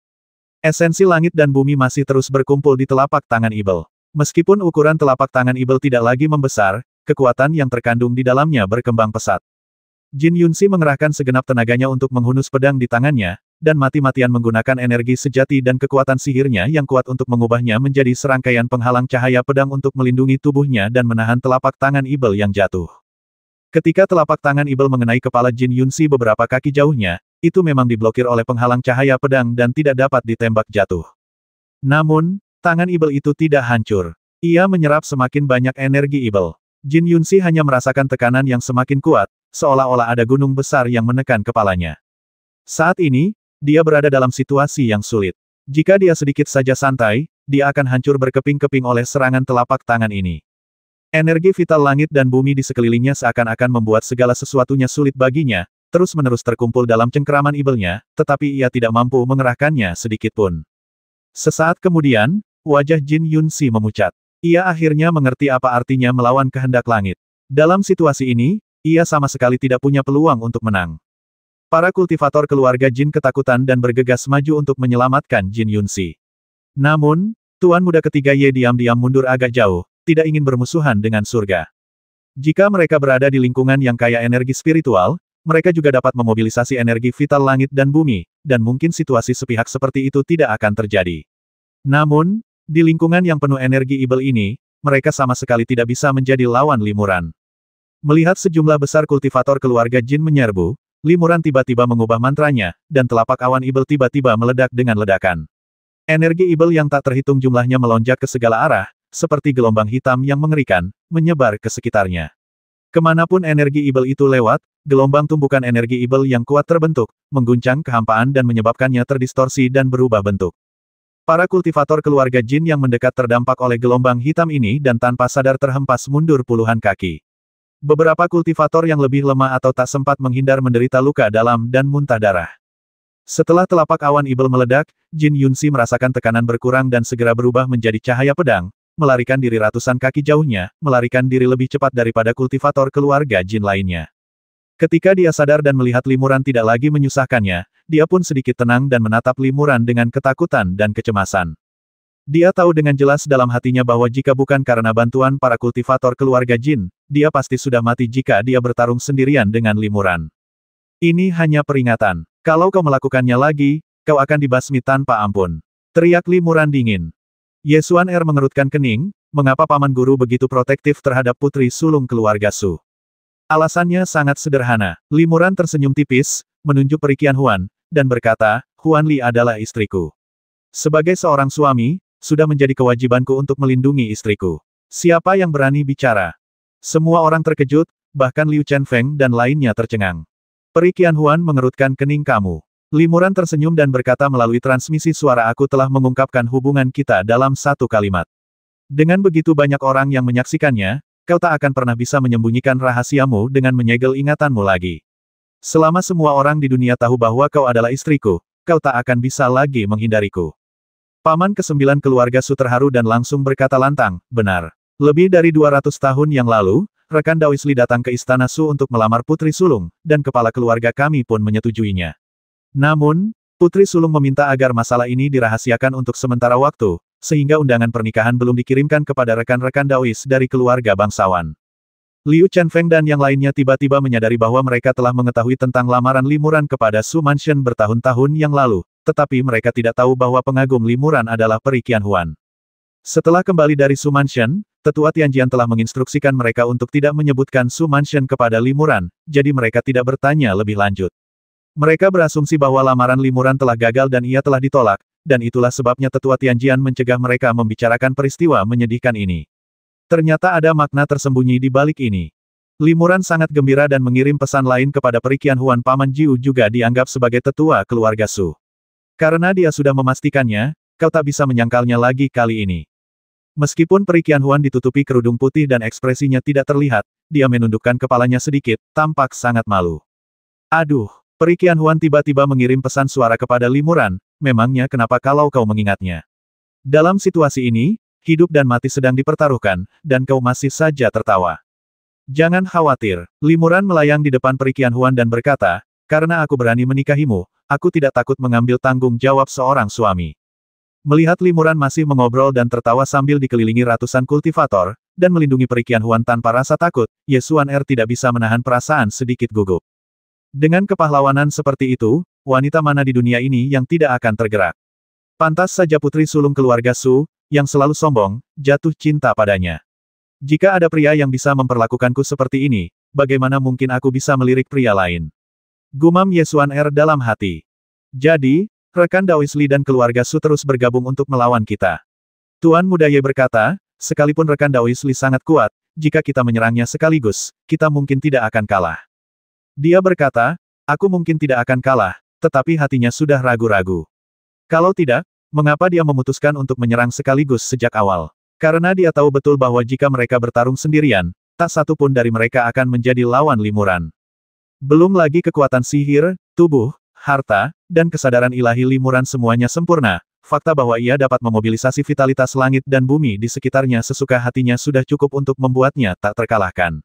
Esensi langit dan bumi masih terus berkumpul di telapak tangan ibel. Meskipun ukuran telapak tangan ibel tidak lagi membesar, kekuatan yang terkandung di dalamnya berkembang pesat. Jin Yunxi mengerahkan segenap tenaganya untuk menghunus pedang di tangannya, dan mati-matian menggunakan energi sejati dan kekuatan sihirnya yang kuat untuk mengubahnya menjadi serangkaian penghalang cahaya pedang untuk melindungi tubuhnya dan menahan telapak tangan ibel yang jatuh. Ketika telapak tangan ibel mengenai kepala Jin Yunxi beberapa kaki jauhnya, itu memang diblokir oleh penghalang cahaya pedang dan tidak dapat ditembak jatuh. Namun, tangan ibel itu tidak hancur. Ia menyerap semakin banyak energi ibel. Jin Yunxi hanya merasakan tekanan yang semakin kuat, seolah-olah ada gunung besar yang menekan kepalanya. Saat ini, dia berada dalam situasi yang sulit. Jika dia sedikit saja santai, dia akan hancur berkeping-keping oleh serangan telapak tangan ini. Energi vital langit dan bumi di sekelilingnya seakan-akan membuat segala sesuatunya sulit baginya, terus-menerus terkumpul dalam cengkeraman ibelnya, tetapi ia tidak mampu mengerahkannya sedikitpun. Sesaat kemudian, wajah Jin Yunxi memucat. Ia akhirnya mengerti apa artinya melawan kehendak langit. Dalam situasi ini, ia sama sekali tidak punya peluang untuk menang. Para kultivator keluarga Jin ketakutan dan bergegas maju untuk menyelamatkan Jin Yunxi. Namun, Tuan Muda ketiga Ye diam-diam mundur agak jauh, tidak ingin bermusuhan dengan surga. Jika mereka berada di lingkungan yang kaya energi spiritual, mereka juga dapat memobilisasi energi vital langit dan bumi, dan mungkin situasi sepihak seperti itu tidak akan terjadi. Namun, di lingkungan yang penuh energi ibel ini, mereka sama sekali tidak bisa menjadi lawan Li Muran. Melihat sejumlah besar kultivator keluarga Jin menyerbu, Li Muran tiba-tiba mengubah mantranya, dan telapak awan ibel tiba-tiba meledak dengan ledakan. Energi ibel yang tak terhitung jumlahnya melonjak ke segala arah, seperti gelombang hitam yang mengerikan, menyebar ke sekitarnya. Kemanapun energi ibel itu lewat, gelombang tumbukan energi ibel yang kuat terbentuk, mengguncang kehampaan dan menyebabkannya terdistorsi dan berubah bentuk. Para kultivator keluarga Jin yang mendekat terdampak oleh gelombang hitam ini dan tanpa sadar terhempas mundur puluhan kaki. Beberapa kultivator yang lebih lemah atau tak sempat menghindar menderita luka dalam dan muntah darah. Setelah telapak awan ibel meledak, Jin Yunxi merasakan tekanan berkurang dan segera berubah menjadi cahaya pedang, melarikan diri ratusan kaki jauhnya, melarikan diri lebih cepat daripada kultivator keluarga Jin lainnya. Ketika dia sadar dan melihat Li Muran tidak lagi menyusahkannya, dia pun sedikit tenang dan menatap Li Muran dengan ketakutan dan kecemasan. Dia tahu dengan jelas dalam hatinya bahwa jika bukan karena bantuan para kultivator keluarga Jin, dia pasti sudah mati jika dia bertarung sendirian dengan Li Muran. Ini hanya peringatan. Kalau kau melakukannya lagi, kau akan dibasmi tanpa ampun. Teriak Li Muran dingin. Ye Xuan Er mengerutkan kening, mengapa paman guru begitu protektif terhadap putri sulung keluarga Su? Alasannya sangat sederhana. Li Muran tersenyum tipis, menunjuk perikian Huan, dan berkata, Huan Li adalah istriku. Sebagai seorang suami, sudah menjadi kewajibanku untuk melindungi istriku. Siapa yang berani bicara? Semua orang terkejut, bahkan Liu Chenfeng dan lainnya tercengang. Peri Qianhuan mengerutkan kening kamu. Li Muran tersenyum dan berkata melalui transmisi suara aku telah mengungkapkan hubungan kita dalam satu kalimat. Dengan begitu banyak orang yang menyaksikannya, kau tak akan pernah bisa menyembunyikan rahasiamu dengan menyegel ingatanmu lagi. Selama semua orang di dunia tahu bahwa kau adalah istriku, kau tak akan bisa lagi menghindariku. Paman ke-9 keluarga Su terharu dan langsung berkata lantang, benar. Lebih dari 200 tahun yang lalu, rekan Daois Li datang ke istana Su untuk melamar putri sulung, dan kepala keluarga kami pun menyetujuinya. Namun, putri sulung meminta agar masalah ini dirahasiakan untuk sementara waktu, sehingga undangan pernikahan belum dikirimkan kepada rekan-rekan Daois dari keluarga bangsawan. Liu Chenfeng dan yang lainnya tiba-tiba menyadari bahwa mereka telah mengetahui tentang lamaran Li Muran kepada Su Mansion bertahun-tahun yang lalu, tetapi mereka tidak tahu bahwa pengagum Li Muran adalah Peri Qianhuan. Setelah kembali dari Su Mansion, Tetua Tianjian telah menginstruksikan mereka untuk tidak menyebutkan Su Mansion kepada Li Muran, jadi mereka tidak bertanya lebih lanjut. Mereka berasumsi bahwa lamaran Limuran telah gagal dan ia telah ditolak, dan itulah sebabnya Tetua Tianjian mencegah mereka membicarakan peristiwa menyedihkan ini. Ternyata ada makna tersembunyi di balik ini. Limuran sangat gembira dan mengirim pesan lain kepada Perikian Huan. Paman Jiu juga dianggap sebagai tetua keluarga Su. Karena dia sudah memastikannya, kau tak bisa menyangkalnya lagi kali ini. Meskipun Perikian Huan ditutupi kerudung putih dan ekspresinya tidak terlihat, dia menundukkan kepalanya sedikit, tampak sangat malu. Aduh, Perikian Huan tiba-tiba mengirim pesan suara kepada Limuran, memangnya kenapa kalau kau mengingatnya? Dalam situasi ini, hidup dan mati sedang dipertaruhkan, dan kau masih saja tertawa. Jangan khawatir, Limuran melayang di depan Perikian Huan dan berkata, karena aku berani menikahimu, aku tidak takut mengambil tanggung jawab seorang suami. Melihat Limuran masih mengobrol dan tertawa sambil dikelilingi ratusan kultivator, dan melindungi Perikian Huan tanpa rasa takut, Ye Xuan Er tidak bisa menahan perasaan sedikit gugup. Dengan kepahlawanan seperti itu, wanita mana di dunia ini yang tidak akan tergerak? Pantas saja putri sulung keluarga Su, yang selalu sombong, jatuh cinta padanya. Jika ada pria yang bisa memperlakukanku seperti ini, bagaimana mungkin aku bisa melirik pria lain? Gumam Ye Xuan Er dalam hati. Jadi, rekan Daois Li dan keluarga Su terus bergabung untuk melawan kita. Tuan Muda Ye berkata, sekalipun rekan Daois Li sangat kuat, jika kita menyerangnya sekaligus, kita mungkin tidak akan kalah. Dia berkata, aku mungkin tidak akan kalah, tetapi hatinya sudah ragu-ragu. Kalau tidak, mengapa dia memutuskan untuk menyerang sekaligus sejak awal? Karena dia tahu betul bahwa jika mereka bertarung sendirian, tak satu pun dari mereka akan menjadi lawan Limuran. Belum lagi kekuatan sihir, tubuh, harta, dan kesadaran ilahi Limuran semuanya sempurna. Fakta bahwa ia dapat memobilisasi vitalitas langit dan bumi di sekitarnya sesuka hatinya sudah cukup untuk membuatnya tak terkalahkan.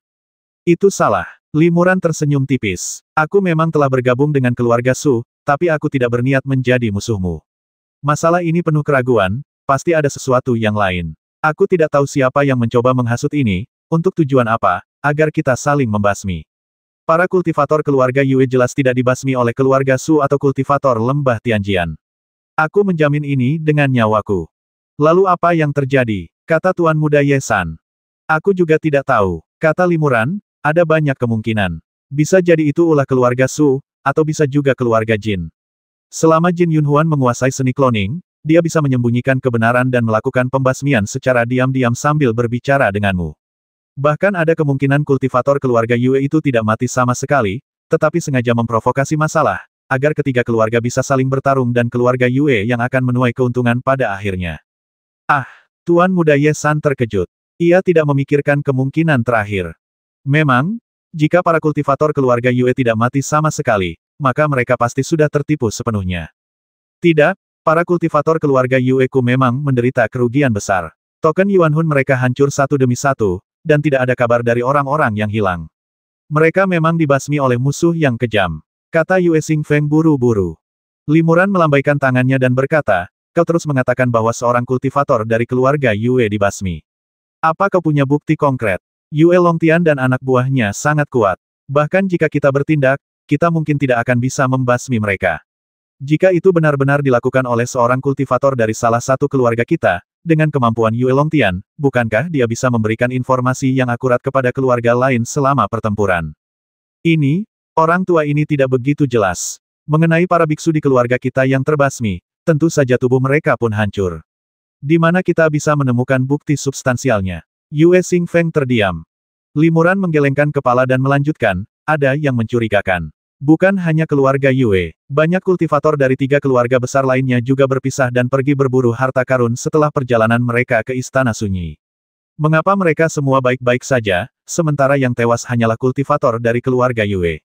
Itu salah. Limuran tersenyum tipis. Aku memang telah bergabung dengan keluarga Su, tapi aku tidak berniat menjadi musuhmu. Masalah ini penuh keraguan, pasti ada sesuatu yang lain. Aku tidak tahu siapa yang mencoba menghasut ini, untuk tujuan apa, agar kita saling membasmi. Para kultivator keluarga Yue jelas tidak dibasmi oleh keluarga Su atau kultivator lembah Tianjian. Aku menjamin ini dengan nyawaku. Lalu apa yang terjadi? Kata Tuan Muda Ye San. Aku juga tidak tahu, kata Limuran. Ada banyak kemungkinan. Bisa jadi itu ulah keluarga Su, atau bisa juga keluarga Jin. Selama Jin Yunhuan menguasai seni cloning, dia bisa menyembunyikan kebenaran dan melakukan pembasmian secara diam-diam sambil berbicara denganmu. Bahkan ada kemungkinan kultivator keluarga Yue itu tidak mati sama sekali, tetapi sengaja memprovokasi masalah, agar ketiga keluarga bisa saling bertarung dan keluarga Yue yang akan menuai keuntungan pada akhirnya. Ah, Tuan Muda Ye San terkejut. Ia tidak memikirkan kemungkinan terakhir. Memang, jika para kultivator keluarga Yue tidak mati sama sekali, maka mereka pasti sudah tertipu sepenuhnya. Tidak, para kultivator keluarga Yue ku memang menderita kerugian besar. Token Yuanhun mereka hancur satu demi satu, dan tidak ada kabar dari orang-orang yang hilang. Mereka memang dibasmi oleh musuh yang kejam, kata Yue Xingfeng buru-buru. Limuran melambaikan tangannya dan berkata, kau terus mengatakan bahwa seorang kultivator dari keluarga Yue dibasmi. Apa kau punya bukti konkret? Yue Longtian dan anak buahnya sangat kuat. Bahkan jika kita bertindak, kita mungkin tidak akan bisa membasmi mereka. Jika itu benar-benar dilakukan oleh seorang kultivator dari salah satu keluarga kita, dengan kemampuan Yue Longtian, bukankah dia bisa memberikan informasi yang akurat kepada keluarga lain selama pertempuran? Ini, orang tua ini tidak begitu jelas. Mengenai para biksu di keluarga kita yang terbasmi, tentu saja tubuh mereka pun hancur. Di mana kita bisa menemukan bukti substansialnya? Yue Xingfeng terdiam. Limuran menggelengkan kepala dan melanjutkan, ada yang mencurigakan. Bukan hanya keluarga Yue, banyak kultivator dari 3 keluarga besar lainnya juga berpisah dan pergi berburu harta karun setelah perjalanan mereka ke Istana Sunyi. Mengapa mereka semua baik-baik saja, sementara yang tewas hanyalah kultivator dari keluarga Yue?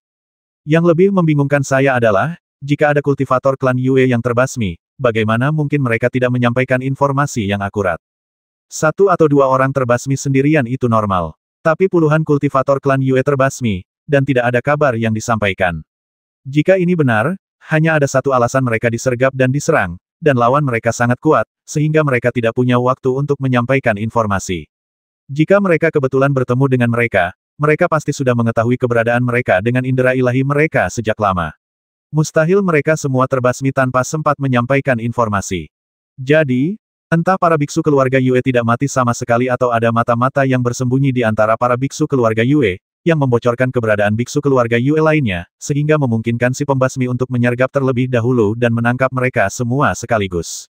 Yang lebih membingungkan saya adalah, jika ada kultivator klan Yue yang terbasmi, bagaimana mungkin mereka tidak menyampaikan informasi yang akurat? 1 atau 2 orang terbasmi sendirian itu normal. Tapi puluhan kultivator klan Yue terbasmi, dan tidak ada kabar yang disampaikan. Jika ini benar, hanya ada satu alasan mereka disergap dan diserang, dan lawan mereka sangat kuat, sehingga mereka tidak punya waktu untuk menyampaikan informasi. Jika mereka kebetulan bertemu dengan mereka, mereka pasti sudah mengetahui keberadaan mereka dengan indera ilahi mereka sejak lama. Mustahil mereka semua terbasmi tanpa sempat menyampaikan informasi. Jadi, entah para biksu keluarga Yue tidak mati sama sekali atau ada mata-mata yang bersembunyi di antara para biksu keluarga Yue, yang membocorkan keberadaan biksu keluarga Yue lainnya, sehingga memungkinkan si pembasmi untuk menyergap terlebih dahulu dan menangkap mereka semua sekaligus.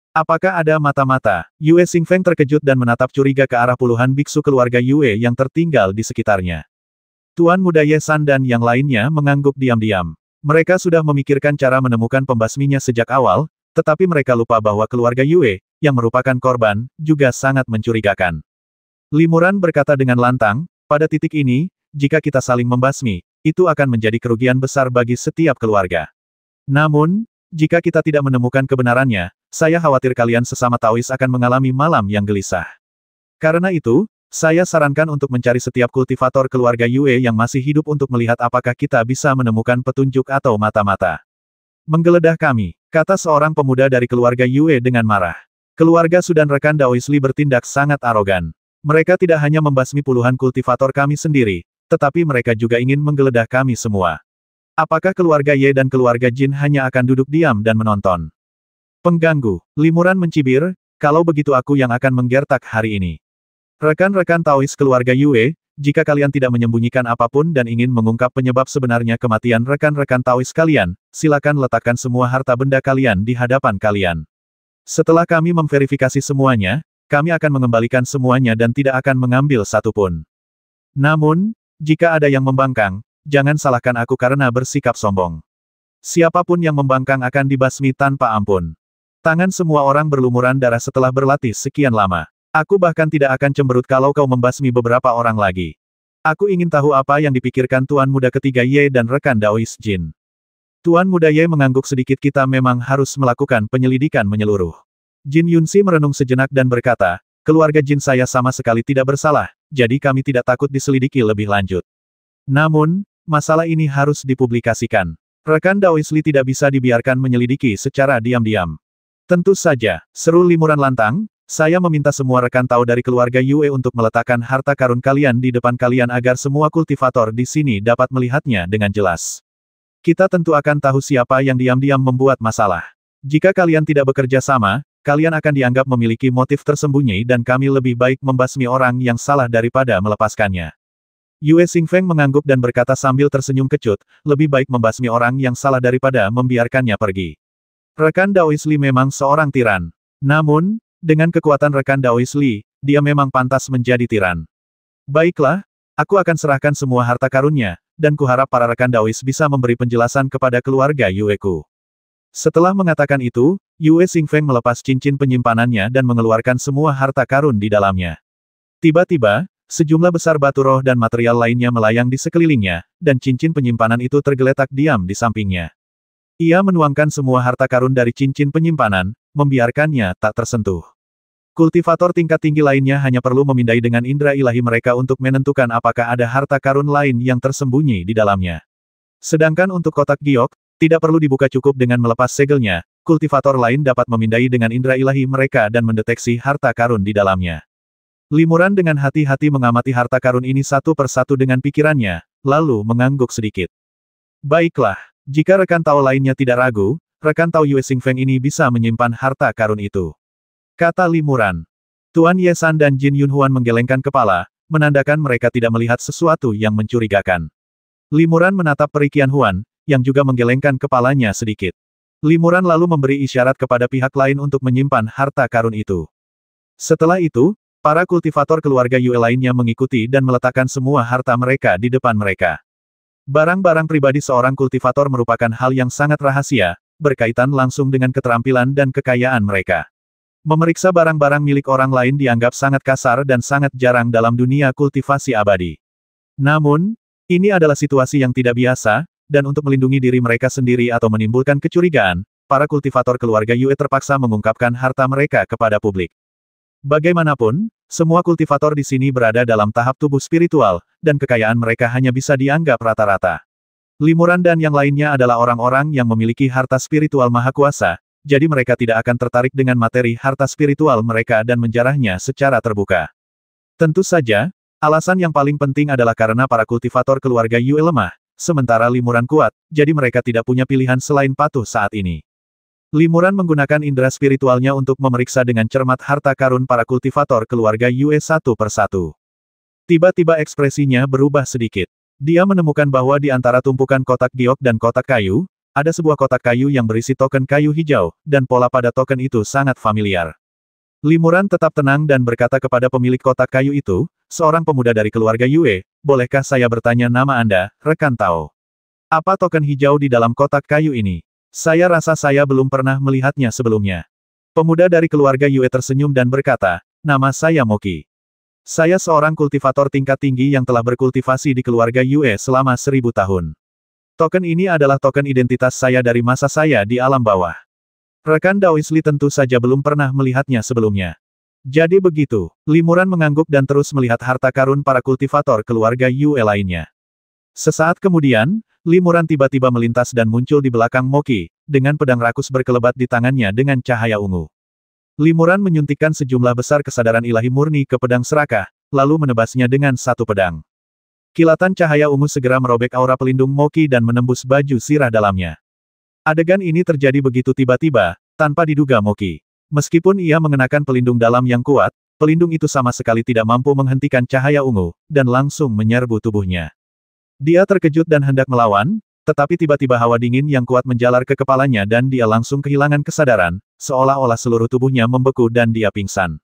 Apakah ada mata-mata? Yue Xingfeng terkejut dan menatap curiga ke arah puluhan biksu keluarga Yue yang tertinggal di sekitarnya. Tuan Muda Ye San dan yang lainnya mengangguk diam-diam. Mereka sudah memikirkan cara menemukan pembasminya sejak awal, tetapi mereka lupa bahwa keluarga Yue, yang merupakan korban, juga sangat mencurigakan. Limuran berkata dengan lantang, pada titik ini, jika kita saling membasmi, itu akan menjadi kerugian besar bagi setiap keluarga. Namun, jika kita tidak menemukan kebenarannya, saya khawatir kalian sesama Taois akan mengalami malam yang gelisah. Karena itu, saya sarankan untuk mencari setiap kultivator keluarga Yue yang masih hidup untuk melihat apakah kita bisa menemukan petunjuk atau mata-mata. Menggeledah kami, kata seorang pemuda dari keluarga Yue dengan marah. Keluarga Su dan rekan Daois Li bertindak sangat arogan. Mereka tidak hanya membasmi puluhan kultivator kami sendiri, tetapi mereka juga ingin menggeledah kami semua. Apakah keluarga Ye dan keluarga Jin hanya akan duduk diam dan menonton? Pengganggu, Limuran mencibir, kalau begitu aku yang akan menggertak hari ini. Rekan-rekan Taois keluarga Yue, jika kalian tidak menyembunyikan apapun dan ingin mengungkap penyebab sebenarnya kematian rekan-rekan Taois kalian, silakan letakkan semua harta benda kalian di hadapan kalian. Setelah kami memverifikasi semuanya, kami akan mengembalikan semuanya dan tidak akan mengambil satu pun. Namun, jika ada yang membangkang, jangan salahkan aku karena bersikap sombong. Siapapun yang membangkang akan dibasmi tanpa ampun. Tangan semua orang berlumuran darah setelah berlatih sekian lama. Aku bahkan tidak akan cemberut kalau kau membasmi beberapa orang lagi. Aku ingin tahu apa yang dipikirkan Tuan Muda ketiga Ye dan rekan Daois Jin. Tuan Muda Ye mengangguk sedikit, kita memang harus melakukan penyelidikan menyeluruh. Jin Yunxi merenung sejenak dan berkata, keluarga Jin saya sama sekali tidak bersalah, jadi kami tidak takut diselidiki lebih lanjut. Namun, masalah ini harus dipublikasikan. Rekan Daois Li tidak bisa dibiarkan menyelidiki secara diam-diam. Tentu saja, seru Limuran lantang, saya meminta semua rekan Tao dari keluarga Yue untuk meletakkan harta karun kalian di depan kalian agar semua kultivator di sini dapat melihatnya dengan jelas. Kita tentu akan tahu siapa yang diam-diam membuat masalah. Jika kalian tidak bekerja sama, kalian akan dianggap memiliki motif tersembunyi dan kami lebih baik membasmi orang yang salah daripada melepaskannya. Yue Xingfeng mengangguk dan berkata sambil tersenyum kecut, lebih baik membasmi orang yang salah daripada membiarkannya pergi. Rekan Daois Li memang seorang tiran. Namun, dengan kekuatan rekan Daois Li, dia memang pantas menjadi tiran. Baiklah, aku akan serahkan semua harta karunnya, dan kuharap para rekan Daois bisa memberi penjelasan kepada keluarga Yue-ku. Setelah mengatakan itu, Yue Xingfeng melepas cincin penyimpanannya dan mengeluarkan semua harta karun di dalamnya. Tiba-tiba, sejumlah besar batu roh dan material lainnya melayang di sekelilingnya, dan cincin penyimpanan itu tergeletak diam di sampingnya. Ia menuangkan semua harta karun dari cincin penyimpanan, membiarkannya tak tersentuh. Kultivator tingkat tinggi lainnya hanya perlu memindai dengan indera ilahi mereka untuk menentukan apakah ada harta karun lain yang tersembunyi di dalamnya. Sedangkan untuk kotak giok, tidak perlu dibuka, cukup dengan melepas segelnya, kultivator lain dapat memindai dengan indera ilahi mereka dan mendeteksi harta karun di dalamnya. Limuran dengan hati-hati mengamati harta karun ini satu persatu dengan pikirannya, lalu mengangguk sedikit. Baiklah, jika rekan Tao lainnya tidak ragu, rekan Tao Yue Xingfeng ini bisa menyimpan harta karun itu. Kata Limuran. Tuan Ye San dan Jin Yunhuan menggelengkan kepala, menandakan mereka tidak melihat sesuatu yang mencurigakan. Limuran menatap Peri Qianhuan, yang juga menggelengkan kepalanya sedikit. Limuran lalu memberi isyarat kepada pihak lain untuk menyimpan harta karun itu. Setelah itu, para kultivator keluarga Yue lainnya mengikuti dan meletakkan semua harta mereka di depan mereka. Barang-barang pribadi seorang kultivator merupakan hal yang sangat rahasia, berkaitan langsung dengan keterampilan dan kekayaan mereka. Memeriksa barang-barang milik orang lain dianggap sangat kasar dan sangat jarang dalam dunia kultivasi abadi. Namun, ini adalah situasi yang tidak biasa, dan untuk melindungi diri mereka sendiri atau menimbulkan kecurigaan, para kultivator keluarga Yue terpaksa mengungkapkan harta mereka kepada publik. Bagaimanapun, semua kultivator di sini berada dalam tahap tubuh spiritual, dan kekayaan mereka hanya bisa dianggap rata-rata. Limuran dan yang lainnya adalah orang-orang yang memiliki harta spiritual maha kuasa, jadi mereka tidak akan tertarik dengan materi harta spiritual mereka dan menjarahnya secara terbuka. Tentu saja, alasan yang paling penting adalah karena para kultivator keluarga Yue lemah, sementara Limuran kuat, jadi mereka tidak punya pilihan selain patuh saat ini. Limuran menggunakan indera spiritualnya untuk memeriksa dengan cermat harta karun para kultivator keluarga Yue satu persatu. Tiba-tiba ekspresinya berubah sedikit. Dia menemukan bahwa di antara tumpukan kotak giok dan kotak kayu, ada sebuah kotak kayu yang berisi token kayu hijau, dan pola pada token itu sangat familiar. Limuran tetap tenang dan berkata kepada pemilik kotak kayu itu, seorang pemuda dari keluarga Yue, bolehkah saya bertanya nama Anda, rekan Tao? Apa token hijau di dalam kotak kayu ini? Saya rasa saya belum pernah melihatnya sebelumnya. Pemuda dari keluarga Yue tersenyum dan berkata, nama saya Moki. Saya seorang kultivator tingkat tinggi yang telah berkultivasi di keluarga Yue selama 1000 tahun. Token ini adalah token identitas saya dari masa saya di alam bawah. Rekan Daoisli tentu saja belum pernah melihatnya sebelumnya. Jadi begitu, Limuran mengangguk dan terus melihat harta karun para kultivator keluarga Yue lainnya. Sesaat kemudian, Limuran tiba-tiba melintas dan muncul di belakang Moki, dengan pedang rakus berkelebat di tangannya dengan cahaya ungu. Limuran menyuntikkan sejumlah besar kesadaran ilahi murni ke pedang serakah, lalu menebasnya dengan satu pedang. Kilatan cahaya ungu segera merobek aura pelindung Moki dan menembus baju sirah dalamnya. Adegan ini terjadi begitu tiba-tiba, tanpa diduga Moki. Meskipun ia mengenakan pelindung dalam yang kuat, pelindung itu sama sekali tidak mampu menghentikan cahaya ungu, dan langsung menyerbu tubuhnya. Dia terkejut dan hendak melawan, tetapi tiba-tiba hawa dingin yang kuat menjalar ke kepalanya dan dia langsung kehilangan kesadaran, seolah-olah seluruh tubuhnya membeku dan dia pingsan.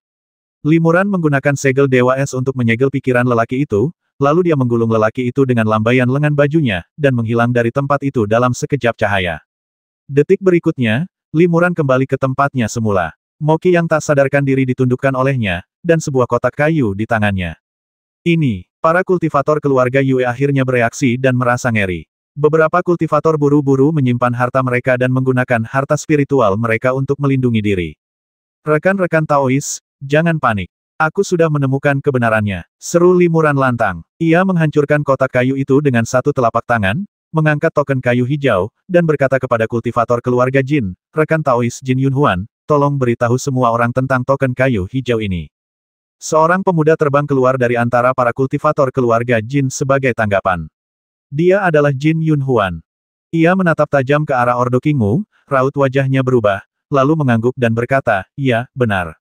Limuran menggunakan segel Dewa Es untuk menyegel pikiran lelaki itu, lalu dia menggulung lelaki itu dengan lambaian lengan bajunya, dan menghilang dari tempat itu dalam sekejap cahaya. Detik berikutnya, Limuran kembali ke tempatnya semula. Moki yang tak sadarkan diri ditundukkan olehnya, dan sebuah kotak kayu di tangannya. Ini, para kultivator keluarga Yue akhirnya bereaksi dan merasa ngeri. Beberapa kultivator buru-buru menyimpan harta mereka dan menggunakan harta spiritual mereka untuk melindungi diri. Rekan-rekan Taois, jangan panik. Aku sudah menemukan kebenarannya, seru Limuran lantang. Ia menghancurkan kotak kayu itu dengan satu telapak tangan, mengangkat token kayu hijau, dan berkata kepada kultivator keluarga Jin, rekan Taois Jin Yunhuan, tolong beritahu semua orang tentang token kayu hijau ini. Seorang pemuda terbang keluar dari antara para kultivator keluarga Jin sebagai tanggapan. Dia adalah Jin Yunhuan. Ia menatap tajam ke arah Ordo Kingmu, raut wajahnya berubah, lalu mengangguk dan berkata, iya, benar.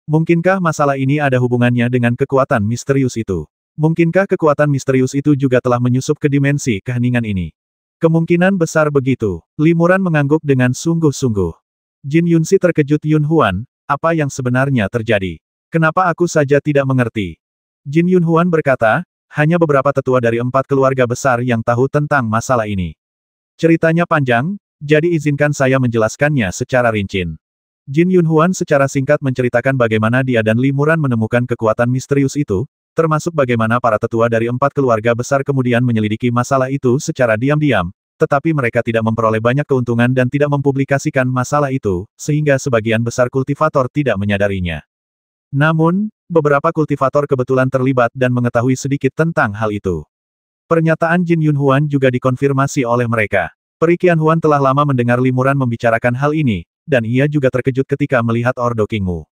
Mungkinkah masalah ini ada hubungannya dengan kekuatan misterius itu? Mungkinkah kekuatan misterius itu juga telah menyusup ke dimensi keheningan ini? Kemungkinan besar begitu. Limuran mengangguk dengan sungguh-sungguh. Jin Yunsi terkejut Yunhuan, apa yang sebenarnya terjadi? Kenapa aku saja tidak mengerti? Jin Yunhuan berkata, hanya beberapa tetua dari 4 keluarga besar yang tahu tentang masalah ini. Ceritanya panjang, jadi izinkan saya menjelaskannya secara rinci. Jin Yunhuan secara singkat menceritakan bagaimana dia dan Limuran menemukan kekuatan misterius itu, termasuk bagaimana para tetua dari 4 keluarga besar kemudian menyelidiki masalah itu secara diam-diam, tetapi mereka tidak memperoleh banyak keuntungan dan tidak mempublikasikan masalah itu, sehingga sebagian besar kultivator tidak menyadarinya. Namun, beberapa kultivator kebetulan terlibat dan mengetahui sedikit tentang hal itu. Pernyataan Jin Yunhuan juga dikonfirmasi oleh mereka. Peri Qianhuan telah lama mendengar Limuran membicarakan hal ini, dan ia juga terkejut ketika melihat Ordo Kingmu.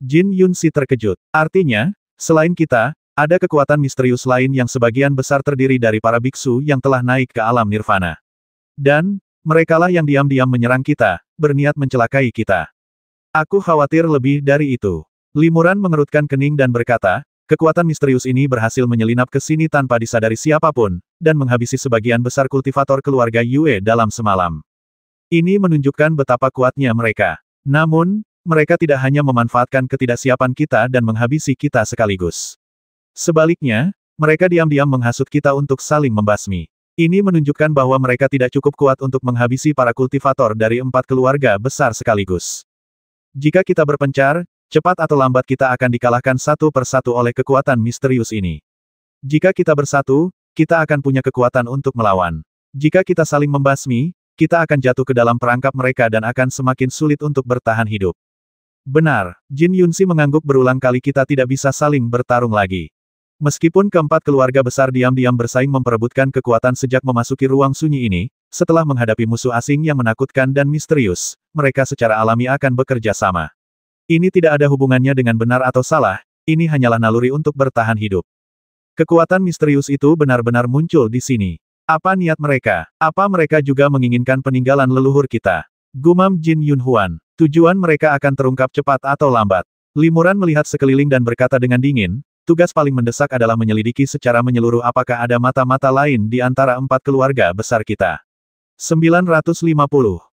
Jin Yunsi terkejut. Artinya, selain kita, ada kekuatan misterius lain yang sebagian besar terdiri dari para biksu yang telah naik ke alam nirvana. Dan, merekalah yang diam-diam menyerang kita, berniat mencelakai kita. Aku khawatir lebih dari itu. Limuran mengerutkan kening dan berkata, kekuatan misterius ini berhasil menyelinap ke sini tanpa disadari siapapun, dan menghabisi sebagian besar kultivator keluarga Yue dalam semalam. Ini menunjukkan betapa kuatnya mereka. Namun, mereka tidak hanya memanfaatkan ketidaksiapan kita dan menghabisi kita sekaligus. Sebaliknya, mereka diam-diam menghasut kita untuk saling membasmi. Ini menunjukkan bahwa mereka tidak cukup kuat untuk menghabisi para kultivator dari 4 keluarga besar sekaligus. Jika kita berpencar, cepat atau lambat kita akan dikalahkan satu persatu oleh kekuatan misterius ini. Jika kita bersatu, kita akan punya kekuatan untuk melawan. Jika kita saling membasmi, kita akan jatuh ke dalam perangkap mereka dan akan semakin sulit untuk bertahan hidup. Benar, Jin Yunsi mengangguk berulang kali kita tidak bisa saling bertarung lagi. Meskipun keempat keluarga besar diam-diam bersaing memperebutkan kekuatan sejak memasuki ruang sunyi ini, setelah menghadapi musuh asing yang menakutkan dan misterius, mereka secara alami akan bekerja sama. Ini tidak ada hubungannya dengan benar atau salah, ini hanyalah naluri untuk bertahan hidup. Kekuatan misterius itu benar-benar muncul di sini. Apa niat mereka? Apa mereka juga menginginkan peninggalan leluhur kita? Gumam Jin Yunhuan. Tujuan mereka akan terungkap cepat atau lambat. Limuran melihat sekeliling dan berkata dengan dingin, Tugas paling mendesak adalah menyelidiki secara menyeluruh apakah ada mata-mata lain di antara 4 keluarga besar kita. 950.